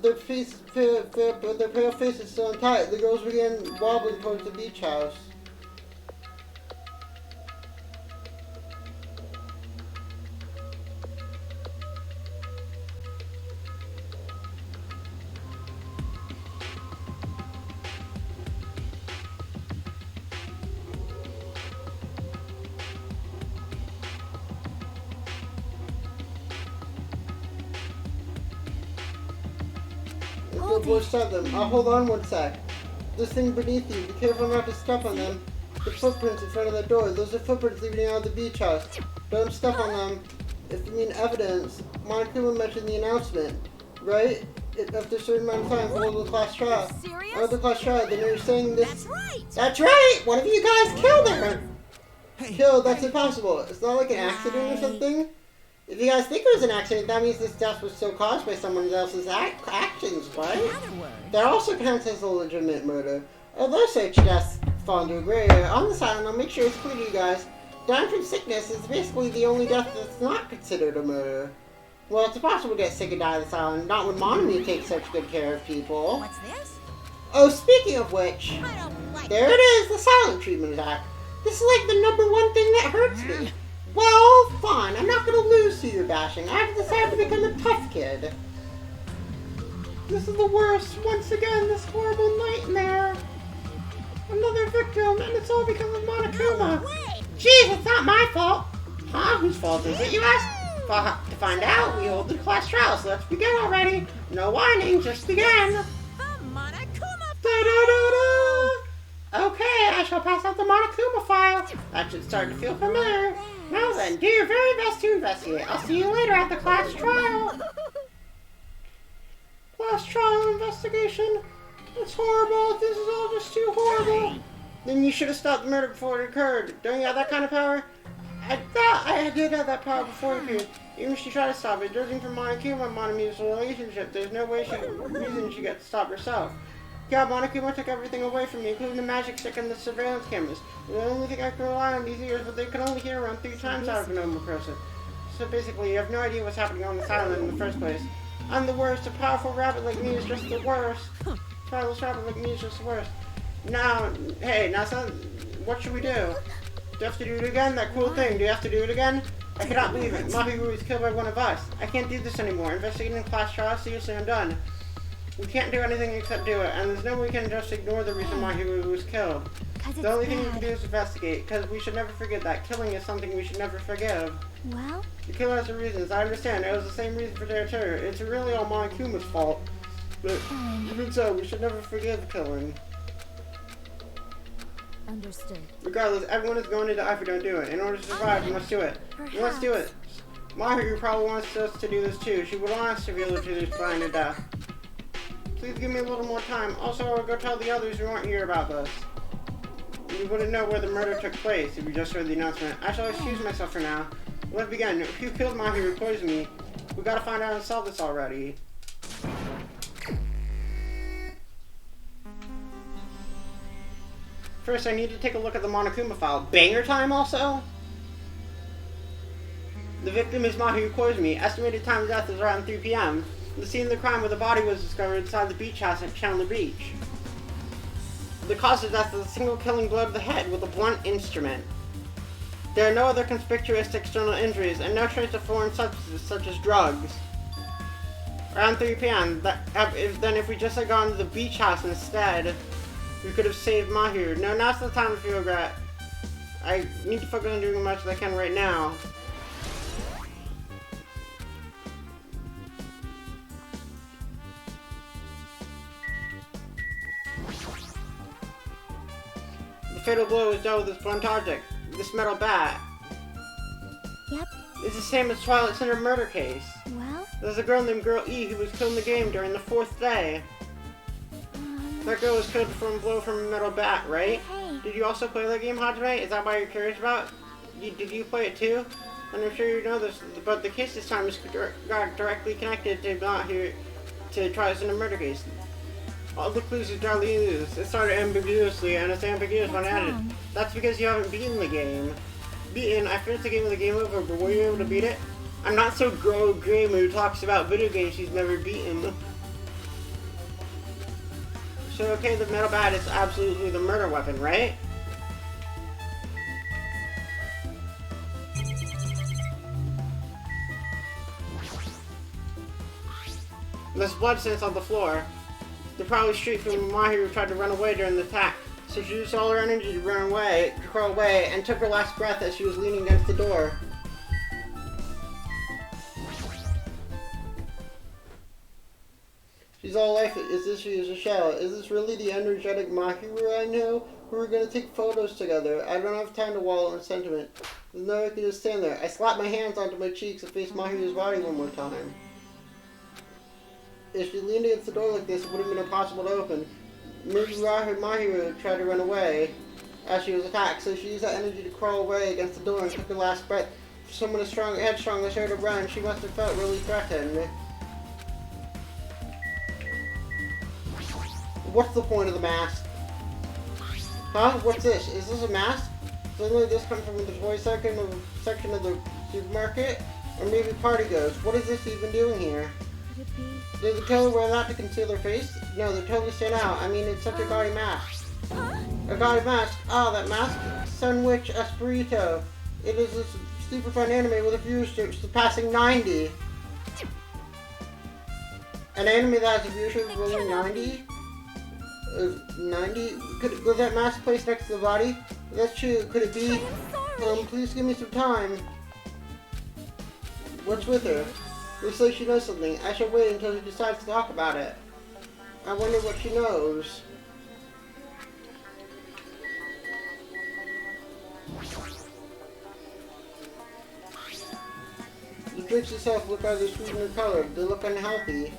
Their pale faces still untied. The girls began wobbling towards the beach house. The boy stopped them. Hold on one sec. This thing beneath you. Be careful not to step on them. The footprints in front of the door. Those are footprints leading out of the beach house. Don't step on them. If you mean evidence, Monokuma mentioned the announcement, right? After a certain amount of time, below the class trial. Serious? After the class trial, then you're saying this. That's right! That's right! One of you guys killed her! Hey, Killed, that's impossible. It's not like an accident or something? If you guys think it was an accident, that means this death was still caused by someone else's actions, right? In other words, That also counts as a legitimate murder. Although such deaths fall into a gray area, on this island, I'll make sure it's clear to you guys. Dying from sickness is basically the only death that's not considered a murder. Well, it's impossible to get sick and die on this island, not when Monomi takes such good care of people. what's this? Oh, speaking of which, I don't like there it is, the silent treatment attack. This is like the #1 thing that hurts me. Well, fine, I'm not gonna lose to your bashing. I've decided to become a tough kid. This is the worst. Once again, this horrible nightmare. Another victim, and it's all because of Monokuma. Jeez, it's not my fault. Huh? Whose fault is it, you ask? To find out, we hold the class trial, so let's begin already. No whining, just begin. The Monokuma Da-da-da-da. Okay, I shall pass out the Monokuma file. That should start to feel familiar. Now then, do your very best to investigate. I'll see you later at the class trial. Class trial investigation. It's horrible. This is all just too horrible. Then you should have stopped the murder before it occurred. Don't you have that kind of power? I thought I did have that power before it appeared. Even if she tried to stop it, judging from Monokuma and Monomi's relationship, there's no reason she got to stop herself. God, Monokuma took everything away from me, including the magic stick and the surveillance cameras. The only thing I can rely on these ears, but they can only hear around 3 times out of a normal person. So basically, you have no idea what's happening on this island in the first place. I'm the worst. A powerful rabbit like me is just the worst. Powerless rabbit like me is just the worst. Now, hey, now son, what should we do? Do you have to do it again? That cool thing, do you have to do it again? I cannot believe it. Mahiru was killed by one of us. I can't do this anymore. Investigating class trial, seriously, I'm done. We can't do anything except do it, and there's no way we can just ignore the reason Mahiru was killed. The only thing we can do is investigate, because we should never forget that killing is something we should never forgive. Well? The killer has the reasons. I understand. It was the same reason for their terror. It's really all Monokuma's fault. But even so, we should never forgive killing. Understood. Regardless, everyone is going to die if we don't do it. In order to survive, we must do it. We must do it. Mahiru probably wants us to do this too. She would want us to reveal the truth blind to death. Please give me a little more time. Also, I will go tell the others who aren't here about this. You wouldn't know where the murder took place if you just heard the announcement. I shall excuse myself for now. Let's begin. Who killed Mahiru poisoned me? We gotta find out and solve this already. First, I need to take a look at the Monokuma file. Banger time also? The victim is Mahiru Koizumi. Estimated time of death is around 3 p.m. The scene of the crime where the body was discovered inside the beach house at Chandler Beach. The cause of death is a single killing blow to the head with a blunt instrument. There are no other conspicuous external injuries and no trace of foreign substances such as drugs. Around 3 p.m. If we just had gone to the beach house instead, we could have saved Mahiru. No, now's the time to feel regret. I need to focus on doing as much as I can right now. The fatal blow was dealt with this blunt object, this metal bat. Yep. It's the same as Twilight Center murder case. Well? There's a girl named Girl E who was killed in the game during the 4th day. That girl was killed from a blow from a metal bat, right? Hey. Did you also play that game, Hajime? Is that why you're curious about? Did you play it too? And I'm sure you know this, but the case this time is directly connected to Mahiru, to Twilight Center murder case. All the clues are darkly used. It started ambiguously, and it's ambiguous when added. That's because you haven't beaten the game. I finished the game with the game over, but were you able to beat it? I'm not so Graham who talks about video games she's never beaten. So okay, the metal bat is absolutely the murder weapon, right? There's blood stains on the floor. They're probably straight from Mahiru tried to run away during the attack. So she used all her energy to run away, to crawl away, and took her last breath as she was leaning against the door. She's all life as if she is a shell. Is this really the energetic Mahiru I know? We're gonna take photos together. I don't have time to wallow in sentiment. There's no way I can just stand there. I slapped my hands onto my cheeks and faced Mahiru's body one more time. If she leaned against the door like this, it would have been impossible to open. Maybe Mahiru tried to run away as she was attacked, so she used that energy to crawl away against the door and took her last breath. For someone as headstrong as her to run, she must have felt really threatened. What's the point of the mask? Huh? What's this? Is this a mask? Suddenly this comes from the toy section of the supermarket? Or maybe party ghosts. What is this even doing here? Could it be? Does the killer wear that to conceal their face? No, they totally stand out. I mean, it's such a gaudy mask. A gaudy mask. Ah, that mask. Sunwitch Espirito. It is this super fun anime with a viewership surpassing 90. An anime that has a viewership of only 90? 90? Was that mask placed next to the body? That's true. Could it be? Please give me some time. What's with her? Looks like she knows something. I should wait until she decides to talk about it. I wonder what she knows. The drinks itself look either sweet or colored. They look unhealthy.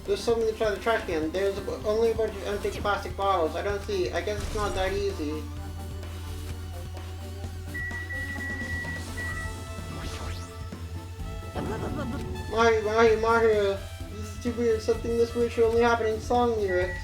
There's something to try the trash can. There's only a bunch of empty plastic bottles. I don't see. I guess it's not that easy. Mahiru, this is too weird. Something this weird should only happen in song lyrics.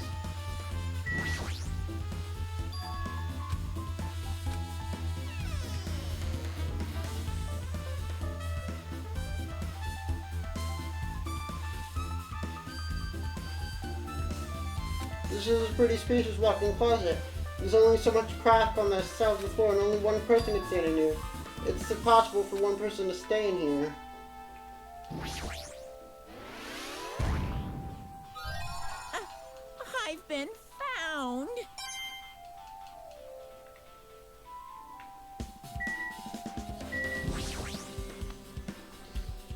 This is a pretty spacious walk-in closet. There's only so much crack on the side of the floor and only one person can stand in here. It's impossible for one person to stay in here. I've been found.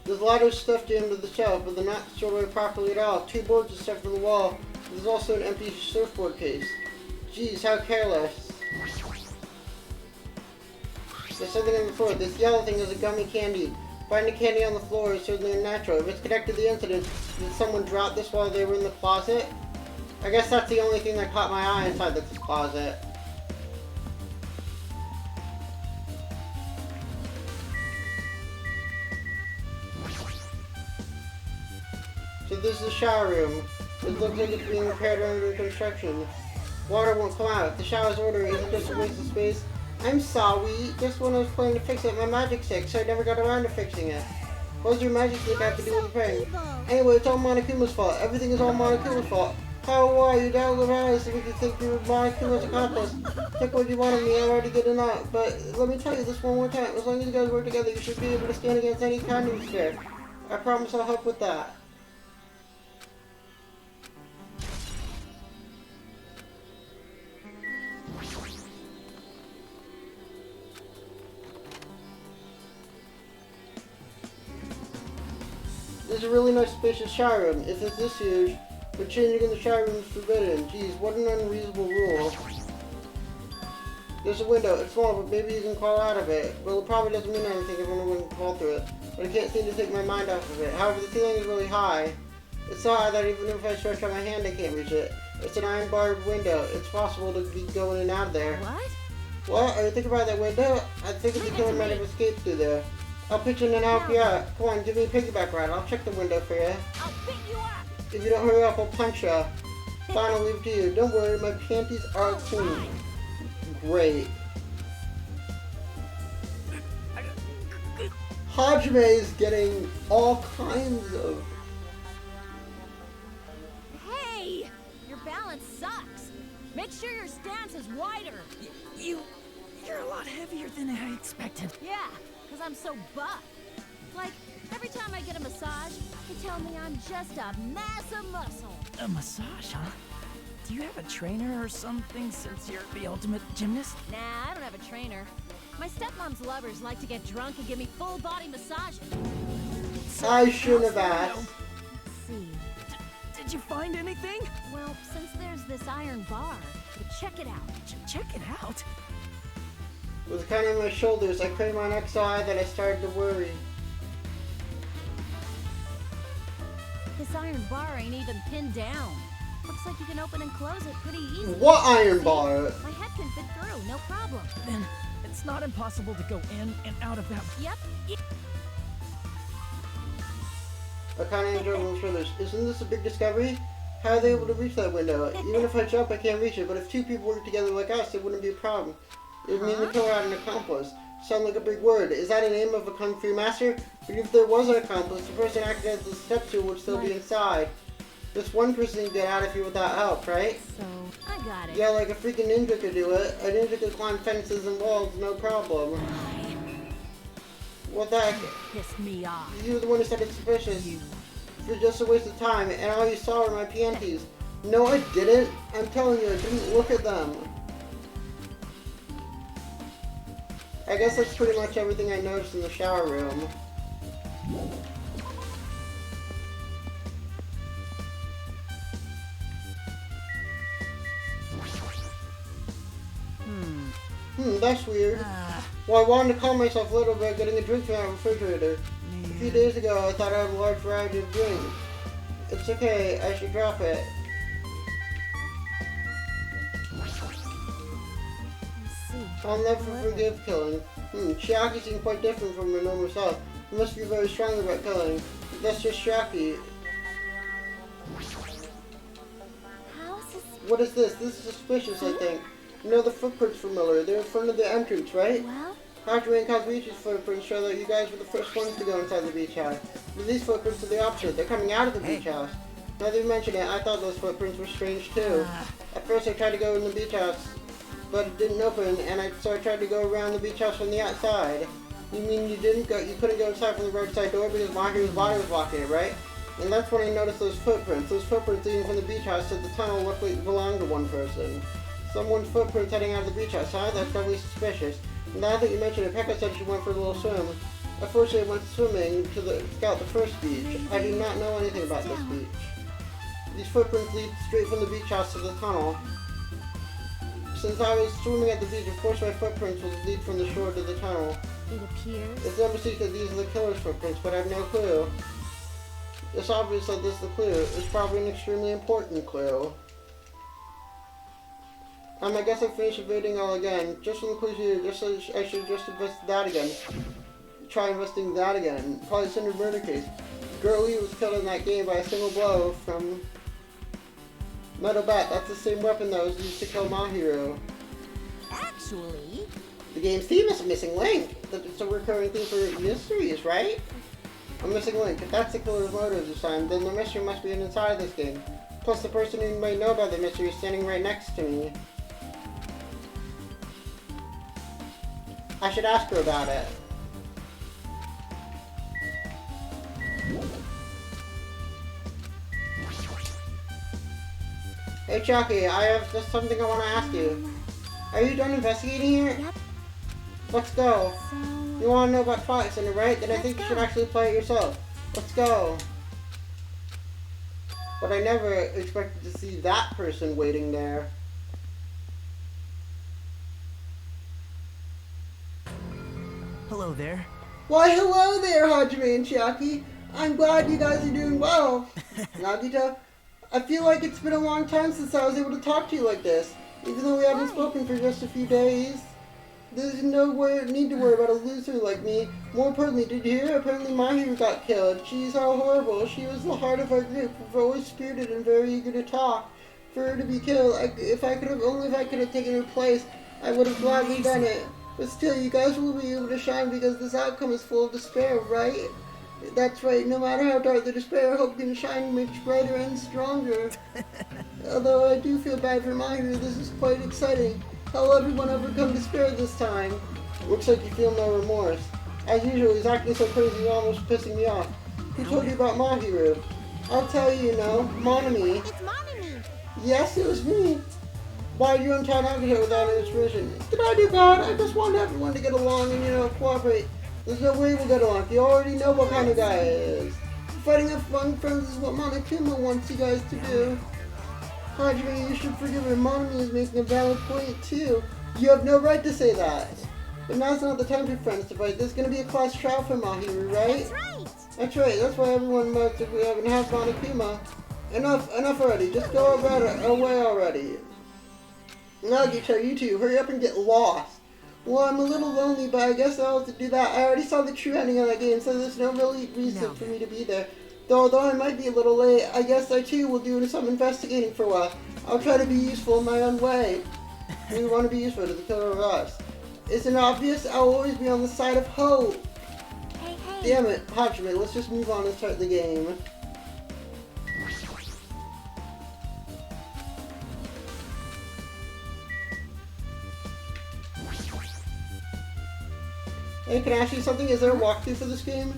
There's ladders stuffed into the shelf, but they're not stored away properly at all. 2 boards are stuck to the wall. There's also an empty surfboard case. Jeez, how careless. There's something on the floor. This yellow thing is a gummy candy. Finding candy on the floor is certainly unnatural. If it's connected to the incident, did someone drop this while they were in the closet? I guess that's the only thing that caught my eye inside this closet. So this is the shower room. It looks like it's being repaired or under construction. Water won't come out. The shower's order isn't just a waste of space. I'm sorry. Just when I was planning to fix it, my magic stick, so I never got around to fixing it. What does your magic stick have to do with repairing? Anyway, it's all Monokuma's fault. Everything is all Monokuma's fault. How are you down the rise so we can think you're Monokuma's accomplice? Take what you want of me, I'm already good enough. But let me tell you this one more time. As long as you guys work together, you should be able to stand against any kind of despair. I promise I'll help with that. This is a really nice spacious shower room. If it's this huge, but changing in the shower room is forbidden. Jeez, what an unreasonable rule. There's a window. It's small, but maybe you can crawl out of it. Well, it probably doesn't mean anything if anyone can crawl through it. But I can't seem to take my mind off of it. However, the ceiling is really high. It's so high that even if I stretch out my hand, I can't reach it. It's an iron barred window. It's possible to be going in and out of there. What? What? Are you thinking about that window? I think the killer might have escaped through there. I'll pitch in and help you out. Come on, give me a piggyback ride. I'll check the window for you. I'll pick you up. If you don't hurry up, I'll punch you. Fine, I'll leave it to you. Don't worry, my panties are clean. Great. Hajime is getting all kinds of... Hey! Your balance sucks. Make sure your stance is wider. You're a lot heavier than I expected. Yeah, because I'm so buff. Like, every time I get a massage, they tell me I'm just a mass of muscle. A massage, huh? Do you have a trainer or something since you're the ultimate gymnast? Nah, I don't have a trainer. My stepmom's lovers like to get drunk and give me full-body massages. I shouldn't have asked. Let's see. Did you find anything? Well, since there's this iron bar, check it out. Check it out? With a kind of my shoulders, I craned my neck so high that I started to worry. This iron bar ain't even pinned down. Looks like you can open and close it pretty easy. What iron bar? My head can fit through, no problem. Then it's not impossible to go in and out of that. Yep. I kind of enjoyed my shoulders. Isn't this a big discovery? How are they able to reach that window? Even if I jump, I can't reach it. But if 2 people work together like us, it wouldn't be a problem. It would mean the killer had an accomplice. Sound like a big word. Is that a name of a kung fu master? But if there was an accomplice, the person acting as the step stool would still be inside. This one person can get out of here without help, right? So, I got it. Yeah, like a freaking ninja could do it. A ninja could climb fences and walls, no problem. What the heck? Pissed me off. You were the one who said it's suspicious. You're just a waste of time, and all you saw were my panties. No, I didn't. I'm telling you, I didn't look at them. I guess that's pretty much everything I noticed in the shower room. That's weird. Well, I wanted to calm myself a little bit getting a drink from that refrigerator. A few days ago, I thought I had a large variety of drinks. It's okay, I should drop it. I'll never forgive killing. Shiaki seems quite different from her normal self. He must be very strong about killing. That's just Shiaki. What is this? This is suspicious, I think. You know the footprints from Miller. They're in front of the entrance, right? Well, Hajime and Kazuichi's footprints show that you guys were the first ones to go inside the beach house. But these footprints are the opposite. They're coming out of the beach house. Now that you mention it, I thought those footprints were strange too. At first I tried to go in the beach house, but it didn't open, and so I tried to go around the beach house from the outside. You mean you couldn't go inside from the roadside door because Mahiru's body was blocking it, right? And that's when I noticed those footprints. Those footprints leading from the beach house to the tunnel looked like it belonged to one person. Someone's footprints heading out of the beach house, huh? That's probably suspicious. Now that you mention it, Pekka said she went for a little swim. Unfortunately, I went swimming to scout the first beach. I do not know anything about this beach. These footprints lead straight from the beach house to the tunnel. Since I was swimming at the beach, of course my footprints will lead from the shore to the tunnel. it appears. It's never secret these are the killer's footprints, but I have no clue. It's obvious that this is the clue. It's probably an extremely important clue. I guess I finished evading all again. Just for the clues here, I should just invest that again. Try investing that again. Probably send a murder case. Girlie was killed in that game by a single blow from Metal Bat. That's the same weapon that was used to kill Mahiru. Actually, The game's theme is a missing link. It's a recurring theme for mysteries, right? A missing link. If that's the killer's motive this time, then the mystery must be inside this game. Plus, the person who might know about the mystery is standing right next to me. I should ask her about it. Hey Chucky, I have just something I want to ask you. Are you done investigating here? Yep. Let's go. So, You want to know about Twilight Center, right? Then I Let's think you go. should actually play it yourself. Let's go. But I never expected to see that person waiting there. Hello there. Why, hello there, Hajime and Chiaki. I'm glad you guys are doing well. Nagito, I feel like it's been a long time since I was able to talk to you like this, even though we haven't spoken for just a few days. There's no need to worry about a loser like me. More importantly, did you hear? Apparently Mahiru got killed. She's how horrible. She was the heart of our group. We're always spirited and very eager to talk. For her to be killed, if I could have taken her place, I would have gladly done it. But still, you guys will be able to shine because this outcome is full of despair, right? That's right, no matter how dark the despair, hope can shine much brighter and stronger. Although I do feel bad for Mahiru, this is quite exciting. How will everyone overcome despair this time? Looks like you feel no remorse. As usual, he's acting so crazy you're almost pissing me off. Who told you about Mahiru? I'll tell you, Monami. it's Monami. Yes, it was me. Why did you untie Nagito without his permission? Did I do bad? I just want everyone to get along and, cooperate. There's no way we'll get along. You already know what kind of guy he is. Fighting among friends is what Monokuma wants you guys to do. Hajime, you should forgive her. Monami is making a valid point, too. You have no right to say that. But now's not the time for friends to fight. There's going to be a class trial for Mahiru, right? That's right. That's right. That's why everyone must if we haven't had Monokuma. Enough already. Just go about it away already. Nagito, you two, hurry up and get lost. Well, I'm a little lonely, but I guess I'll have to do that. I already saw the true ending of that game, so there's no really reason for me to be there. Although I might be a little late, I guess I too will do some investigating for a while. I'll try to be useful in my own way. We want to be useful to the killer of us. Isn't it obvious? I'll always be on the side of hope. Hey. Damn it, Hajime, let's just move on and start the game. Hey, can I ask you something? Is there a walkthrough for this game?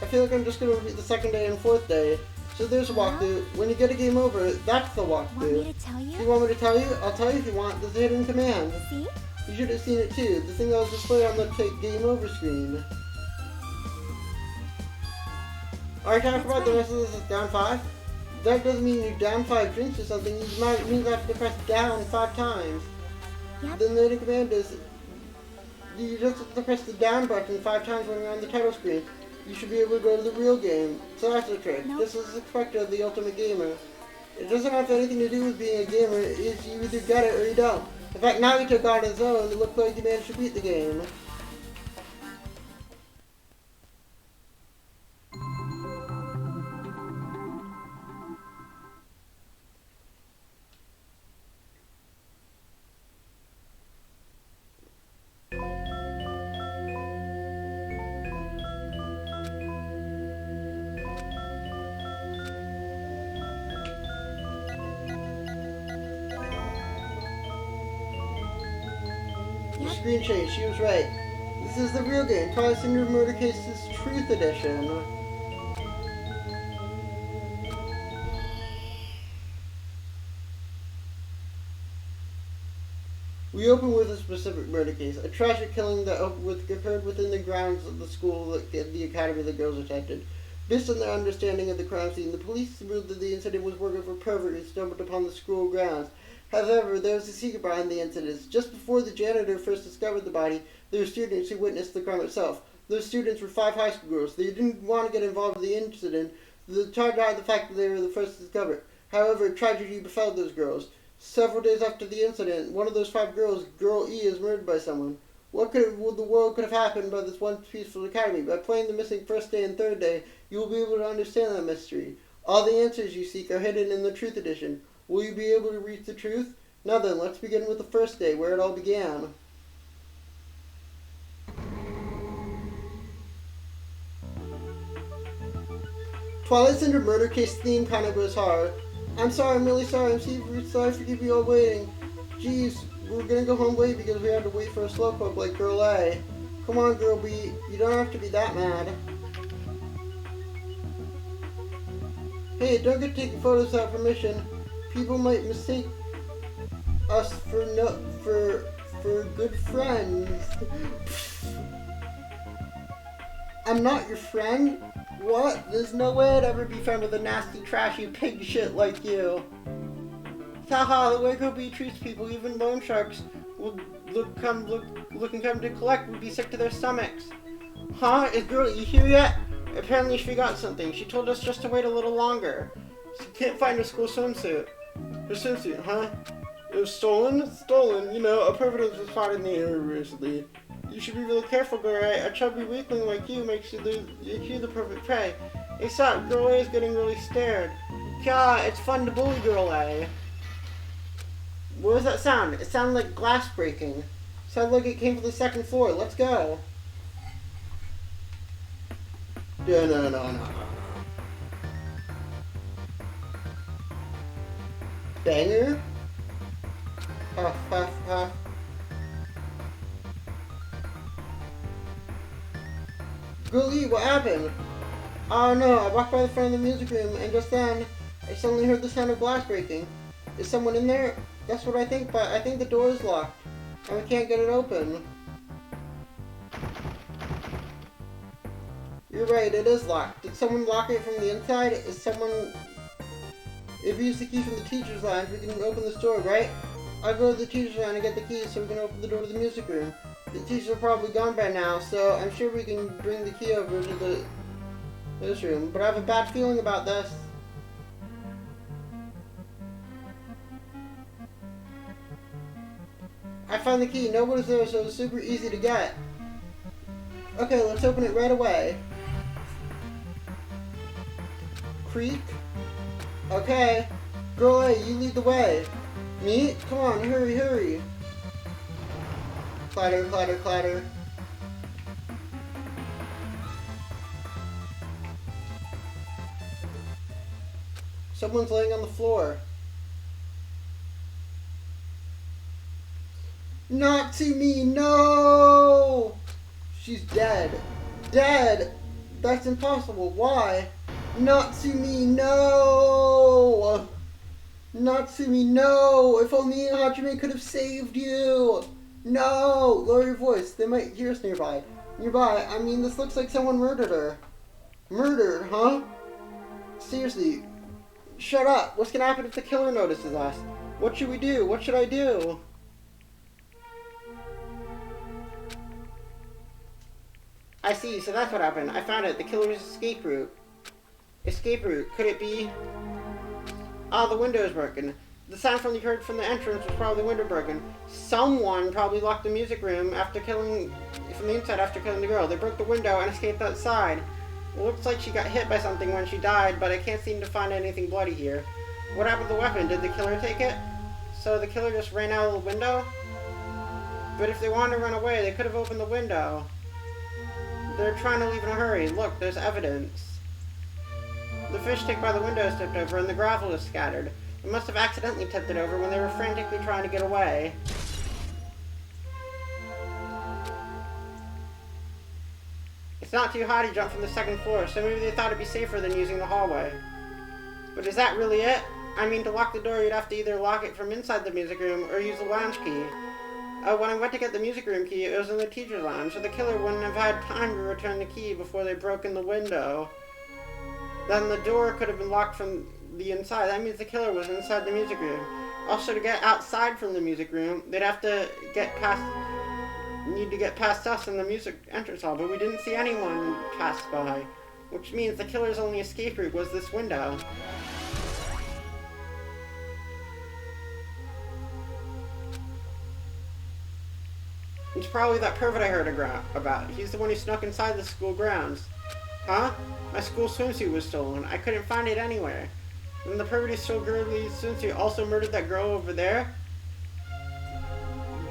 I feel like I'm just going to repeat the second day and fourth day. So there's a walkthrough. When you get a game over, that's the walkthrough. Want me to tell you? You want me to tell you? I'll tell you if you want. There's a hidden command. See? You should have seen it too. The thing that was displayed on the game over screen. Alright, talk about the rest of this as down 5. That doesn't mean you're down 5 drinks or something. It means you have to press down 5 times. Yep. Then the hidden command is you just have to press the down button 5 times when you're on the title screen. You should be able to go to the real game. So that's the trick. Nope. This is expected of the ultimate gamer. It doesn't have anything to do with being a gamer. It's you either get it or you don't. In fact, Nagito got his own. It looked like he managed to beat the game. The screen changed. She was right. This is the real game. Twilight Syndrome Murder Cases Truth Edition. We open with a specific murder case, a tragic killing that occurred within the grounds of the school, the academy the girls attended. Based on their understanding of the crime scene, the police ruled that the incident was work of a pervert who stumbled upon the school grounds. However, there was a secret behind the incident. Just before the janitor first discovered the body, there were students who witnessed the crime itself. Those students were 5 high school girls. They didn't want to get involved in the incident. They tried to hide the fact that they were the first to discover it. However, tragedy befell those girls. Several days after the incident, one of those 5 girls, Girl E, is murdered by someone. What the world could have happened by this one peaceful academy? By playing the missing first day and third day, you will be able to understand that mystery. All the answers you seek are hidden in the Truth Edition. Will you be able to reach the truth? Now then, let's begin with the first day, where it all began. Twilight Syndrome murder case theme kind of goes hard. I'm sorry, I'm really sorry. I'm sorry for keeping you all waiting. Jeez, we're gonna go home late because we had to wait for a slowpoke like Girl A. Come on, Girl B. You don't have to be that mad. Hey, don't get taking photos without permission. People might mistake us for good friends. I'm not your friend? What? There's no way I'd ever be friends with a nasty, trashy pig shit like you. Haha, the way Girl B treats people, even loan sharks will come to collect would be sick to their stomachs. Huh? Is Girl E here yet? Apparently she forgot something. She told us just to wait a little longer. She can't find her school swimsuit. Her swimsuit, huh? It was stolen? Stolen. You know, a pervert was spotted in the area recently. You should be really careful, Girl A. A chubby weakling like you makes you the perfect prey. Hey, stop. Girl A is getting really scared. God, it's fun to bully Girl A. What was that sound? It sounded like glass breaking. It sounded like it came from the second floor. Let's go. No. Banger? Huff, huff, huff. Girl E, what happened? Oh no, I walked by the front of the music room and just then, I suddenly heard the sound of glass breaking. Is someone in there? That's what I think, but I think the door is locked and we can't get it open. You're right, it is locked. Did someone lock it from the inside? If we use the key from the teacher's lounge, we can open this door, right? I'll go to the teacher's lounge and get the key so we can open the door to the music room. The teachers are probably gone by now, so I'm sure we can bring the key over to this room. But I have a bad feeling about this. I found the key. Nobody's there, so it's super easy to get. Okay, let's open it right away. Creak. Okay. Girl A, you lead the way. Me? Come on, hurry, hurry. Clatter, clatter, clatter. Someone's laying on the floor. Not to me, no! She's dead. Dead! That's impossible. Why? Not to me, no! Not to me, no! If only Hajime could have saved you! No! Lower your voice. They might hear us nearby. Nearby? I mean, this looks like someone murdered her. Murdered, huh? Seriously. Shut up. What's gonna happen if the killer notices us? What should we do? What should I do? I see, so that's what happened. I found it. The killer's escape route. Escape route. Could it be? Ah, the window is broken. The sound you heard from the entrance was probably the window broken. Someone probably locked the music room from the inside after killing the girl. They broke the window and escaped outside. It looks like she got hit by something when she died, but I can't seem to find anything bloody here. What happened to the weapon? Did the killer take it? So the killer just ran out of the window? But if they wanted to run away, they could have opened the window. They're trying to leave in a hurry. Look, there's evidence. The fish tank by the window is tipped over and the gravel is scattered. They must have accidentally tipped it over when they were frantically trying to get away. It's not too high to jump from the second floor, so maybe they thought it'd be safer than using the hallway. But is that really it? I mean, to lock the door, you'd have to either lock it from inside the music room or use the lounge key. When I went to get the music room key, it was in the teacher's lounge, so the killer wouldn't have had time to return the key before they broke in the window. Then the door could have been locked from the inside. That means the killer was inside the music room. Also, to get outside from the music room, they'd have to get past us in the music entrance hall, but we didn't see anyone pass by, which means the killer's only escape route was this window. It's probably that pervert I heard about. He's the one who snuck inside the school grounds. Huh? My school swimsuit was stolen. I couldn't find it anywhere. And the pervert who stole Girlie's swimsuit also murdered that girl over there?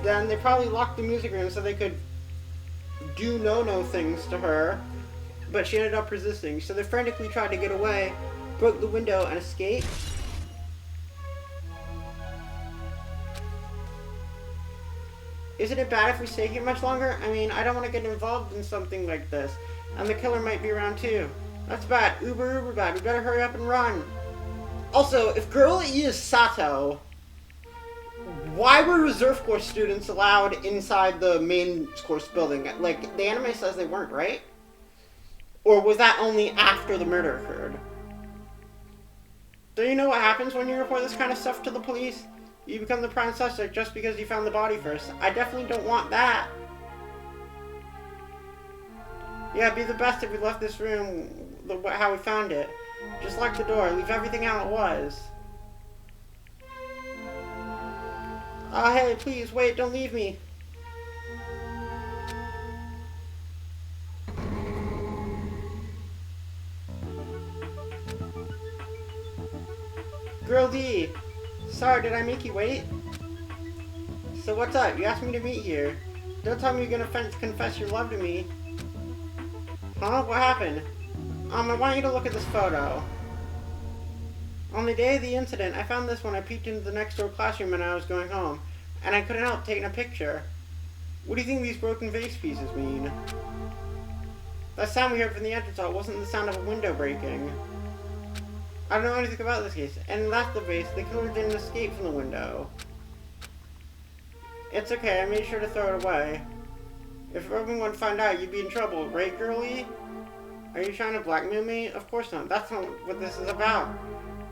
Then they probably locked the music room so they could do no-no things to her. But she ended up resisting. So they frantically tried to get away, broke the window, and escaped. Isn't it bad if we stay here much longer? I mean, I don't want to get involved in something like this. And the killer might be around too. That's bad. Uber bad. We better hurry up and run. Also, if Girlie is Sato, why were Reserve Course students allowed inside the main course building? Like, the anime says they weren't, right? Or was that only after the murder occurred? Do you know what happens when you report this kind of stuff to the police? You become the prime suspect just because you found the body first. I definitely don't want that. Yeah, it'd be the best if we left this room how we found it. Just lock the door. Leave everything how it was. Oh, hey, please, wait, don't leave me. Girl D, sorry, did I make you wait? So what's up? You asked me to meet here. Don't tell me you're gonna confess your love to me. Huh? What happened? I want you to look at this photo. On the day of the incident, I found this when I peeked into the next door classroom when I was going home, and I couldn't help taking a picture. What do you think these broken vase pieces mean? That sound we heard from the entrance hall wasn't the sound of a window breaking. I don't know anything about this case, and that's the vase. The killer didn't escape from the window. It's okay, I made sure to throw it away. If everyone found out, you'd be in trouble, right, Girlie? Are you trying to blackmail me? Of course not. That's not what this is about.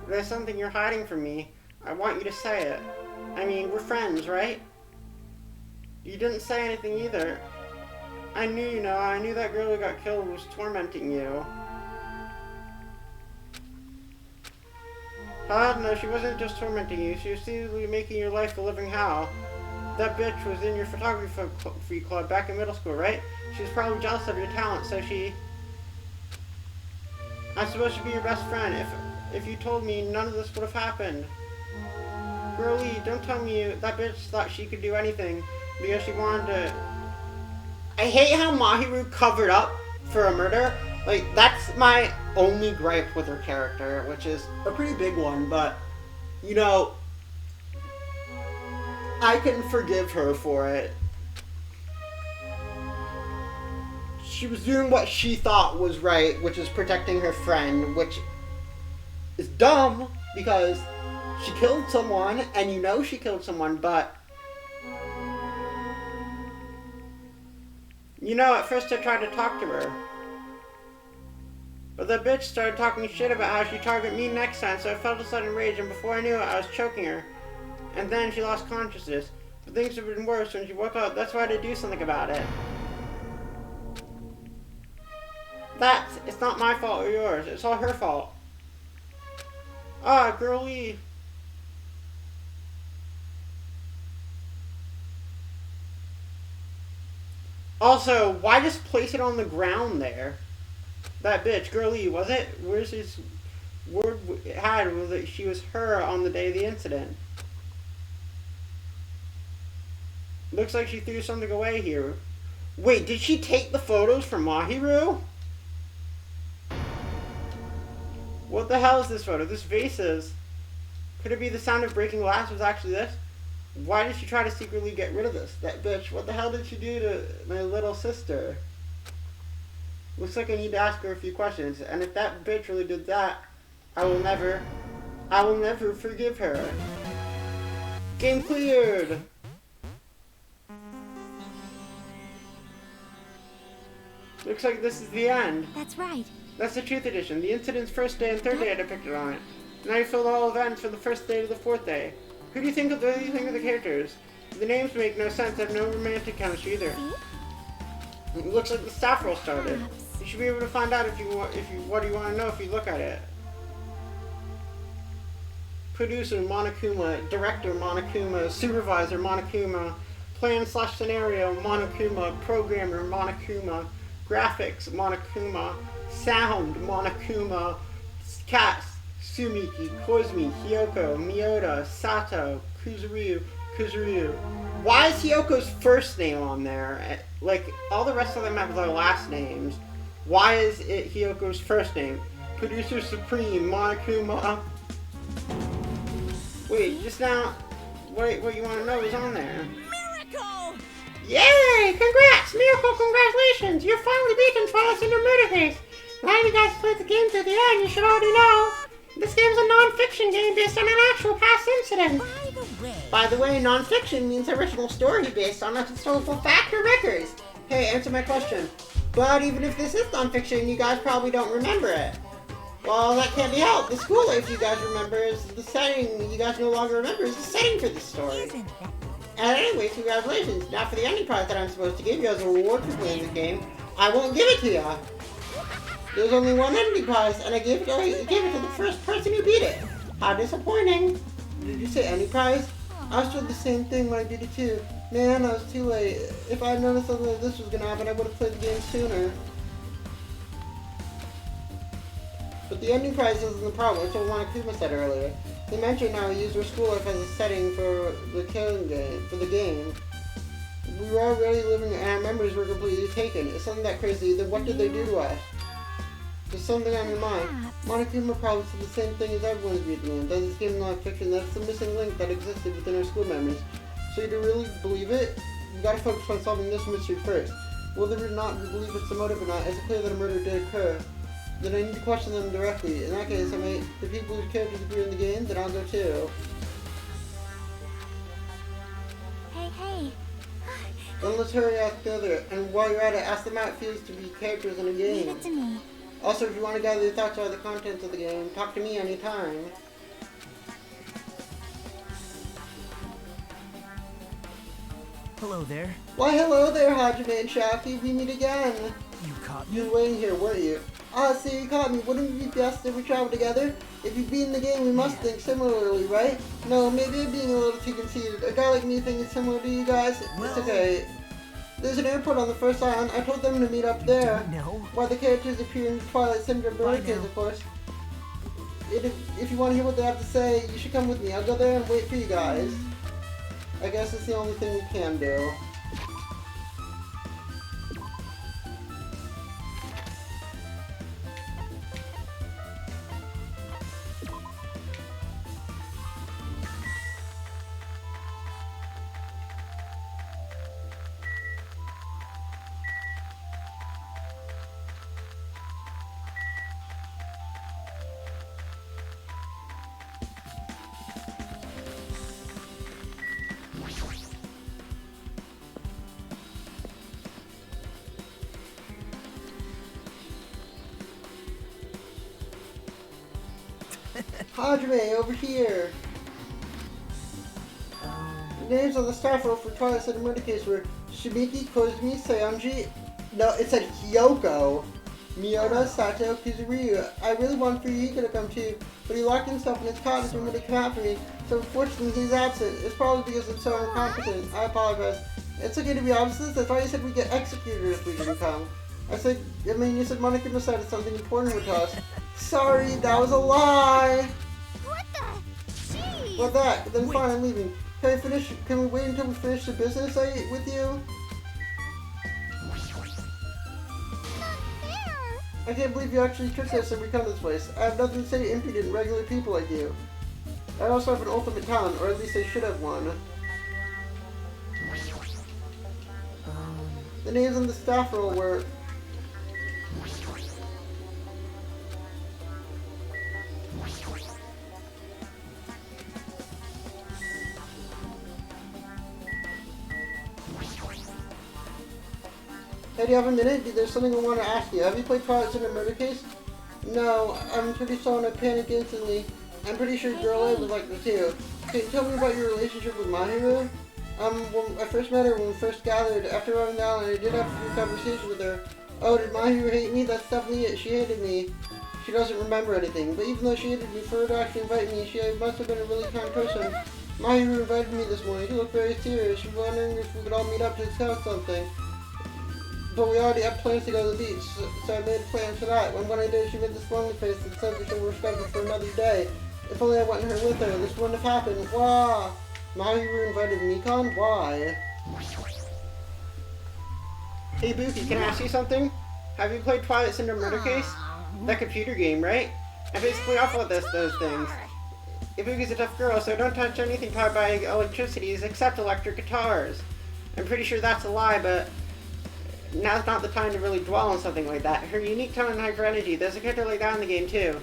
If there's something you're hiding from me, I want you to say it. I mean, we're friends, right? You didn't say anything either. I knew that girl who got killed was tormenting you. No, she wasn't just tormenting you. She was seriously making your life a living hell. That bitch was in your photography club back in middle school, right? She was probably jealous of your talent, so she... I'm supposed to be your best friend. If you told me, none of this would have happened. Girlie, don't tell me that bitch thought she could do anything because she wanted to... I hate how Mahiru covered up for a murder. Like, that's my only gripe with her character, which is a pretty big one, but, you know, I can forgive her for it. She was doing what she thought was right, which is protecting her friend, which is dumb, because she killed someone, and you know she killed someone, but... You know, at first I tried to talk to her. But the bitch started talking shit about how she'd target me next time, so I felt a sudden rage, and before I knew it, I was choking her. And then she lost consciousness. But things have been worse when she woke up. That's why I had to do something about it. It's not my fault or yours. It's all her fault. Ah, Girlie. Also, why just place it on the ground there? That bitch, Girlie, was it? Where's his word it had was that she was her on the day of the incident. Looks like she threw something away here. Wait, did she take the photos from Mahiru? What the hell is this photo? This vase is... Could it be the sound of breaking glass was actually this? Why did she try to secretly get rid of this? That bitch, what the hell did she do to my little sister? Looks like I need to ask her a few questions, and if that bitch really did that, I will never forgive her. Game cleared! Looks like this is the end. That's right. That's the Truth Edition. The incident's first day and third day are depicted on it. Now you fill all events for the first day to the fourth day. Who do you think of the characters? The names make no sense, have no romantic chemistry either. It looks like the staff roll started. You should be able to find out what do you want to know if you look at it. Producer Monokuma, Director Monokuma, Supervisor Monokuma, Plan/Scenario Monokuma, Programmer Monokuma, Graphics Monokuma, Sound Monokuma, Cast Sumiki, Kozumi, Hyoko, Miyoda, Sato, Kuzuryu. Why is Hyoko's first name on there? Like, all the rest of them have their last names. Why is it Hyoko's first name? Producer Supreme, Monokuma. Wait, just now, what you want to know is on there. Miracle! Yay! Congrats! Miracle, congratulations! You've finally beaten Twilight Syndrome Murder Case! Now you guys played the game to the end, you should already know! This game's a non-fiction game based on an actual past incident! By the way, non-fiction means original story based on a historical fact or records. Hey, answer my question. But even if this is non-fiction, you guys probably don't remember it. Well, that can't be helped. The school life you guys remember is the setting you guys no longer remember is the setting for this story. And anyways, congratulations. Now for the ending prize that I'm supposed to give you as a reward for playing the game, I won't give it to you. There's only one ending prize, and I gave it to the first person who beat it. How disappointing. Did you say ending prize? I was told the same thing when I did it too. Man, I was too late. If I had noticed something like this was gonna happen, I would have played the game sooner. But the ending prize isn't the problem, it's what Monokuma said earlier. They mentioned how he used her school life as a setting for the game. We were already living and our memories were completely taken. It's something that crazy, then what did they do to us? There's something on your mind. Monokuma probably said the same thing as everyone's reading. Does this game non-fiction? That's the missing link that existed within our school memories. So to really believe it, you gotta focus on solving this mystery first. Whether or not we believe it's the motive or not, it's clear that a murder did occur. Then I need to question them directly. In that case, I may the people whose characters appear in the game, then I'll go too. Hey. Then let's hurry out together, and while you're at it, ask them how it feels to be characters in a game. Leave it to me. Also, if you want to gather your thoughts about the contents of the game, talk to me anytime. Hello there. Why hello there, Hajime and Shaki, we meet again. You caught me? You were waiting here, weren't you? Ah, so you caught me. Wouldn't it be best if we travel together? If you beat in the game, we must think similarly, right? No, maybe I'm being a little too conceited. A guy like me thinking similar to you guys? Well, it's okay. There's an airport on the first island. I told them to meet up there. No. While the characters appear in Twilight Syndrome Barricades, of course. If you want to hear what they have to say, you should come with me. I'll go there and wait for you guys. I guess it's the only thing we can do. Hajime, over here! The names on the staff roll for Twilight Syndrome Murder Case were Shimiki, Kozumi, Sayonji. No, it said Hyoko, Miyoda, Sato, Kuzuryu. I really want for Yuka to come too, but he locked himself in his cottage and wouldn't come out for me, so unfortunately he's absent. It's probably because I'm so incompetent. I apologize. It's okay to be absent. I thought you said we'd get executed if we didn't come. You said Monokuma said it's something important with us. Sorry, that was a lie! What the? Jeez! Well, then fine, I'm leaving. Can we wait until we finish the business with you? Not fair! I can't believe you actually tricked us and we come this place. I have nothing to say to impudent, regular people like you. I also have an ultimate talent, or at least I should have one. The names on the staff roll were Hey, do you have a minute? There's something I want to ask you. Have you played Twilight Zone Murder Case? No, I'm pretty sure I panicked instantly. I'm pretty sure Girl A was like this too. Can you tell me about your relationship with Mahiru? When I first met her, when we first gathered, after arriving the island, I did have a few conversations with her. Oh, did Mahiru hate me? That's definitely it. She hated me. She doesn't remember anything. But even though she hated me, for her to actually invite me, she must have been a really kind person. Mahiru invited me this morning. She looked very serious. She was wondering if we could all meet up to discuss something. But we already had plans to go to the beach, so I made plans for that. When I did, she made this lonely face and said we were scheduled for another day. If only I went with her, this wouldn't have happened. Wah! Mahiru invited Mikan? Why? Hey Buki, can I ask you something? Have you played Twilight Zone Murder Case? That computer game, right? I'm basically awful at those things. Ibuki's a tough girl, so don't touch anything powered by electricity except electric guitars. I'm pretty sure that's a lie, but now's not the time to really dwell on something like that. Her unique tone and hyper energy, there's a character like that in the game too.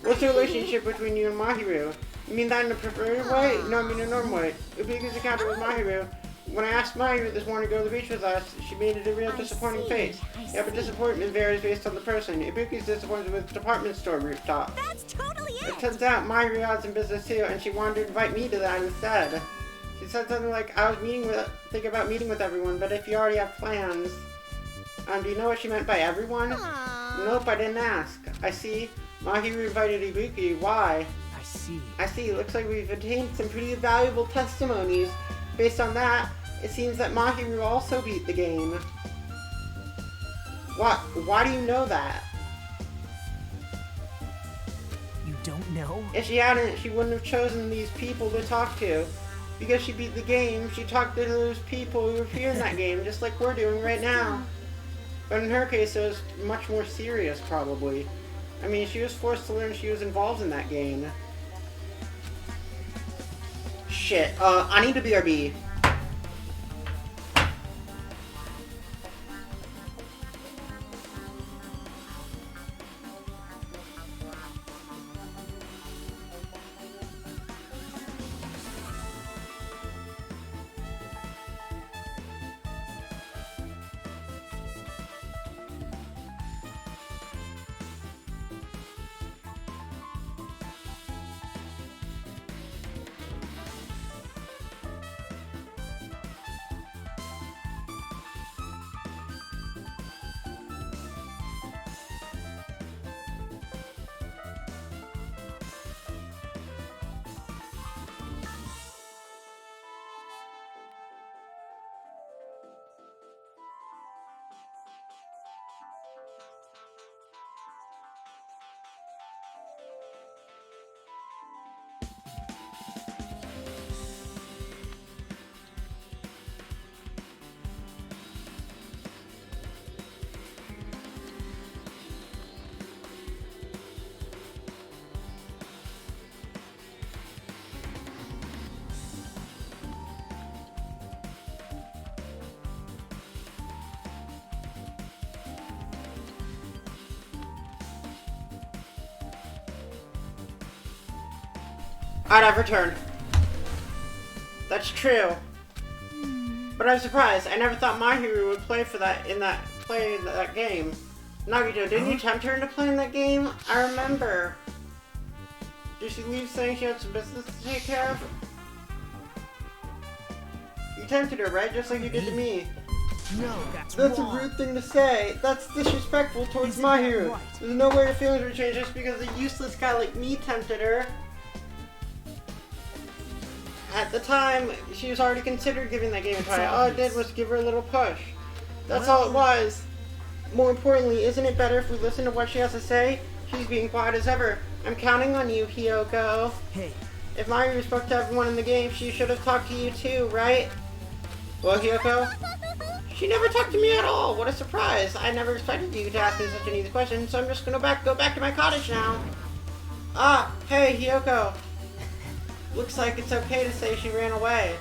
What's the relationship between you and Mahiru? You mean that in a preferred way? No, I mean a normal way. Ibuki's encounter with Mahiru. When I asked Mahiru this morning to go to the beach with us, she made it a real disappointing face. Yeah, but disappointment varies based on the person. Ibuki's disappointed with department store rooftop. That's totally it! It turns out Mahiru has some business too, and she wanted to invite me to that instead. She said something like, I was thinking about meeting with everyone, but if you already have plans. Do you know what she meant by everyone? Aww. Nope, I didn't ask. I see. Mahiru invited Ibuki. Why? I see. Looks like we've obtained some pretty valuable testimonies. Based on that, it seems that Mahiru also beat the game. Why do you know that? You don't know? If she hadn't, she wouldn't have chosen these people to talk to. Because she beat the game, she talked to those people who appear in that game, just like we're doing right now. But in her case, it was much more serious, probably. I mean, she was forced to learn she was involved in that game. Shit, I need a BRB. Alright, I've returned. That's true. But I'm surprised. I never thought Mahiru would play that game. Nagito, didn't you tempt her into playing that game? I remember. Did she leave saying she had some business to take care of? You tempted her, right? Just like you did to me. No, that's wrong. A rude thing to say. That's disrespectful towards Mahiru. Right? There's no way her feelings were changed just because a useless guy like me tempted her. At the time, she was already considered giving that game a try. All I did was give her a little push. That's all it was. More importantly, isn't it better if we listen to what she has to say? She's being quiet as ever. I'm counting on you, Hiyoko. Hey. If Mahiru spoke to everyone in the game, she should have talked to you too, right? Well, Hiyoko? She never talked to me at all. What a surprise. I never expected you to ask me such an easy question, so I'm just gonna go back to my cottage now. Ah, hey, Hiyoko. Looks like it's okay to say she ran away.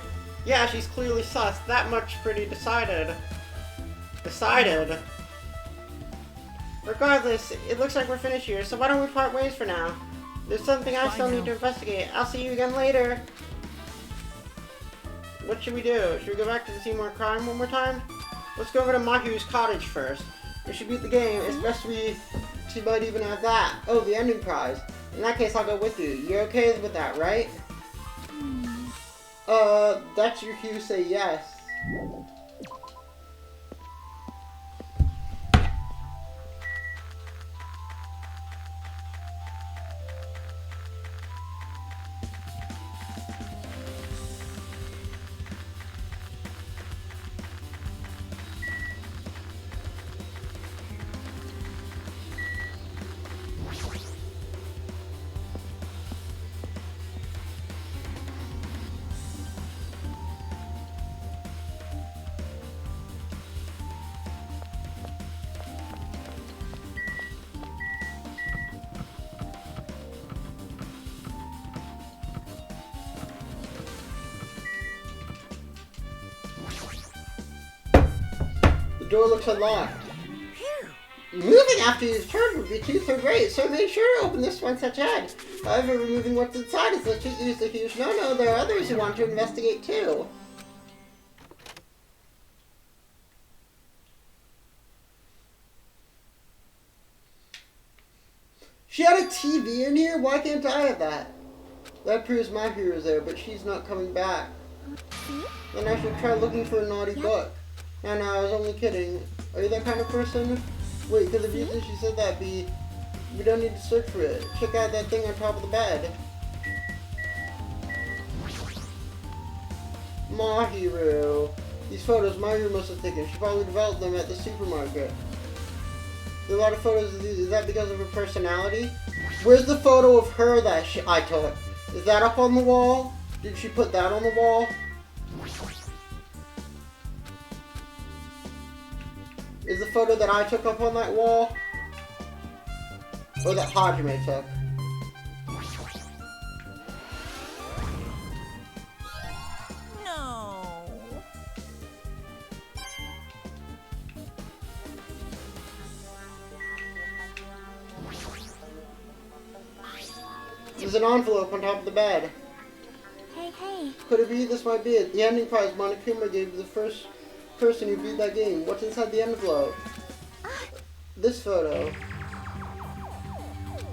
Yeah, she's clearly sus. That much pretty decided. Regardless, it looks like we're finished here, so why don't we part ways for now? There's something I still need to investigate. I'll see you again later. What should we do? Should we go back to the Seymour crime one more time? Let's go over to Mahiru's cottage first. If she beat the game, it's best she might even have that. Oh, the ending prize. In that case, I'll go with you. You're okay with that, right? That's your cue, say yes. The door looks unlocked. Moving after you've turned would be too great, so I made sure to open this one such ahead. However, removing what's inside is such a huge no-no. There are others who want to investigate too. She had a TV in here? Why can't I have that? That proves Mahiru is there, but she's not coming back. Then I should try looking for a naughty book. No, I was only kidding. Are you that kind of person? Wait, because if you did, she said that, we don't need to search for it. Check out that thing on top of the bed. Mahiru. These photos Mahiru must have taken. She probably developed them at the supermarket. There are a lot of photos of these. Is that because of her personality? Where's the photo of her that I took? Is that up on the wall? Did she put that on the wall? Is the photo that I took up on that wall? Or that Hajime took? No. There's an envelope on top of the bed. Hey. Could it be? This might be it. The ending prize Monokuma gave to the first person who beat that game. What's inside the envelope? This photo.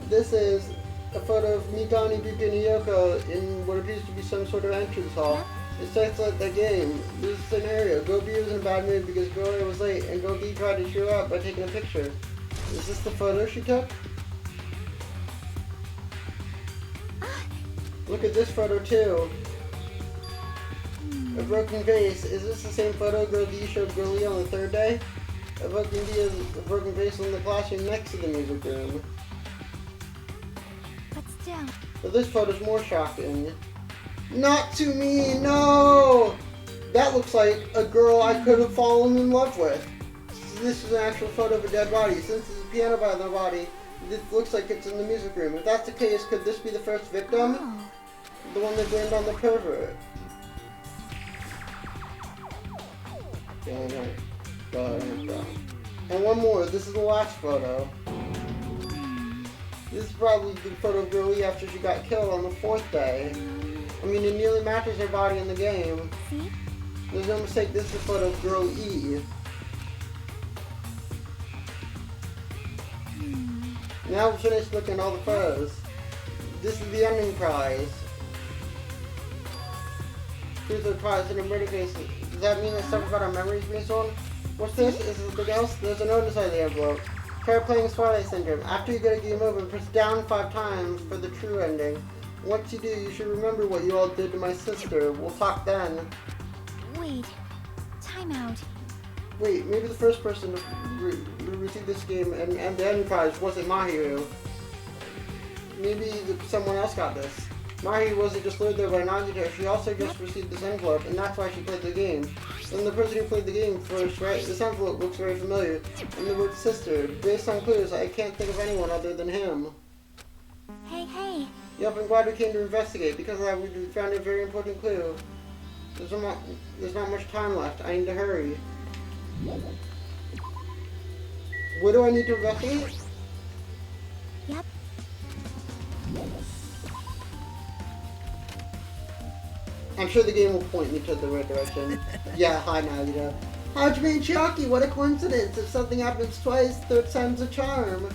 This is a photo of Mikami, Ibuki, and Yoko in what appears to be some sort of entrance hall. It starts like the game. This is the scenario. Gobi was in a bad mood because Gobi was late, and Gobi tried to cheer up by taking a picture. Is this the photo she took? Look at this photo too. A broken vase. Is this the same photo Girl D showed Girlie on the third day? A broken vase in the classroom next to the music room. But still. But this photo's more shocking. Not to me, no! That looks like a girl I could have fallen in love with. This is an actual photo of a dead body. Since there's a piano by the body, this looks like it's in the music room. If that's the case, could this be the first victim? Oh. The one they blamed on the pervert. And one more. This is the last photo. This is probably the photo of Girlie after she got killed on the 4th day. I mean, it nearly matches her body in the game. See? There's no mistake, this is a photo of Girl E. Now we're finished looking at all the photos. This is the ending prize. Here's the prize in a murder case. Does that mean that stuff about our memories being stolen? What's this? Is there something else? There's a note inside the envelope. Try playing Twilight Syndrome. After you get a game over, press down 5 times for the true ending. Once you do, you should remember what you all did to my sister. We'll talk then. Wait. Time out. Wait, maybe the first person to receive this game and the ending prize wasn't Mahiru. Maybe someone else got this. Mahiru wasn't just lured there by Nagito, she also just received this envelope, and that's why she played the game. And the person who played the game first, right? This envelope looks very familiar. And the word sister. Based on clues, I can't think of anyone other than him. Hey. Yep, I'm glad we came to investigate. Because of that, we found a very important clue. There's not much time left. I need to hurry. What do I need to investigate? Yep. I'm sure the game will point me to the right direction. Yeah, hi Nagito. Hajime and Chiaki, what a coincidence. If something happens twice, third time's a charm.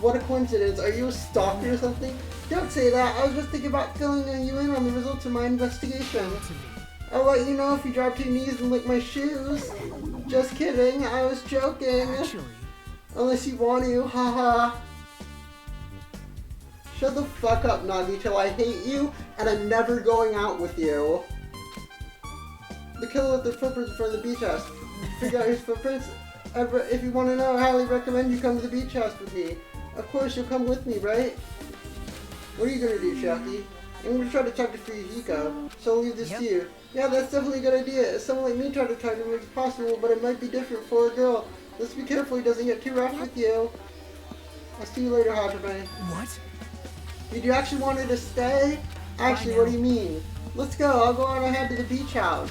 What a coincidence. Are you a stalker or something? Don't say that. I was just thinking about filling you in on the results of my investigation. I'll let you know if you drop to your knees and lick my shoes. Just kidding. I was joking. Actually, unless you want to. Haha. Shut the fuck up, Nagi, till I hate you and I'm never going out with you. The killer left their footprints in front of the beach house. Figure out his footprints. If you want to know, I highly recommend you come to the beach house with me. Of course, you'll come with me, right? What are you gonna do, Chiaki? I'm gonna try to talk to Fuyuhiko, so I'll leave this to you. Yeah, that's definitely a good idea. If someone like me tried to talk to him, it's possible, but it might be different for a girl. Let's be careful he doesn't get too rough with you. I'll see you later, Hajime. what? Did you actually want her to stay? Actually, what do you mean? Let's go. I'll go on ahead to the beach house.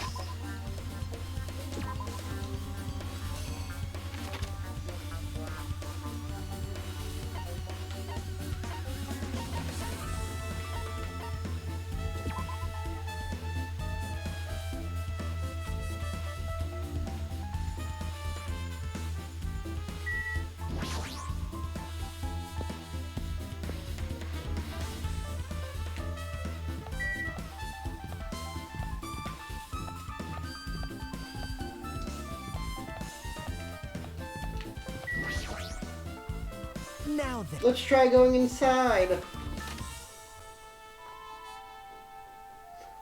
Now then. Let's try going inside.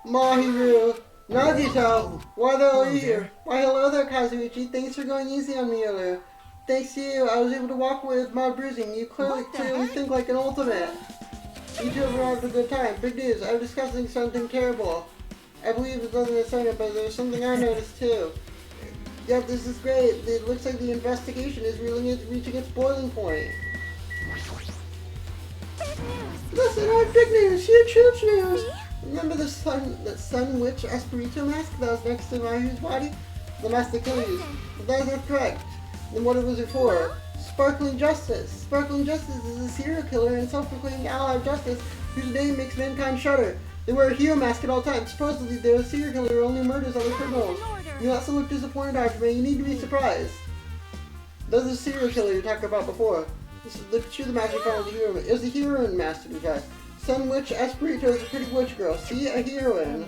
Mahiru, Nagito, why the hell are you here? Why hello there, Kazuichi. Thanks for going easy on me earlier. Thanks to you, I was able to walk away with mild bruising. You clearly think like an ultimate. You two have arrived at a good time. Big news, I'm discussing something terrible. I believe it's nothing to say, but there's something I noticed too. Yep, this is great. It looks like the investigation is really reaching its boiling point. Listen, I have big news! Huge news! Remember the sun witch Espirito mask that was next to Mahiru's body? The mask that killed you. If that is not correct, then what was it for? Sparkling Justice. Sparkling Justice is a serial killer and self-proclaimed ally of justice whose name makes mankind shudder. They wear a hero mask at all times. Supposedly, they're a serial killer who only murders other criminals. You also look disappointed, Hajime. You need to be surprised. That's a serial killer you talked about before. Look at the mask you found was a heroine. It was a heroine mask, in fact. Sun Witch Espirito is a pretty witch girl. See? A heroine.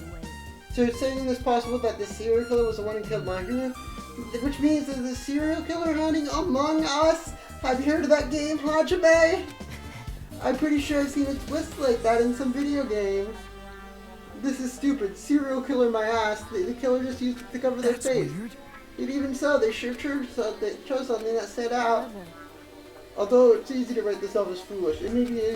So you're saying it's possible that the serial killer was the one who killed Mahiru? Which means there's a serial killer hiding among us? Have you heard of that game, Hajime? I'm pretty sure I've seen a twist like that in some video game. This is stupid. Serial killer my ass. The killer just used it to cover their face. Weird. And even so, they sure chose something that set out. Although it's easy to write this off as foolish. It may be...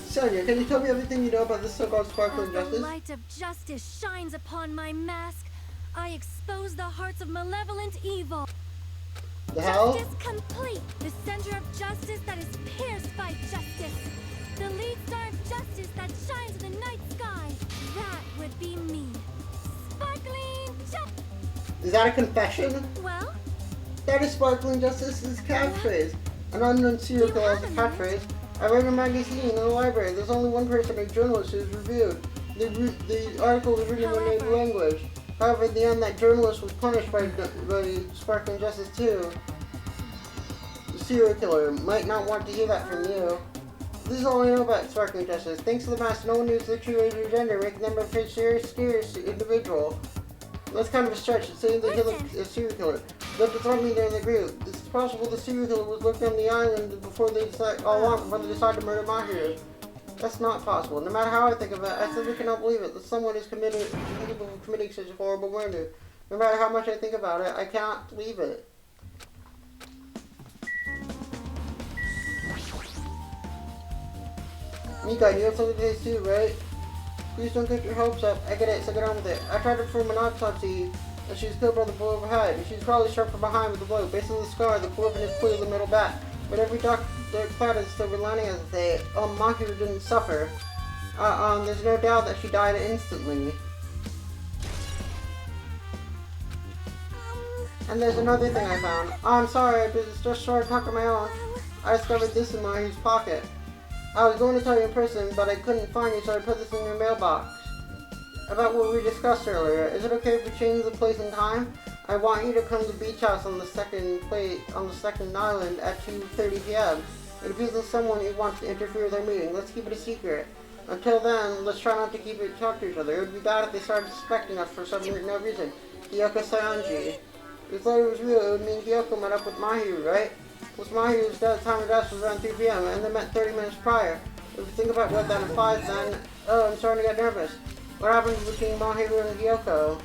Sonia, can you tell me everything you know about this so-called sparkling justice? The light of justice shines upon my mask. I expose the hearts of malevolent evil. The hell? Justice complete. The center of justice that is pierced by justice. The lead star of justice that shines in the night sky. That would be me. Sparkling justice. Is that a confession? Well? That is sparkling justice's catchphrase. An unknown serial killer has a catchphrase. I read a magazine in the library. There's only one person, a journalist, who's reviewed. The article was written in their native language. However, in the end, that journalist was punished by sparkling justice too. The serial killer might not want to hear that from you. This is all I know about sparkling justice. Thanks to the mask, no one knows the true age or gender, making them a mysterious individual. That's kind of a stretch. It's saying they killed a serial killer. But does not mean they're in the group. It's possible the serial killer was looking on the island before they decided to murder Mahiru. That's not possible. No matter how I think of it, I simply cannot believe it. That someone is capable of committing such a horrible murder. No matter how much I think about it, I cannot believe it. Mika, you have something to say too, right? Please don't get your hopes up. I get it, so get on with it. I tried to perform an autopsy, and she was killed by the blow overhead. She was probably struck from behind with the blow. Based on the scar, the weapon is clearly the middle back. But every doctor cloud is silver lining, as they say. Mahiru didn't suffer. There's no doubt that she died instantly. And there's another thing I found. I'm sorry, I just started talking on my own. I discovered this in Mahiru's pocket. I was going to tell you in person, but I couldn't find you, so I put this in your mailbox. About what we discussed earlier. Is it okay if we change the place and time? I want you to come to the beach house on the second island at 2:30 p.m. It appears there's someone who wants to interfere with our meeting. Let's keep it a secret. Until then, let's try not to talk to each other. It would be bad if they started suspecting us for no reason. Kyoko Sayanji. If thought it was real, it would mean Kyoko met up with Mahiru, right? Because Mahiru's time of death was around 3 p.m. and they met 30 minutes prior. If you think about what that implies, then... Oh, I'm starting to get nervous. What happened between Mahiru and Kyoko?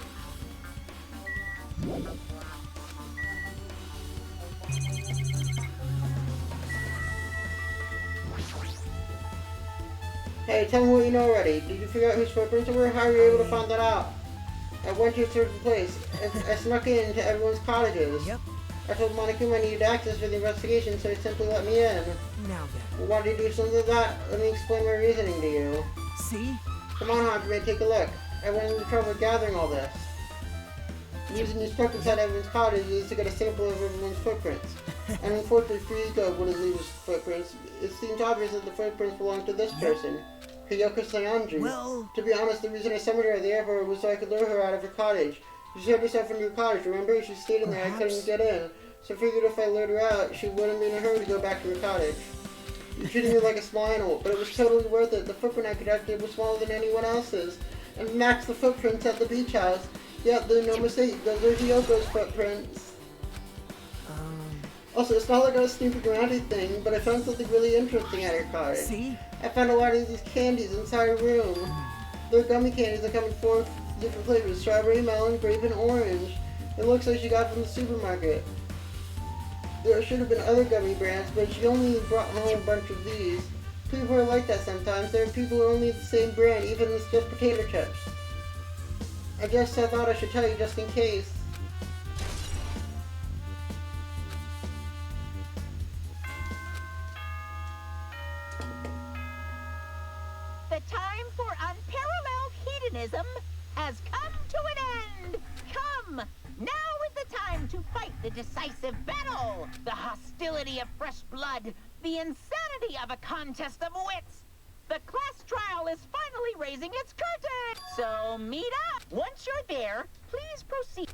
Hey, tell me what you know already. Did you figure out whose footprints were? How were you able to find that out? I went to a certain place. I snuck into everyone's cottages. Yep. I told Monokuma I needed access for the investigation, so he simply let me in. Now then. Why did you do something like that? Let me explain my reasoning to you. See? Come on, Hajime, take a look. I went into trouble gathering all this. Using these footprints at everyone's cottages to get a sample of everyone's footprints. And unfortunately, Fujiko wouldn't leave his footprints. It seems obvious that the footprints belong to this person. Kyoko Sayanji. Well... To be honest, the reason I summoned her at the airport was so I could lure her out of her cottage. She showed herself into her cottage, remember? She stayed in there, I couldn't get in. So I figured if I lured her out, she wouldn't be in a hurry to go back to her cottage. You're treating me like a small animal, but it was totally worth it. The footprint I collected was smaller than anyone else's. And matched the footprints at the beach house. Yeah, there's no mistake. Those are Kyoko's footprints. Also, it's not like I was snooping around anything, but I found something really interesting at her cottage. See? I found a lot of these candies inside her room. They're gummy candies that come in 4 different flavors: strawberry, melon, grape, and orange. It looks like she got them from the supermarket. There should have been other gummy brands, but she only brought home a bunch of these. People are like that sometimes. There are people who only eat the same brand, even if it's just potato chips. I thought I should tell you just in case. The time for unparalleled hedonism has come to an end! Come! Now is the time to fight the decisive battle! The hostility of fresh blood, the insanity of a contest of wits! The class trial is finally raising its curtain! So meet up! Once you're there, please proceed.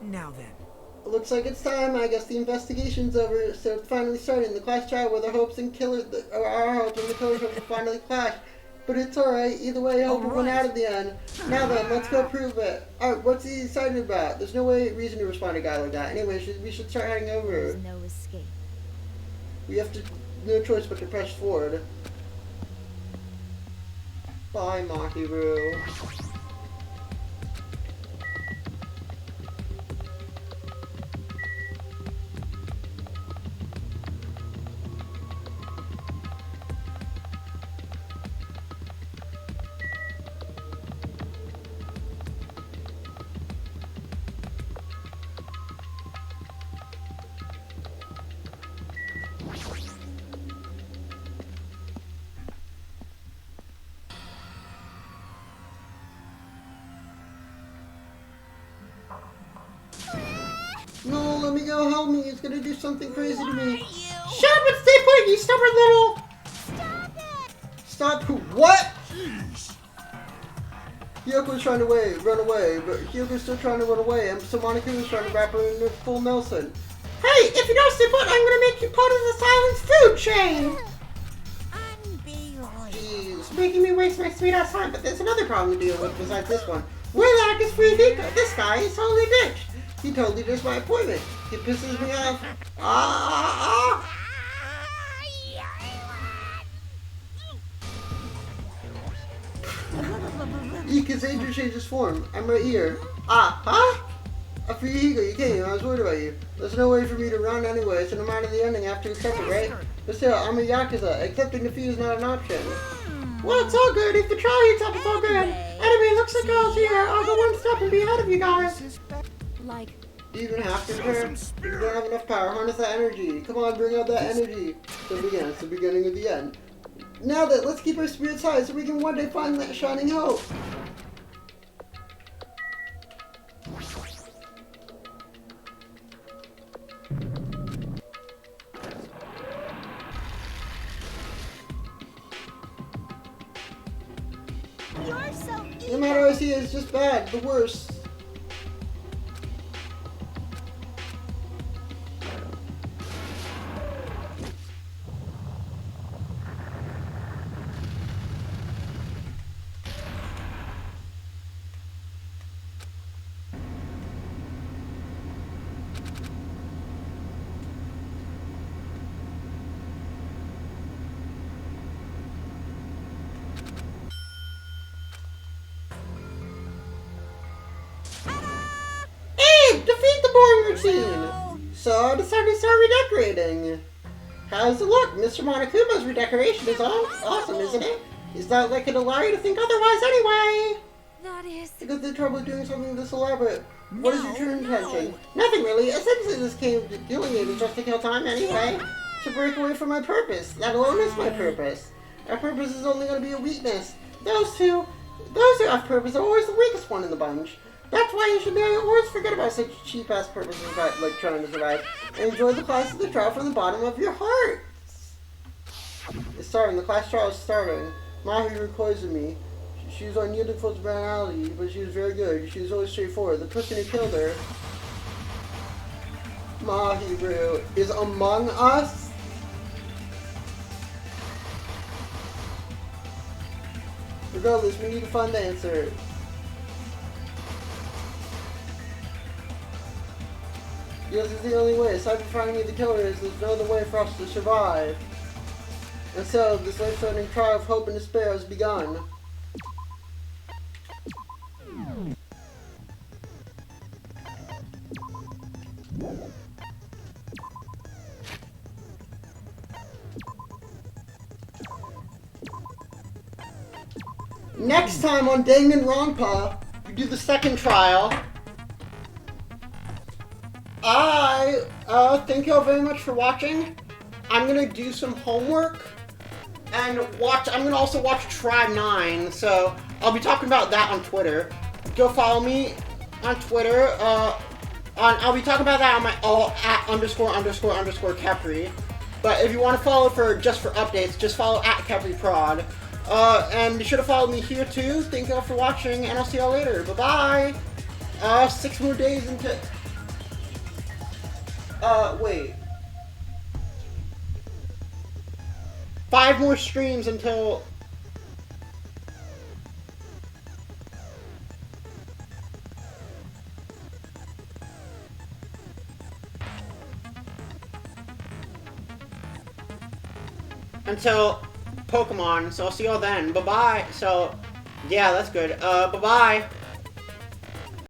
Now then. Looks like it's time. I guess the investigation's over, so it's finally starting. The class trial where our hopes and the killers' hopes will finally clash. But it's alright. Either way, I hope we win out at the end. Now then, let's go prove it. Alright, what's he excited about? There's no reason to respond to a guy like that. Anyway, we should start heading over. There's no escape. We have no choice but to press forward. Bye, Mahiru. No, let me go, help me. It's gonna do something crazy to me. Shut up and stay put, you stubborn little... Stop it! Stop who? What? Jeez. Kyoko's trying to run away, but Kyoko's still trying to run away, and so Monokuma's trying to wrap her in a full Nelson. Hey, if you don't stay put, I'm gonna make you part of the silent food chain! Unbelievable. Jeez, making me waste my sweet-ass time, but there's another problem to deal with besides this one. Where's is free Vika? This guy is totally ditched. He totally did my appointment. He pisses me off. Ika's interchanges form. I'm right here. Huh? A free ego, you came. I was worried about you. There's no way for me to run anyway, so no matter the ending, I have to accept it, right? But still, I'm a Yakuza. Accepting defeat is not an option. Well, it's all good. If the trial heats up, it's all good. Anyway, looks like I'll here. I'll go one step and be ahead of you guys. Like, Do you even have to turn? You don't have enough power. Harness that energy. Come on, bring out that energy. So again, it's the beginning of the end. Now that, let's keep our spirits high so we can one day find that shining hope. You're so evil. No matter what I see, it's just bad. The worst. Defeat the boring routine! So I decided to start redecorating. How's it look? Mr. Monokuma's redecoration is awesome, isn't it? He's not likely to allow you to think otherwise anyway! That is... Because the trouble with doing something this elaborate. What is your true intention? Nothing really. Essentially this came to killing you just to kill time anyway. To break away from my purpose. That alone is my purpose. Our purpose is only going to be a weakness. Those who have purpose are always the weakest one in the bunch. That's why you should always forget about such cheap-ass purposes like trying to survive, and enjoy the class of the trial from the bottom of your heart. It's starting. The class trial is starting. Mahiru poisoned me. She was unyielding for banality, but she was very good. She was always straightforward. The person who killed her, Mahiru, is among us? Regardless, we need to find the answer. Because it's the only way. Aside from finding the killers, there's no other way for us to survive. And so, this life-threatening trial of hope and despair has begun. Next time on Danganronpa, we do the second trial. Thank you all very much for watching. I'm gonna do some homework and I'm gonna also watch Tribe 9, so I'll be talking about that on Twitter. Go follow me on Twitter. I'll be talking about that on my @___ Khepri. But if you want to follow just for updates, just follow @Khepri Prod. And you should have followed me here too. Thank you all for watching, and I'll see y'all later. Bye bye. 6 more days until. Wait. 5 more streams until... Pokemon, so I'll see y'all then. Bye-bye. So, yeah, that's good. Bye-bye.